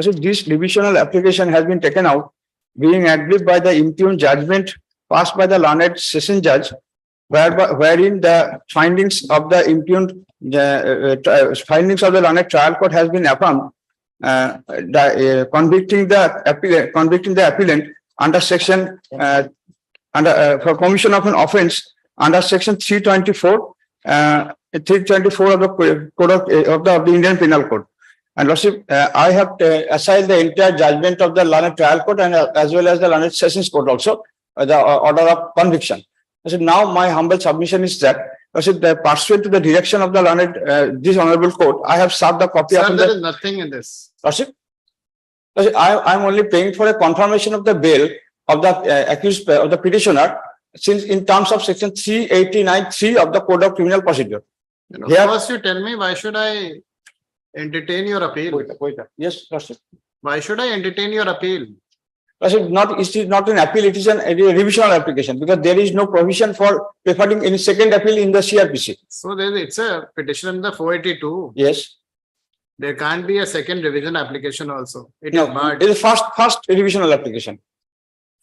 Speaker 15: So this divisional application has been taken out, being agreed by the impugned judgment passed by the learned session judge, wherein the findings of the impugned findings of the learned trial court has been affirmed, convicting the appellant under section for commission of an offence under section 324 of the code of the Indian Penal Code. And Lordship, I have assigned the entire judgment of the learned trial court and as well as the learned sessions court also, the order of conviction. So now my humble submission is that, pursuant to the direction of the learned this honorable court, I have served the copy of
Speaker 1: There is nothing in this.
Speaker 15: Lordship, I am only paying for a confirmation of the bail of the accused of the petitioner, since in terms of section 389(3) of the Code of Criminal Procedure.
Speaker 1: First you tell me, why should I entertain your appeal?
Speaker 15: Yes, Lordship.
Speaker 1: Why should I entertain your appeal?
Speaker 15: Lordship, it is not an appeal, it is a revisional application, because there is no provision for preferring any second appeal in the CRPC.
Speaker 1: So it's a petition in the 482.
Speaker 15: Yes.
Speaker 1: There can't be a second revision application also. It
Speaker 15: is first revisional application.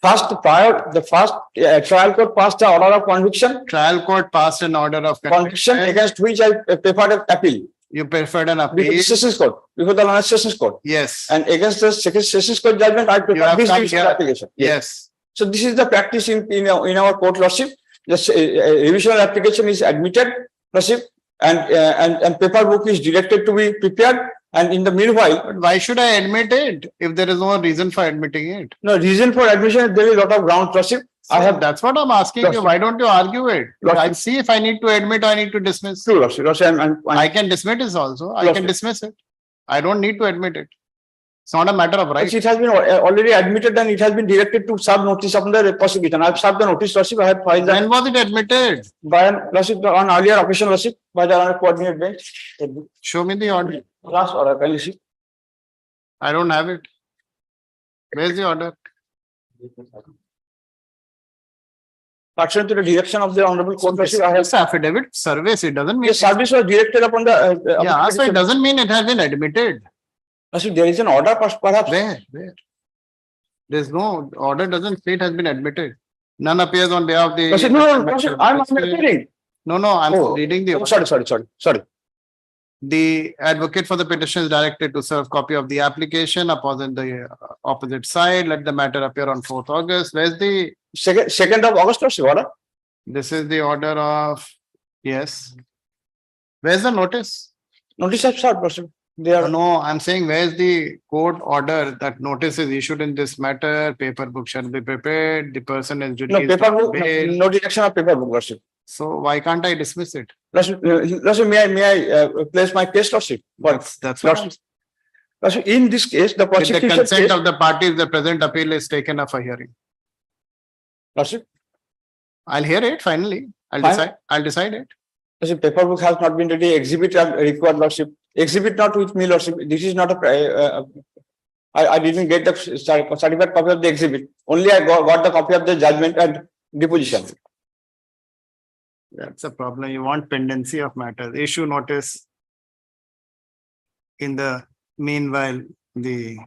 Speaker 15: The first trial court passed the order of conviction.
Speaker 1: Trial court passed an order of
Speaker 15: conviction against which I preferred an appeal.
Speaker 1: You preferred an appeal?
Speaker 15: Before the Sessions Court, before the learned Sessions Court.
Speaker 1: Yes.
Speaker 15: And against the second Sessions Court judgment, I preferred this revisional application.
Speaker 1: Yes.
Speaker 15: So this is the practice in our court, Lordship. The revisional application is admitted, Lordship, and paper book is directed to be prepared. And in the meanwhile,
Speaker 1: but why should I admit it if there is no reason for admitting it?
Speaker 15: No reason for admission. There is a lot of ground, Lordship. I have.
Speaker 1: That's what I'm asking you. Why don't you argue it? I see if I need to admit, I need to dismiss.
Speaker 15: True, Lordship.
Speaker 1: I can dismiss it also. I can dismiss it. I don't need to admit it. It's not a matter of right.
Speaker 15: It has been already admitted and it has been directed to serve notice of the prosecution. I have served the notice, Lordship. I have filed.
Speaker 1: When was it admitted?
Speaker 15: By Lordship on earlier occasion, Lordship, by the coordinate bench.
Speaker 1: Show me the order.
Speaker 15: Last order, can you see?
Speaker 1: I don't have it. Where's the order?
Speaker 15: Pursuant to the direction of the Honorable Court, Lordship, I have
Speaker 1: affidavit service. It doesn't mean
Speaker 15: the service was directed upon the.
Speaker 1: Yeah, so it doesn't mean it has been admitted.
Speaker 15: Lordship, there is an order, perhaps.
Speaker 1: Where? There's no order. Doesn't say it has been admitted. None appears on behalf of the.
Speaker 15: Lordship, no, Lordship, I'm appearing.
Speaker 1: No, I'm reading the.
Speaker 15: Sorry.
Speaker 1: The advocate for the petition is directed to serve copy of the application upon the opposite side. Let the matter appear on 4th August. Where's the
Speaker 15: 2nd of August, Lordship, order?
Speaker 1: This is the order of, yes. Where's the notice?
Speaker 15: Notice I've served, Lordship. They are.
Speaker 1: No, I'm saying where's the court order that notice is issued in this matter? Paper book shall be prepared. The person is
Speaker 15: No, paper book, no direction of paper book, Lordship.
Speaker 1: So why can't I dismiss it?
Speaker 15: Lordship, may I place my case, Lordship?
Speaker 1: That's what
Speaker 15: Lordship, in this case, the prosecution.
Speaker 1: With the consent of the parties, the present appeal is taken up for hearing.
Speaker 15: Lordship,
Speaker 1: I'll hear it finally. I'll decide it.
Speaker 15: Lordship, paper book has not been ready. Exhibit required, Lordship. Exhibit not with me, Lordship. This is not a. I didn't get the certified copy of the exhibit. Only I got the copy of the judgment and deposition.
Speaker 1: That's a problem. You want pendency of matters. Issue notice. In the meanwhile, the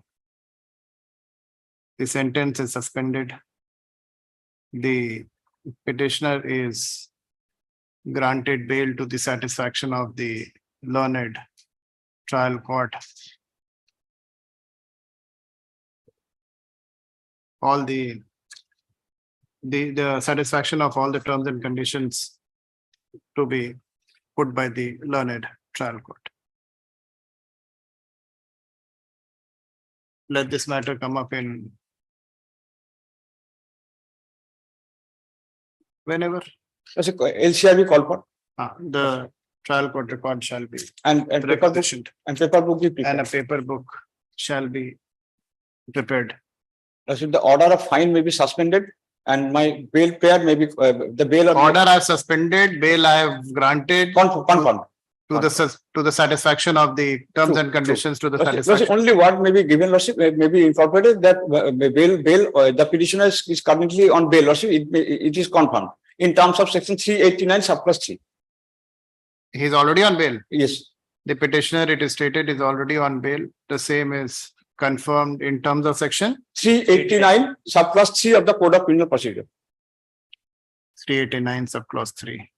Speaker 1: sentence is suspended. The petitioner is granted bail to the satisfaction of the learned trial court. All the satisfaction of all the terms and conditions to be put by the learned trial court. Let this matter come up in whenever.
Speaker 15: LCRB call for.
Speaker 1: The trial court record shall be
Speaker 15: and paper book and paper book be prepared.
Speaker 1: And a paper book shall be prepared.
Speaker 15: The order of fine may be suspended and my bail payer may be the bail
Speaker 1: order I have suspended, bail I have granted.
Speaker 15: Confirmed.
Speaker 1: To the satisfaction of the terms and conditions to the satisfaction.
Speaker 15: Only what may be given, Lordship, may be incorporated that bail the petitioner is currently on bail, Lordship, it is confirmed in terms of section 389 subclass 3.
Speaker 1: He is already on bail.
Speaker 15: Yes.
Speaker 1: The petitioner, it is stated, is already on bail. The same is confirmed in terms of section
Speaker 15: 389 subclass 3 of the Code of Criminal Procedure.
Speaker 1: 389 subclass 3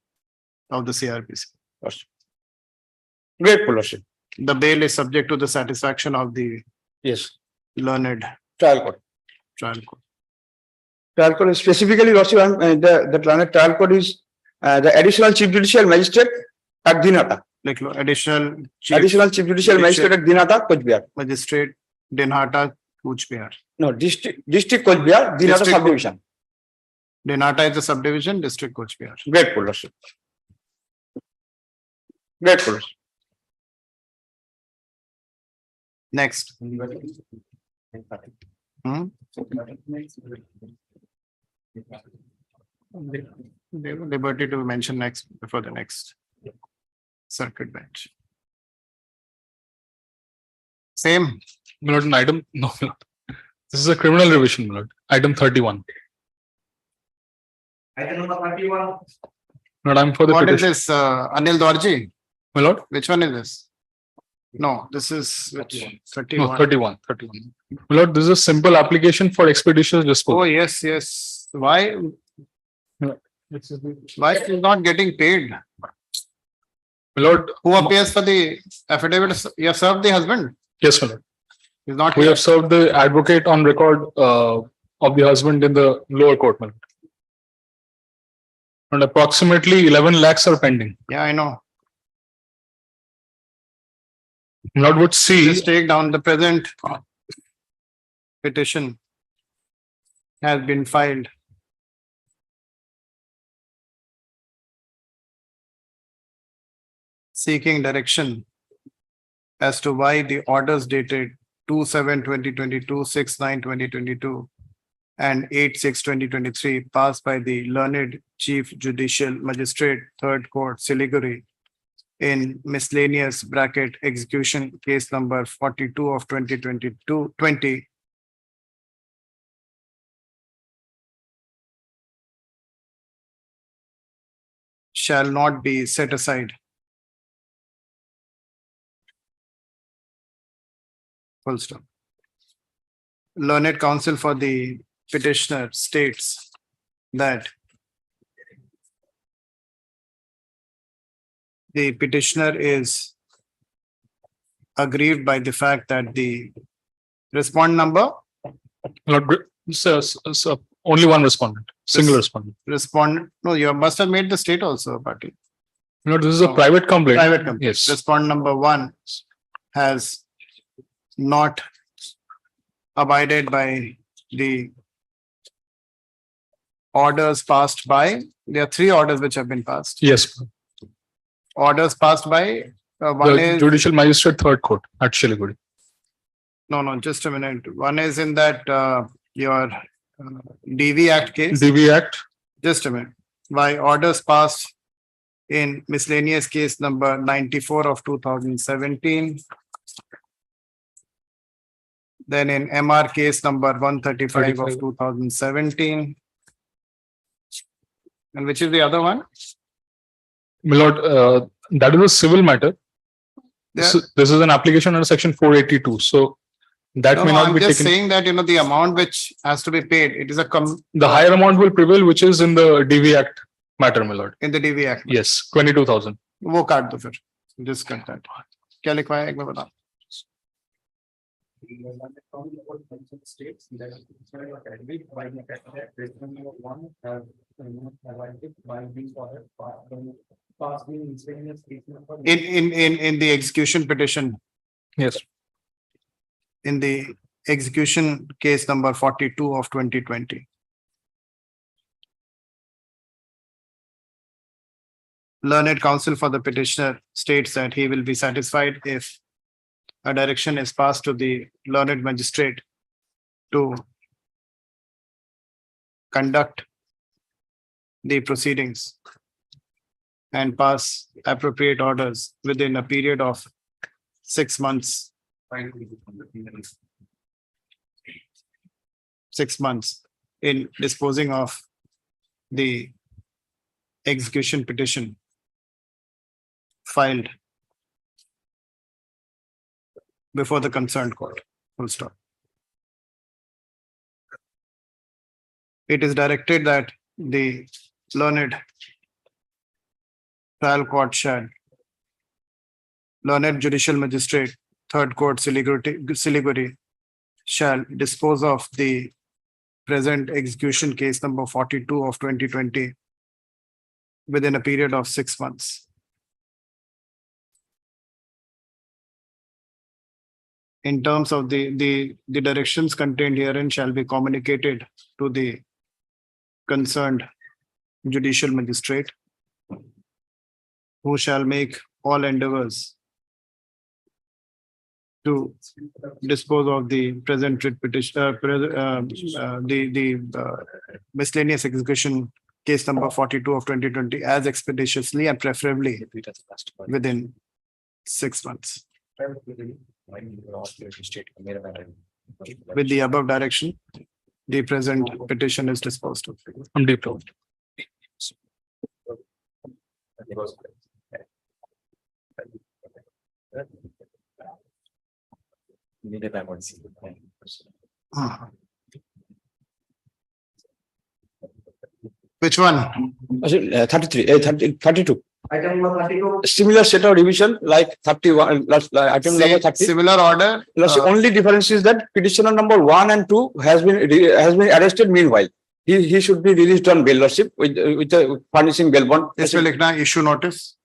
Speaker 1: of the CRPC.
Speaker 15: Great, Lordship.
Speaker 1: The bail is subject to the satisfaction of the learned
Speaker 15: trial court.
Speaker 1: Trial court.
Speaker 15: Trial court is specifically, Lordship, the learned trial court is the additional chief judicial magistrate at Dinhata.
Speaker 1: Like additional
Speaker 15: chief judicial magistrate at Dinhata, Coach Bihar.
Speaker 1: Magistrate Dinhata, Coach Bihar.
Speaker 15: No, district Coach Bihar, Dinhata subdivision.
Speaker 1: Dinhata is a subdivision, district Coach Bihar.
Speaker 15: Great, Lordship. Great, Lordship.
Speaker 1: Next. They were liberty to mention next before the next circuit bench. Same.
Speaker 3: Milord, an item. No, Milord. This is a criminal revision, Milord. Item 31.
Speaker 12: Item number 31.
Speaker 3: Milord, I'm for the
Speaker 1: What
Speaker 3: petition.
Speaker 1: is this? Anil Dorji?
Speaker 3: Milord?
Speaker 1: Which one is this? No, this is which 31.
Speaker 3: No, 31. Milord, this is a simple application for expeditious disposal.
Speaker 1: Oh, yes. Why is he not getting paid?
Speaker 3: Milord,
Speaker 1: who appears for the affidavit? You have served the husband?
Speaker 3: Yes, Milord.
Speaker 1: He's not
Speaker 3: We
Speaker 1: here.
Speaker 3: have served the advocate on record of the husband in the lower court, Milord. And approximately 11 lakhs are pending.
Speaker 1: Yeah, I know.
Speaker 3: Milord would see.
Speaker 1: Just take down the present petition has been filed seeking direction as to why the orders dated 2/7/2022, 6/9/2022, and 8/6/2023 passed by the learned Chief Judicial Magistrate, Third Court, Siliguri, in miscellaneous bracket execution case number 42 of 2022-20 shall not be set aside. Full stop. Learned counsel for the petitioner states that the petitioner is aggrieved by the fact that the respondent number,
Speaker 3: Only one respondent, single respondent.
Speaker 1: no, you must have made the state also, Patil.
Speaker 3: No, this is a private complaint.
Speaker 1: Private complaint.
Speaker 3: Yes.
Speaker 1: Respondent number 1 has not abided by the orders passed by, there are 3 orders which have been passed.
Speaker 3: Yes.
Speaker 1: Orders passed by, one
Speaker 3: The
Speaker 1: is,
Speaker 3: Judicial Magistrate Third Court at Siliguri.
Speaker 1: no, just a minute. One is in that your DV Act case.
Speaker 3: DV Act.
Speaker 1: Just a minute. By orders passed in miscellaneous case number 94 of 2017. Then in MR case number 135 of 2017. And which is the other one?
Speaker 3: My lord, that is a civil matter. This is an application under section 482. So that
Speaker 1: No,
Speaker 3: may
Speaker 1: no,
Speaker 3: not
Speaker 1: I'm
Speaker 3: be
Speaker 1: just
Speaker 3: taken.
Speaker 1: saying that, the amount which has to be paid, it is
Speaker 3: The higher amount will prevail, which is in the DV Act matter, my lord.
Speaker 1: in the DV Act.
Speaker 3: Yes, 22,000.
Speaker 1: वो काट दो फिर. Just cut that. क्या लिखवा है एक बार बता.
Speaker 8: States that agreed by the number 1 have provided by being ordered past being miscellaneous case number.
Speaker 1: In the execution petition.
Speaker 3: Yes.
Speaker 1: In the execution case number 42 of 2020. Learned counsel for the petitioner states that he will be satisfied if a direction is passed to the learned magistrate to conduct the proceedings and pass appropriate orders within a period of 6 months. 6 months in disposing of the execution petition filed before the concerned court. Full stop. It is directed that the learned trial court shall, learned judicial magistrate, Third Court, Siliguri, shall dispose of the present execution case number 42 of 2020 within a period of 6 months. In terms of the directions contained herein shall be communicated to the concerned judicial magistrate, who shall make all endeavors to dispose of the present writ petition, miscellaneous execution case number 42 of 2020 as expeditiously and preferably within 6 months. With the above direction, the present petition is disposed of.
Speaker 3: I'm deployed.
Speaker 1: Which one?
Speaker 15: 32.
Speaker 8: Item number 32.
Speaker 15: Similar set of revision like 31, item number 30.
Speaker 1: Similar order.
Speaker 15: The only difference is that petitioner number 1 and 2 has been arrested meanwhile. He should be released on bail lordship with a furnishing bail bond.
Speaker 1: इसमें लिखना issue notice.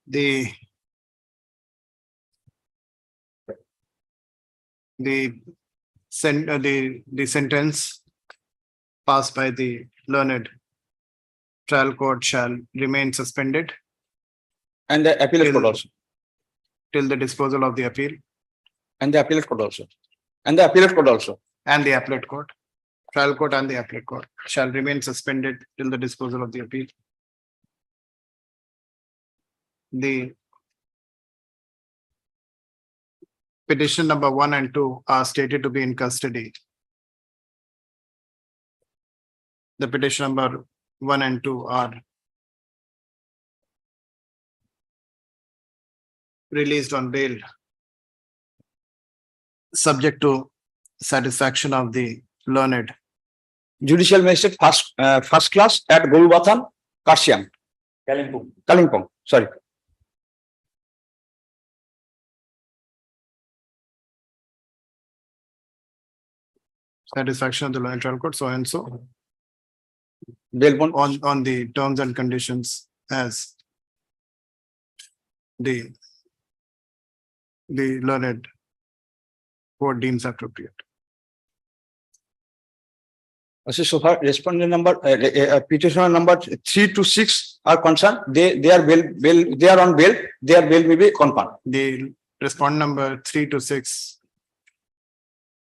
Speaker 1: The sentence passed by the learned trial court shall remain suspended
Speaker 15: And the appellate court also.
Speaker 1: till the disposal of the appeal
Speaker 15: And the appellate court also. And the appellate court also.
Speaker 1: and the appellate court. Trial court and the appellate court shall remain suspended till the disposal of the appeal. The petition number 1 and 2 are stated to be in custody. The petition number 1 and 2 are released on bail, subject to satisfaction of the learned
Speaker 15: Judicial magistrate first class at Golubathan, Kashiang, Kalimpong, sorry.
Speaker 1: satisfaction of the learned trial court, so and so,
Speaker 15: Bail bond
Speaker 1: on the terms and conditions as the learned court deems appropriate.
Speaker 15: So far, respondent number, petitioner number 3 to 6 are concerned. They are they are on bail. Their bail may be confirmed.
Speaker 1: The respondent number 3 to 6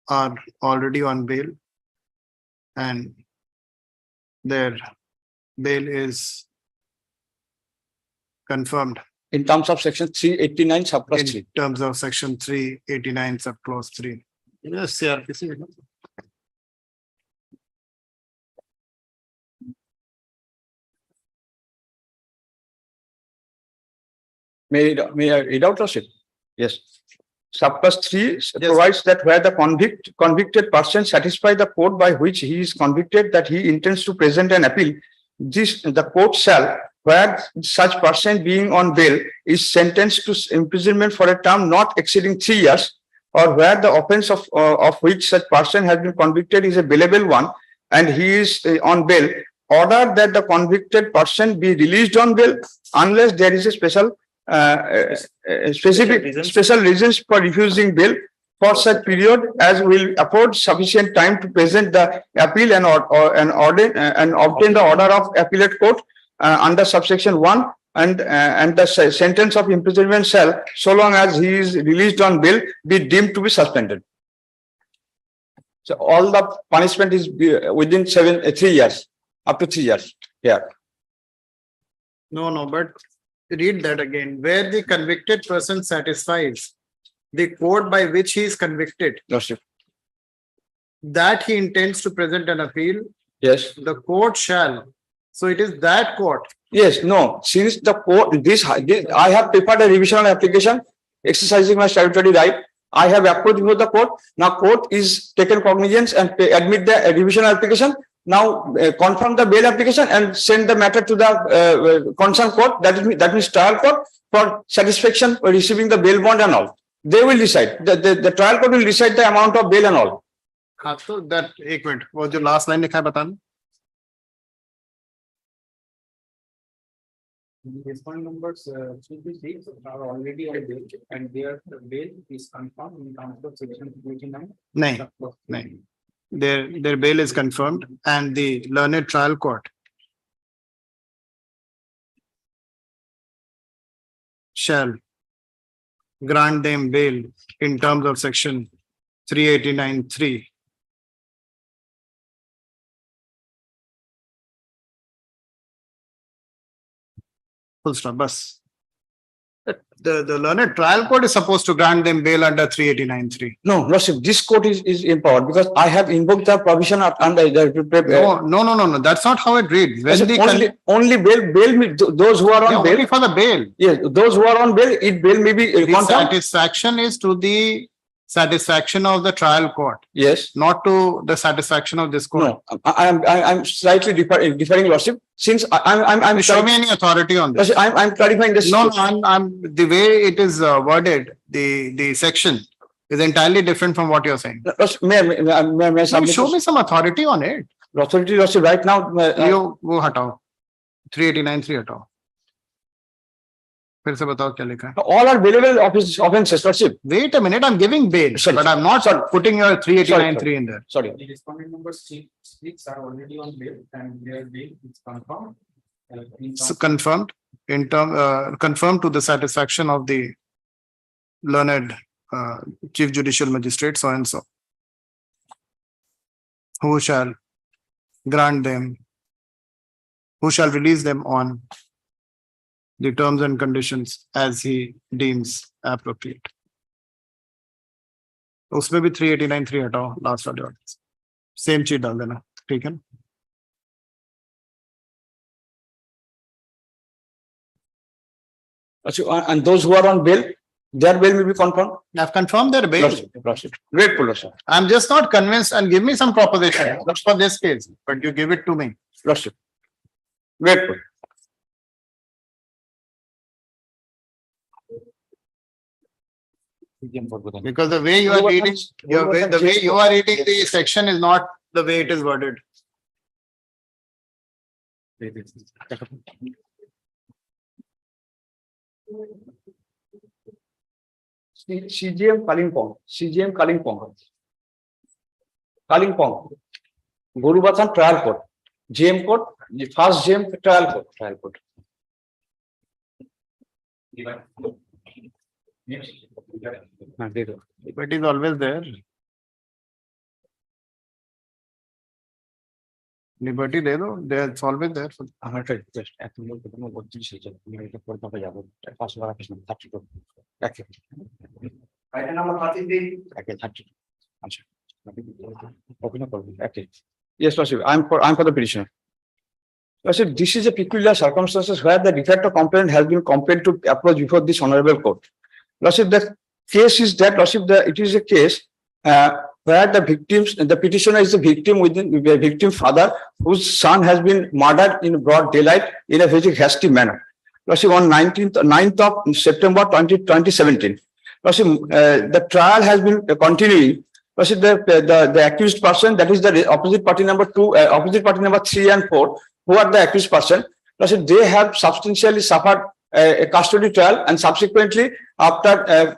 Speaker 1: are already on bail and their bail is confirmed
Speaker 15: In terms of section 389 sub clause 3.
Speaker 1: in terms of section 389 sub clause 3. Yes, CRPC.
Speaker 15: May I read out of it? Yes. Subclause 3 provides that where the convicted person satisfies the court by which he is convicted that he intends to present an appeal, the court shall, where such person being on bail is sentenced to imprisonment for a term not exceeding 3 years, or where the offence of which such person has been convicted is a bailable one, and he is on bail, order that the convicted person be released on bail unless there is a special special reasons for refusing bail for such period as will afford sufficient time to present the appeal and obtain the order of appellate court under subsection 1 and the sentence of imprisonment shall, so long as he is released on bail, be deemed to be suspended. So all the punishment is within 3 years, up to 3 years. Yeah.
Speaker 1: No, but read that again. Where the convicted person satisfies the court by which he is convicted, that he intends to present an appeal.
Speaker 15: Yes.
Speaker 1: The court shall. So it is that court.
Speaker 15: Yes, no. Since the court, I have prepared a revisional application, exercising my statutory right. I have approached the court. Now court is taken cognizance and admit the revisional application. Now confirm the bail application and send the matter to the concerned court. That means trial court for satisfaction for receiving the bail bond and all. They will decide. The trial court will decide the amount of bail and all.
Speaker 1: So that एक minute वो जो last line लिखा है बताना.
Speaker 8: The respondent numbers 3 to 6 are already on bail and their bail is confirmed in terms of section 29.
Speaker 1: नहीं. Their bail is confirmed and the learned trial court shall grant them bail in terms of section 389(3). Full stop, bus. The learned trial court is supposed to grant them bail under 389(3).
Speaker 15: No, Lordship, this court is empowered because I have invoked the provision under the.
Speaker 1: No. That's not how it reads. When
Speaker 15: only bail those who are on bail.
Speaker 1: Only for the bail.
Speaker 15: Yes, those who are on bail, bail may be.
Speaker 1: The satisfaction is to the satisfaction of the trial court.
Speaker 15: Yes.
Speaker 1: Not to the satisfaction of this court.
Speaker 15: No, I'm slightly differing, Lordship. Since I'm
Speaker 1: show me any authority on this.
Speaker 15: I'm clarifying this.
Speaker 1: No, I'm the way it is worded. The section is entirely different from what you're saying.
Speaker 15: May
Speaker 1: show me some authority on it.
Speaker 15: Authority, Lordship, right now.
Speaker 1: You वो हटाओ 389(3) हटाओ. फिर से बताओ क्या लिखा है.
Speaker 15: All are bailable offences, Lordship.
Speaker 1: Wait a minute, I'm giving bail, but I'm not putting your 389(3) in there.
Speaker 15: Sorry.
Speaker 8: The respondent numbers 6 are already on bail and their bail is confirmed
Speaker 1: So confirmed confirmed to the satisfaction of the learned Chief Judicial Magistrate so and so, who shall grant them, who shall release them on the terms and conditions as he deems appropriate. उसमें भी 389 3 हटाओ last वाले order, same चीज डाल देना, ठीक है ना?
Speaker 15: And those who are on bail, their bail will be confirmed.
Speaker 1: I've confirmed their bail.
Speaker 15: Grateful, sir.
Speaker 1: I'm just not convinced, and give me some proposition for this case, but you give it to me.
Speaker 15: Grateful.
Speaker 1: Because the way you are reading, the way you are reading the section is not the way it is worded.
Speaker 15: CGM Kalimpong. Gurubatan trial court. GM court, the first GM trial court.
Speaker 1: But it is always there. Liberty दे दो, it's always there.
Speaker 15: Item number 33. Yes, Lordship, I'm for the petitioner. Lordship, this is a peculiar circumstances where the de facto complaint has been compelled to approach before this honorable court. Lordship, the case is that, Lordship, it is a case where the petitioner is the victim within the victim father whose son has been murdered in broad daylight in a very hasty manner. Lordship, on 9th of September 2017. Lordship, the trial has been continuing. Lordship, the accused person, that is the opposite party number 3 and 4, who are the accused person. Lordship, they have substantially suffered a custody trial, and subsequently, after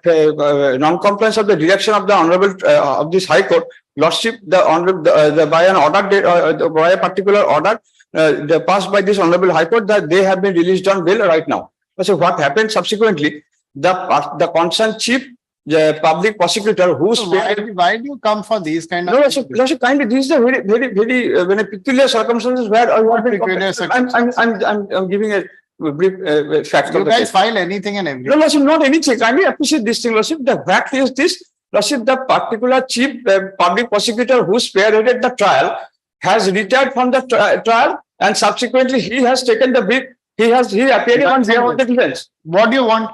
Speaker 15: non-compliance of the direction of the honorable of this High Court, Lordship, by an order, by a particular order passed by this honorable High Court, that they have been released on bail right now. So what happened subsequently? The concerned chief, the public prosecutor,
Speaker 1: why do you come for these kind of?
Speaker 15: No, Lordship, kindly, this is a very peculiar circumstances where I'm giving a brief fact.
Speaker 1: You guys file anything and everything.
Speaker 15: No, Lordship, not anything. Kindly appreciate this thing, Lordship. The fact is this, Lordship, the particular chief public prosecutor who spearheaded the trial has retired from the trial, and subsequently he has taken the brief. He appeared on behalf of the defense.
Speaker 1: What do you want?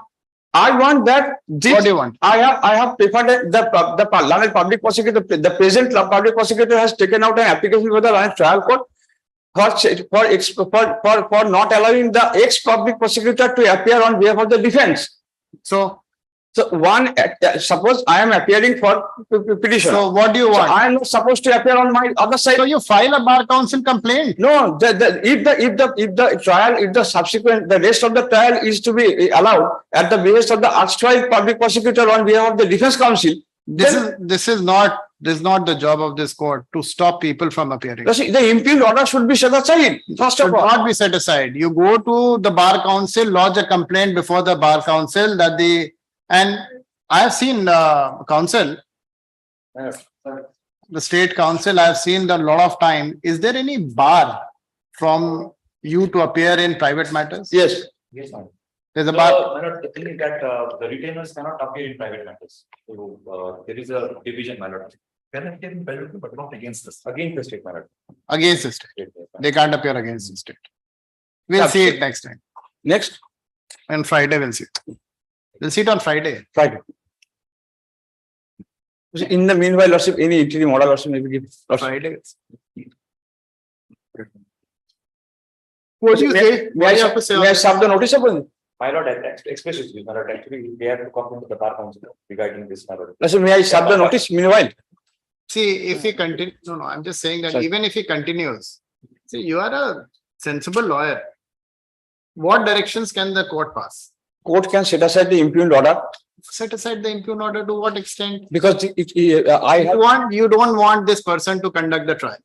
Speaker 15: I want that.
Speaker 1: What do you want?
Speaker 15: I have preferred the learned public prosecutor. The present public prosecutor has taken out an application for the learned trial court for not allowing the ex-public prosecutor to appear on behalf of the defense. So one, suppose I am appearing for petition.
Speaker 1: So what do you want?
Speaker 15: So I am not supposed to appear on my other side.
Speaker 1: So you file a bar council complaint.
Speaker 15: No, if the trial, if the subsequent, the rest of the trial is to be allowed at the behest of the erstwhile public prosecutor on behalf of the defense counsel.
Speaker 1: This is not the job of this court to stop people from appearing.
Speaker 15: The impugned order should be set aside. First of all,
Speaker 1: not be set aside. You go to the bar council, lodge a complaint before the bar council that and I have seen council, the state council. I have seen a lot of time. Is there any bar from you to appear in private matters?
Speaker 15: Yes.
Speaker 8: Yes, ma'am.
Speaker 1: There's a bar.
Speaker 8: The thing is that the retainers cannot appear in private matters. So there is a division, my lord. Can appear in private, but not against us, against the state, my lord.
Speaker 1: Against the state. They can't appear against the state. We'll see it next time.
Speaker 15: Next?
Speaker 1: On Friday, we'll see it. We'll see it on Friday.
Speaker 15: Friday. In the meanwhile, Lordship, any interim order, Lordship, maybe give.
Speaker 1: Friday. What do you say?
Speaker 15: May I serve the notice upon?
Speaker 8: My lord, explicitly, my lord, actually, they have to come to the bar council regarding this, my lord.
Speaker 15: Lordship, may I serve the notice meanwhile?
Speaker 1: See, if he continues, no, I'm just saying that even if he continues, see, you are a sensible lawyer. What directions can the court pass?
Speaker 15: Court can set aside the impugned order.
Speaker 1: Set aside the impugned order to what extent?
Speaker 15: Because you don't want this person to conduct the trial.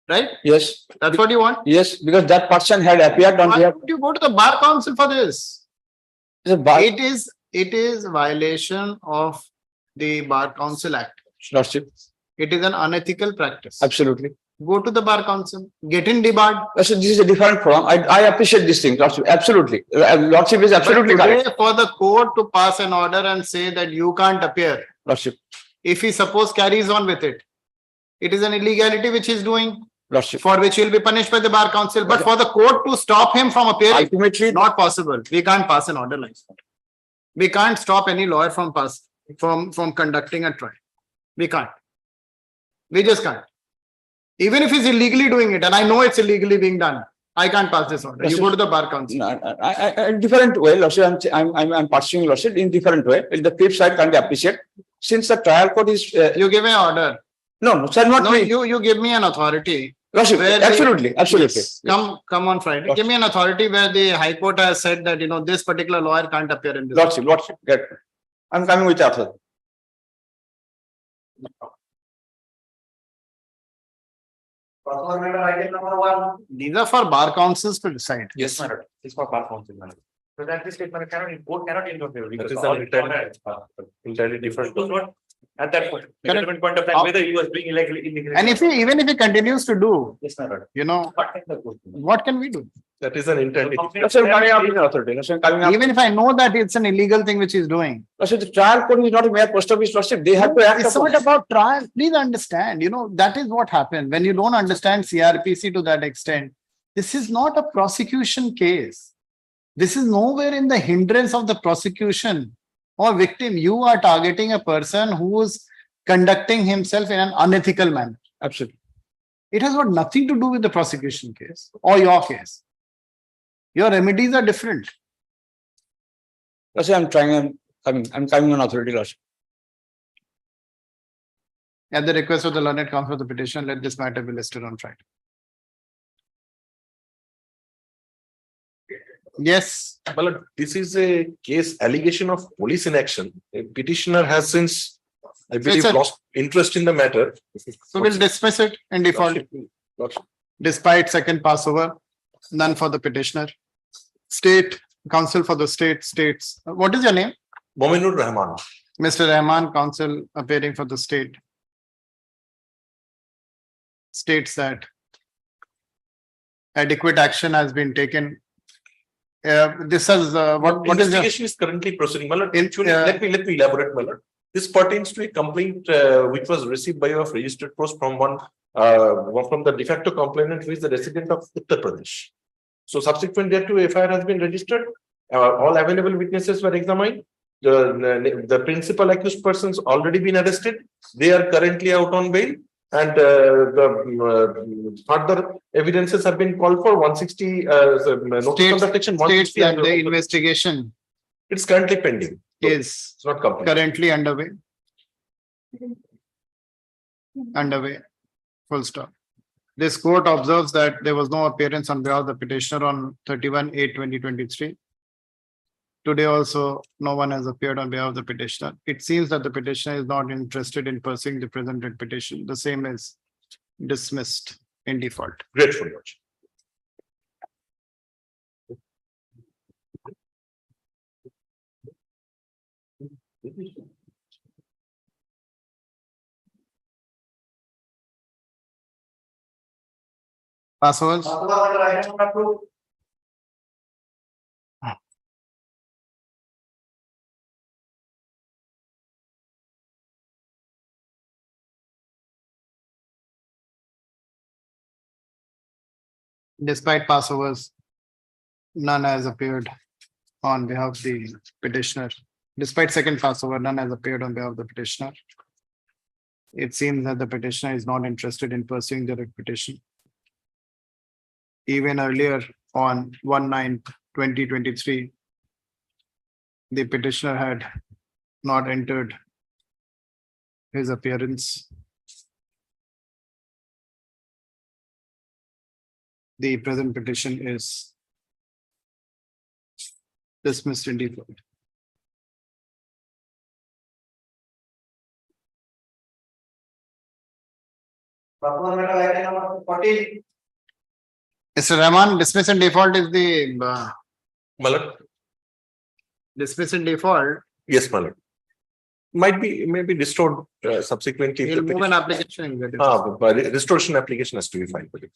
Speaker 1: right?
Speaker 15: Yes.
Speaker 1: That's what you want?
Speaker 15: Yes, because that person had appeared on
Speaker 1: Why
Speaker 15: behalf.
Speaker 1: would you go to the bar council for this?
Speaker 15: The bar.
Speaker 1: It is violation of the Bar Council Act.
Speaker 15: Lordship.
Speaker 1: It is an unethical practice.
Speaker 15: Absolutely.
Speaker 1: Go to the bar council, get in debarred.
Speaker 15: So this is a different forum. I appreciate this thing, Lordship. Absolutely. Lordship is absolutely
Speaker 1: But today,
Speaker 15: correct.
Speaker 1: for the court to pass an order and say that you can't appear,
Speaker 15: Lordship.
Speaker 1: if he suppose carries on with it, it is an illegality which he is doing,
Speaker 15: Lordship.
Speaker 1: for which he will be punished by the bar council. But for the court to stop him from appearing,
Speaker 15: ultimately
Speaker 1: not possible. We can't pass an order like that. We can't stop any lawyer from conducting a trial. We can't. We just can't. Even if he's illegally doing it, and I know it's illegally being done, I can't pass this order. You go to the bar council.
Speaker 15: In different way, Lordship, I'm pursuing Lordship in different way. In the flip side, can be appreciate. Since the trial court is
Speaker 1: you give an order.
Speaker 15: No, sir, not me.
Speaker 1: You give me an authority.
Speaker 15: Lordship, absolutely.
Speaker 1: Yes, come on Friday. Give me an authority where the High Court has said that this particular lawyer can't appear in this.
Speaker 15: Lordship, get. I'm coming with author.
Speaker 12: Item number 1.
Speaker 1: These are for bar councils to decide.
Speaker 12: Yes, madam. It's for bar council, madam. So that this statement court cannot interfere.
Speaker 2: That is an entirely different.
Speaker 12: At that point, determined point of time, whether he was doing illegal.
Speaker 1: And even if he continues to do,
Speaker 12: Yes, madam.
Speaker 1: what can we do?
Speaker 2: That is an entirely.
Speaker 15: Lordship, coming up with authority. Lordship, coming up.
Speaker 1: Even if I know that it's an illegal thing which he's doing.
Speaker 15: Lordship, the trial court is not a mere post office. Lordship, they have to act.
Speaker 1: It's
Speaker 15: upon
Speaker 1: not about trial. Please understand, that is what happened. When you don't understand CRPC to that extent, this is not a prosecution case. This is nowhere in the hindrance of the prosecution or victim. You are targeting a person who is conducting himself in an unethical manner.
Speaker 15: Absolutely.
Speaker 1: It has got nothing to do with the prosecution case or your case. Your remedies are different.
Speaker 15: Lordship, I'm coming on authority, Lordship.
Speaker 1: At the request of the learned counsel of the petition, let this matter be listed on Friday. Yes.
Speaker 2: Well, this is a case allegation of police inaction. A petitioner has since, I believe, lost interest in the matter.
Speaker 1: So we'll dismiss it in default. Despite second passover, none for the petitioner. State counsel for the state states. What is your name?
Speaker 2: Mominur Rahman.
Speaker 1: Mr. Rahman, counsel appearing for the state, states that adequate action has been taken. This is what is
Speaker 2: investigation is currently proceeding. Malad, actually, let me elaborate, Malad. This pertains to a complaint which was received by your registered post from one from the de facto complainant who is the resident of Uttar Pradesh. So subsequent thereto, FIR has been registered. All available witnesses were examined. The principal accused persons already been arrested. They are currently out on bail, and the further evidences have been called for. 160 notice of section 160.
Speaker 1: That the investigation
Speaker 2: it's currently pending.
Speaker 1: Is
Speaker 2: it's not complete.
Speaker 1: Currently underway. Underway. Full stop. This court observes that there was no appearance on behalf of the petitioner on 31/8/2023. Today also, no one has appeared on behalf of the petitioner. It seems that the petitioner is not interested in pursuing the presented petition. The same is dismissed in default.
Speaker 2: Grateful.
Speaker 1: Passovers. Despite passovers, none has appeared on behalf of the petitioner. Despite second passover, none has appeared on behalf of the petitioner. It seems that the petitioner is not interested in pursuing the writ petition. Even earlier on 1/9/2023, the petitioner had not entered his appearance. The present petition is dismissed in default. Mr. Rahman, dismiss and default is the
Speaker 2: my lord.
Speaker 1: dismiss and default.
Speaker 2: Yes, my lord. Maybe restored subsequently. if
Speaker 1: He'll
Speaker 2: the
Speaker 1: move an
Speaker 2: petition-
Speaker 1: application and get it.
Speaker 2: But restoration application has to be filed. with it.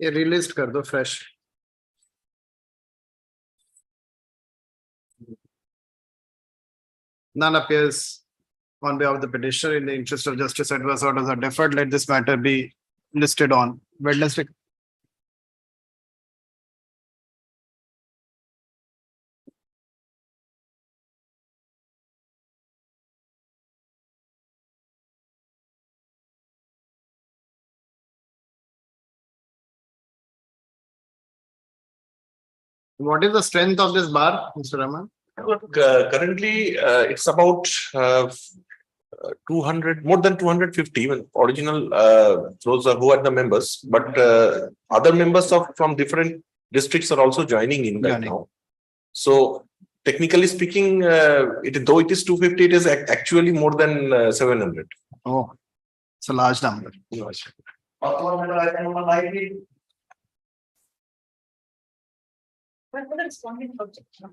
Speaker 1: ये released कर दो fresh. None appears on behalf of the petitioner. In the interest of justice, adverse orders are deferred. Let this matter be listed on Wednesday. What is the strength of this bar, Mr. Rahman?
Speaker 2: Look, currently, it's about 200, more than 250, even original, those are who are the members, but other members from different districts are also joining in right now. So technically speaking, though it is 250, it is actually more than 700.
Speaker 1: Oh, it's a large number.
Speaker 20: But for the respondent objection,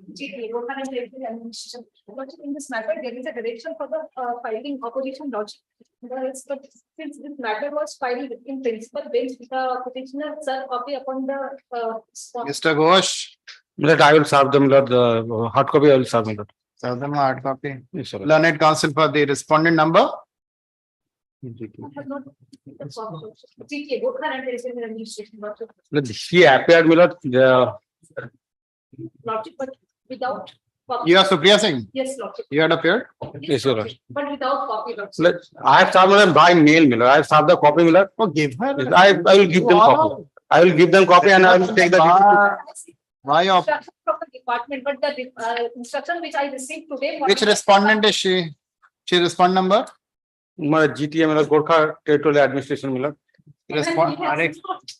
Speaker 20: in this matter, there is a direction for the filing opposition lodging. But since this matter was filed in principal bench, the petitioner served copy upon the
Speaker 1: Mr. Ghosh.
Speaker 15: Milord, I will serve them, Milord, the hard copy I will serve, Milord.
Speaker 1: Serve them a hard copy.
Speaker 15: Yes, sir.
Speaker 1: Learned counsel for the respondent number.
Speaker 15: She appeared, Milord,
Speaker 20: Logic, but without.
Speaker 1: You are Supriya Singh?
Speaker 20: Yes, Lordship.
Speaker 1: You had appeared?
Speaker 15: Yes, sir.
Speaker 20: But without copy, Lordship.
Speaker 15: I have served them by mail, Milord. I have served the copy, Milord.
Speaker 1: Oh, give her.
Speaker 15: Yes, I will give them copy. I will give them copy and I will take the.
Speaker 1: Why of
Speaker 20: Instruction from the department, but the instruction which I received today.
Speaker 1: which respondent is she? She respond number?
Speaker 15: My GTA, Milord, Gorkha Territorial Administration, Milord.
Speaker 1: Respond.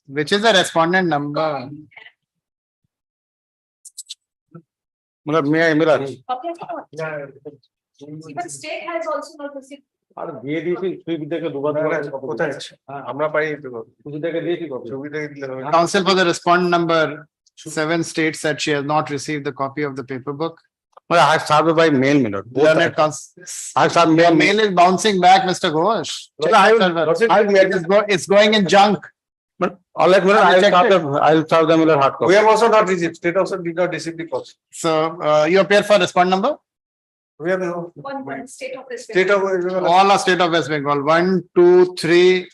Speaker 1: Which is the respondent number?
Speaker 15: Milord, may I, Milord?
Speaker 20: Even state has also not received.
Speaker 15: আর দিয়ে দিয়েছি সুবিধাকে দুবার
Speaker 2: কোথায় আছে? আমরা পাই
Speaker 15: সুবিধাকে দিয়েছি copy
Speaker 1: Counsel for the respondent number 7 states that she has not received the copy of the paper book.
Speaker 15: I have served by mail, Milord.
Speaker 1: Learned counsel.
Speaker 15: I have served
Speaker 1: Your
Speaker 15: mail.
Speaker 1: mail is bouncing back, Mr. Ghosh. It's going in junk.
Speaker 15: All right, Milord, I will serve them, Milord, hard copy.
Speaker 2: We have also not received, state also did not receive the copy.
Speaker 1: So you appear for respondent number?
Speaker 2: We have no.
Speaker 20: One state of this.
Speaker 2: State of.
Speaker 1: All are state of West Bengal. 1, 2, 3,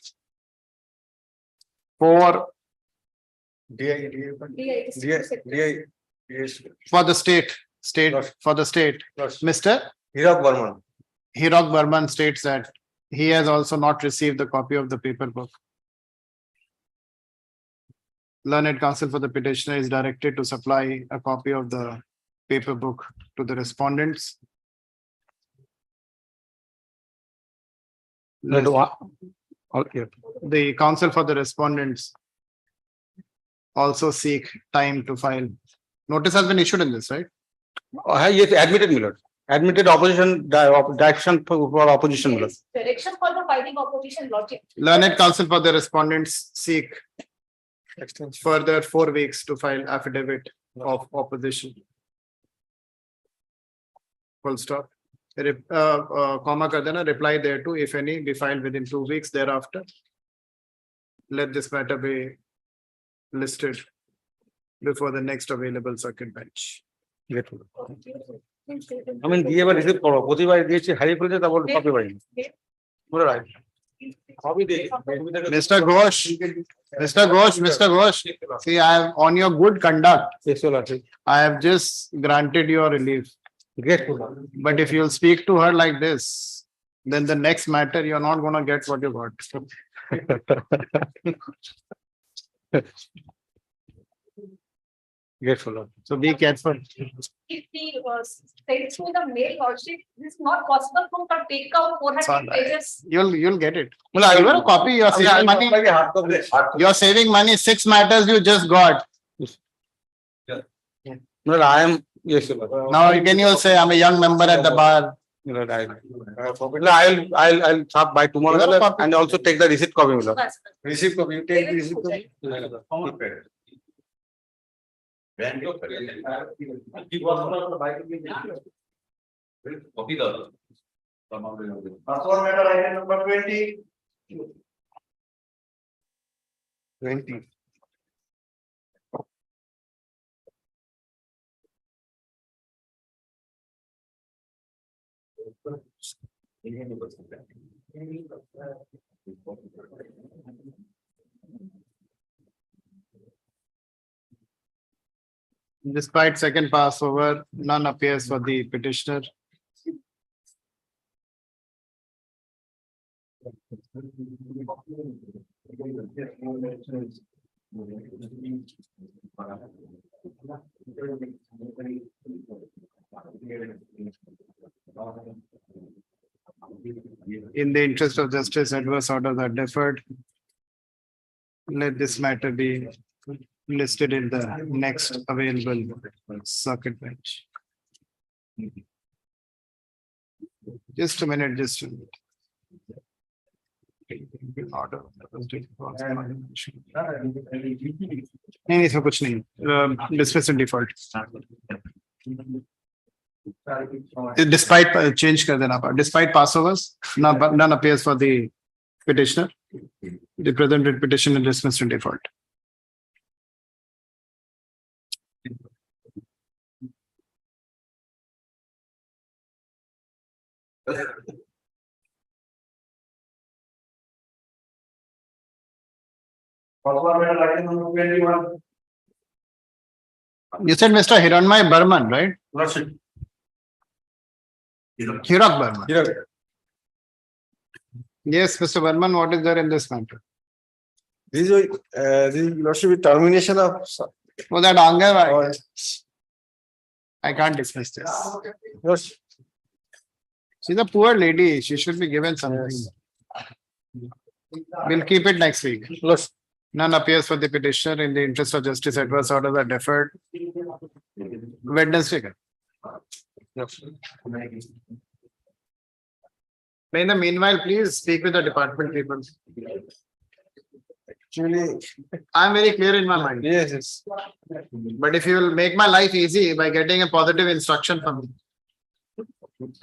Speaker 1: 4 for the state. For the state. Mr.
Speaker 2: Hirok Burman.
Speaker 1: Hirok Burman states that he has also not received the copy of the paper book. Learned counsel for the petitioner is directed to supply a copy of the paper book to the respondents. The counsel for the respondents also seek time to file. Notice has been issued in this, right?
Speaker 15: Yes, admitted, Milord. Admitted opposition, direction for opposition, Milord.
Speaker 20: Direction for the filing opposition logic.
Speaker 1: Learned counsel for the respondents seek further 4 weeks to file affidavit of opposition. Full stop. Comma kar dena, reply thereto, if any, be filed within 2 weeks thereafter. Let this matter be listed before the next available circuit bench.
Speaker 15: I mean, দিয়ে এবার receive করো প্রতিবার দিয়েছি হারিয়ে ফেলছে তারপর copy পাইনি বলে রাখ copy they
Speaker 1: Mr. Ghosh, Mr. Ghosh, see, I have on your good conduct. I have just granted your relief.
Speaker 15: Grateful.
Speaker 1: But if you'll speak to her like this, then the next matter, you're not going to get what you got.
Speaker 15: Grateful.
Speaker 1: So be careful.
Speaker 20: If he was sent through the mail logic, it is not possible to take out 400 pages.
Speaker 1: You'll get it. Well, I'll give a copy. You're saving money. You're saving money. 6 matters you just got.
Speaker 15: No, I am, yes, your lord.
Speaker 1: Now can you say I'm a young member at the bar?
Speaker 15: Your lord, I'll stop by tomorrow, your lord, and also take the receipt copy, your lord. Receipt copy, you take the receipt copy.
Speaker 12: Passport matter item number 20.
Speaker 15: 20.
Speaker 1: Despite second Passover, none appears for the petitioner. In the interest of justice, adverse orders are deferred. Let this matter be listed in the next available circuit bench. Just a minute, just a minute. Order. नहीं इसमें कुछ नहीं dismiss in default. Despite change कर देना पड़ा. Despite Passovers, none appears for the petitioner. The presented petition is dismissed in default.
Speaker 12: Passport matter item number 21.
Speaker 1: You said Mr. Hiranmay Burman, right?
Speaker 12: Lordship.
Speaker 1: Hirak Burman. Yes, Mr. Burman, what is there in this matter?
Speaker 15: This is lordship with termination of.
Speaker 1: Oh, that Angai. I can't dismiss this.
Speaker 15: Yes.
Speaker 1: She's a poor lady. She should be given something. We'll keep it next week.
Speaker 15: Yes.
Speaker 1: None appears for the petitioner. In the interest of justice, adverse orders are deferred. Wednesday.
Speaker 15: Yes.
Speaker 1: In the meanwhile, please speak with the department people.
Speaker 15: Actually,
Speaker 1: I'm very clear in my mind.
Speaker 15: yes, yes.
Speaker 1: But if you will make my life easy by getting a positive instruction from me.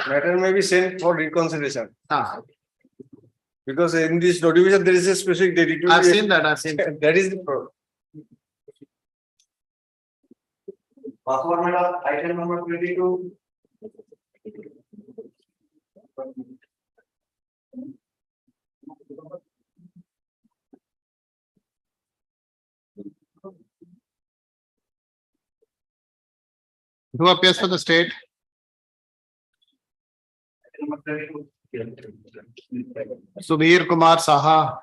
Speaker 15: Matter may be sent for reconsideration.
Speaker 1: Ah,
Speaker 15: Because in this notification, there is a specific date. It will
Speaker 1: I've
Speaker 15: be-
Speaker 1: seen that. I've seen that.
Speaker 15: That is the problem.
Speaker 12: Passport matter item number 22.
Speaker 1: Who appears for the state?
Speaker 12: Number 22.
Speaker 1: Subir Kumar Saha.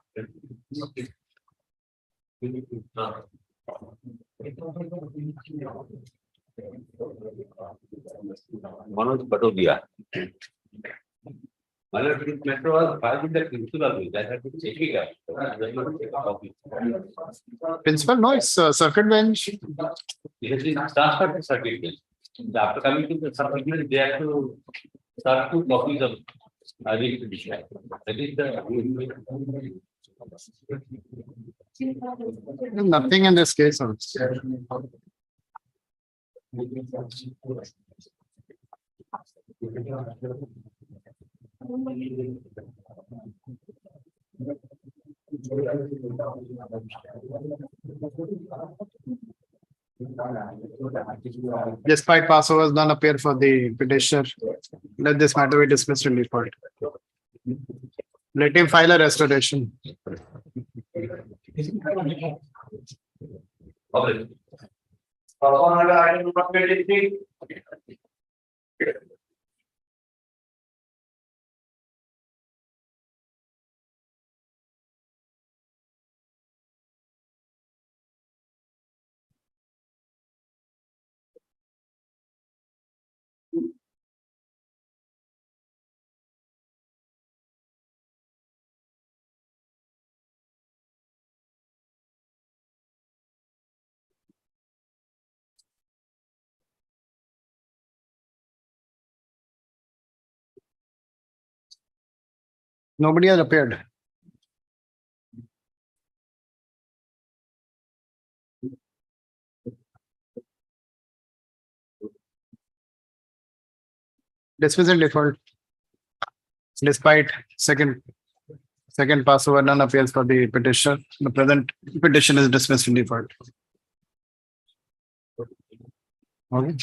Speaker 4: Manoj Patodia. This matter was filed with the principal. That had to take it.
Speaker 1: Principal, no, it's circuit bench.
Speaker 4: It is transferred to circuit bench. After coming to the circuit bench, they have to start two copies of the petition. That is
Speaker 1: There's nothing in this case also. Despite Passovers, none appear for the petitioner. Let this matter be dismissed in default. Let him file a restoration.
Speaker 12: Passport matter item number 23.
Speaker 1: Nobody has appeared. Dismissal default. Despite second pass over, none appeals for the petition. The present petition is dismissed in default. Okay.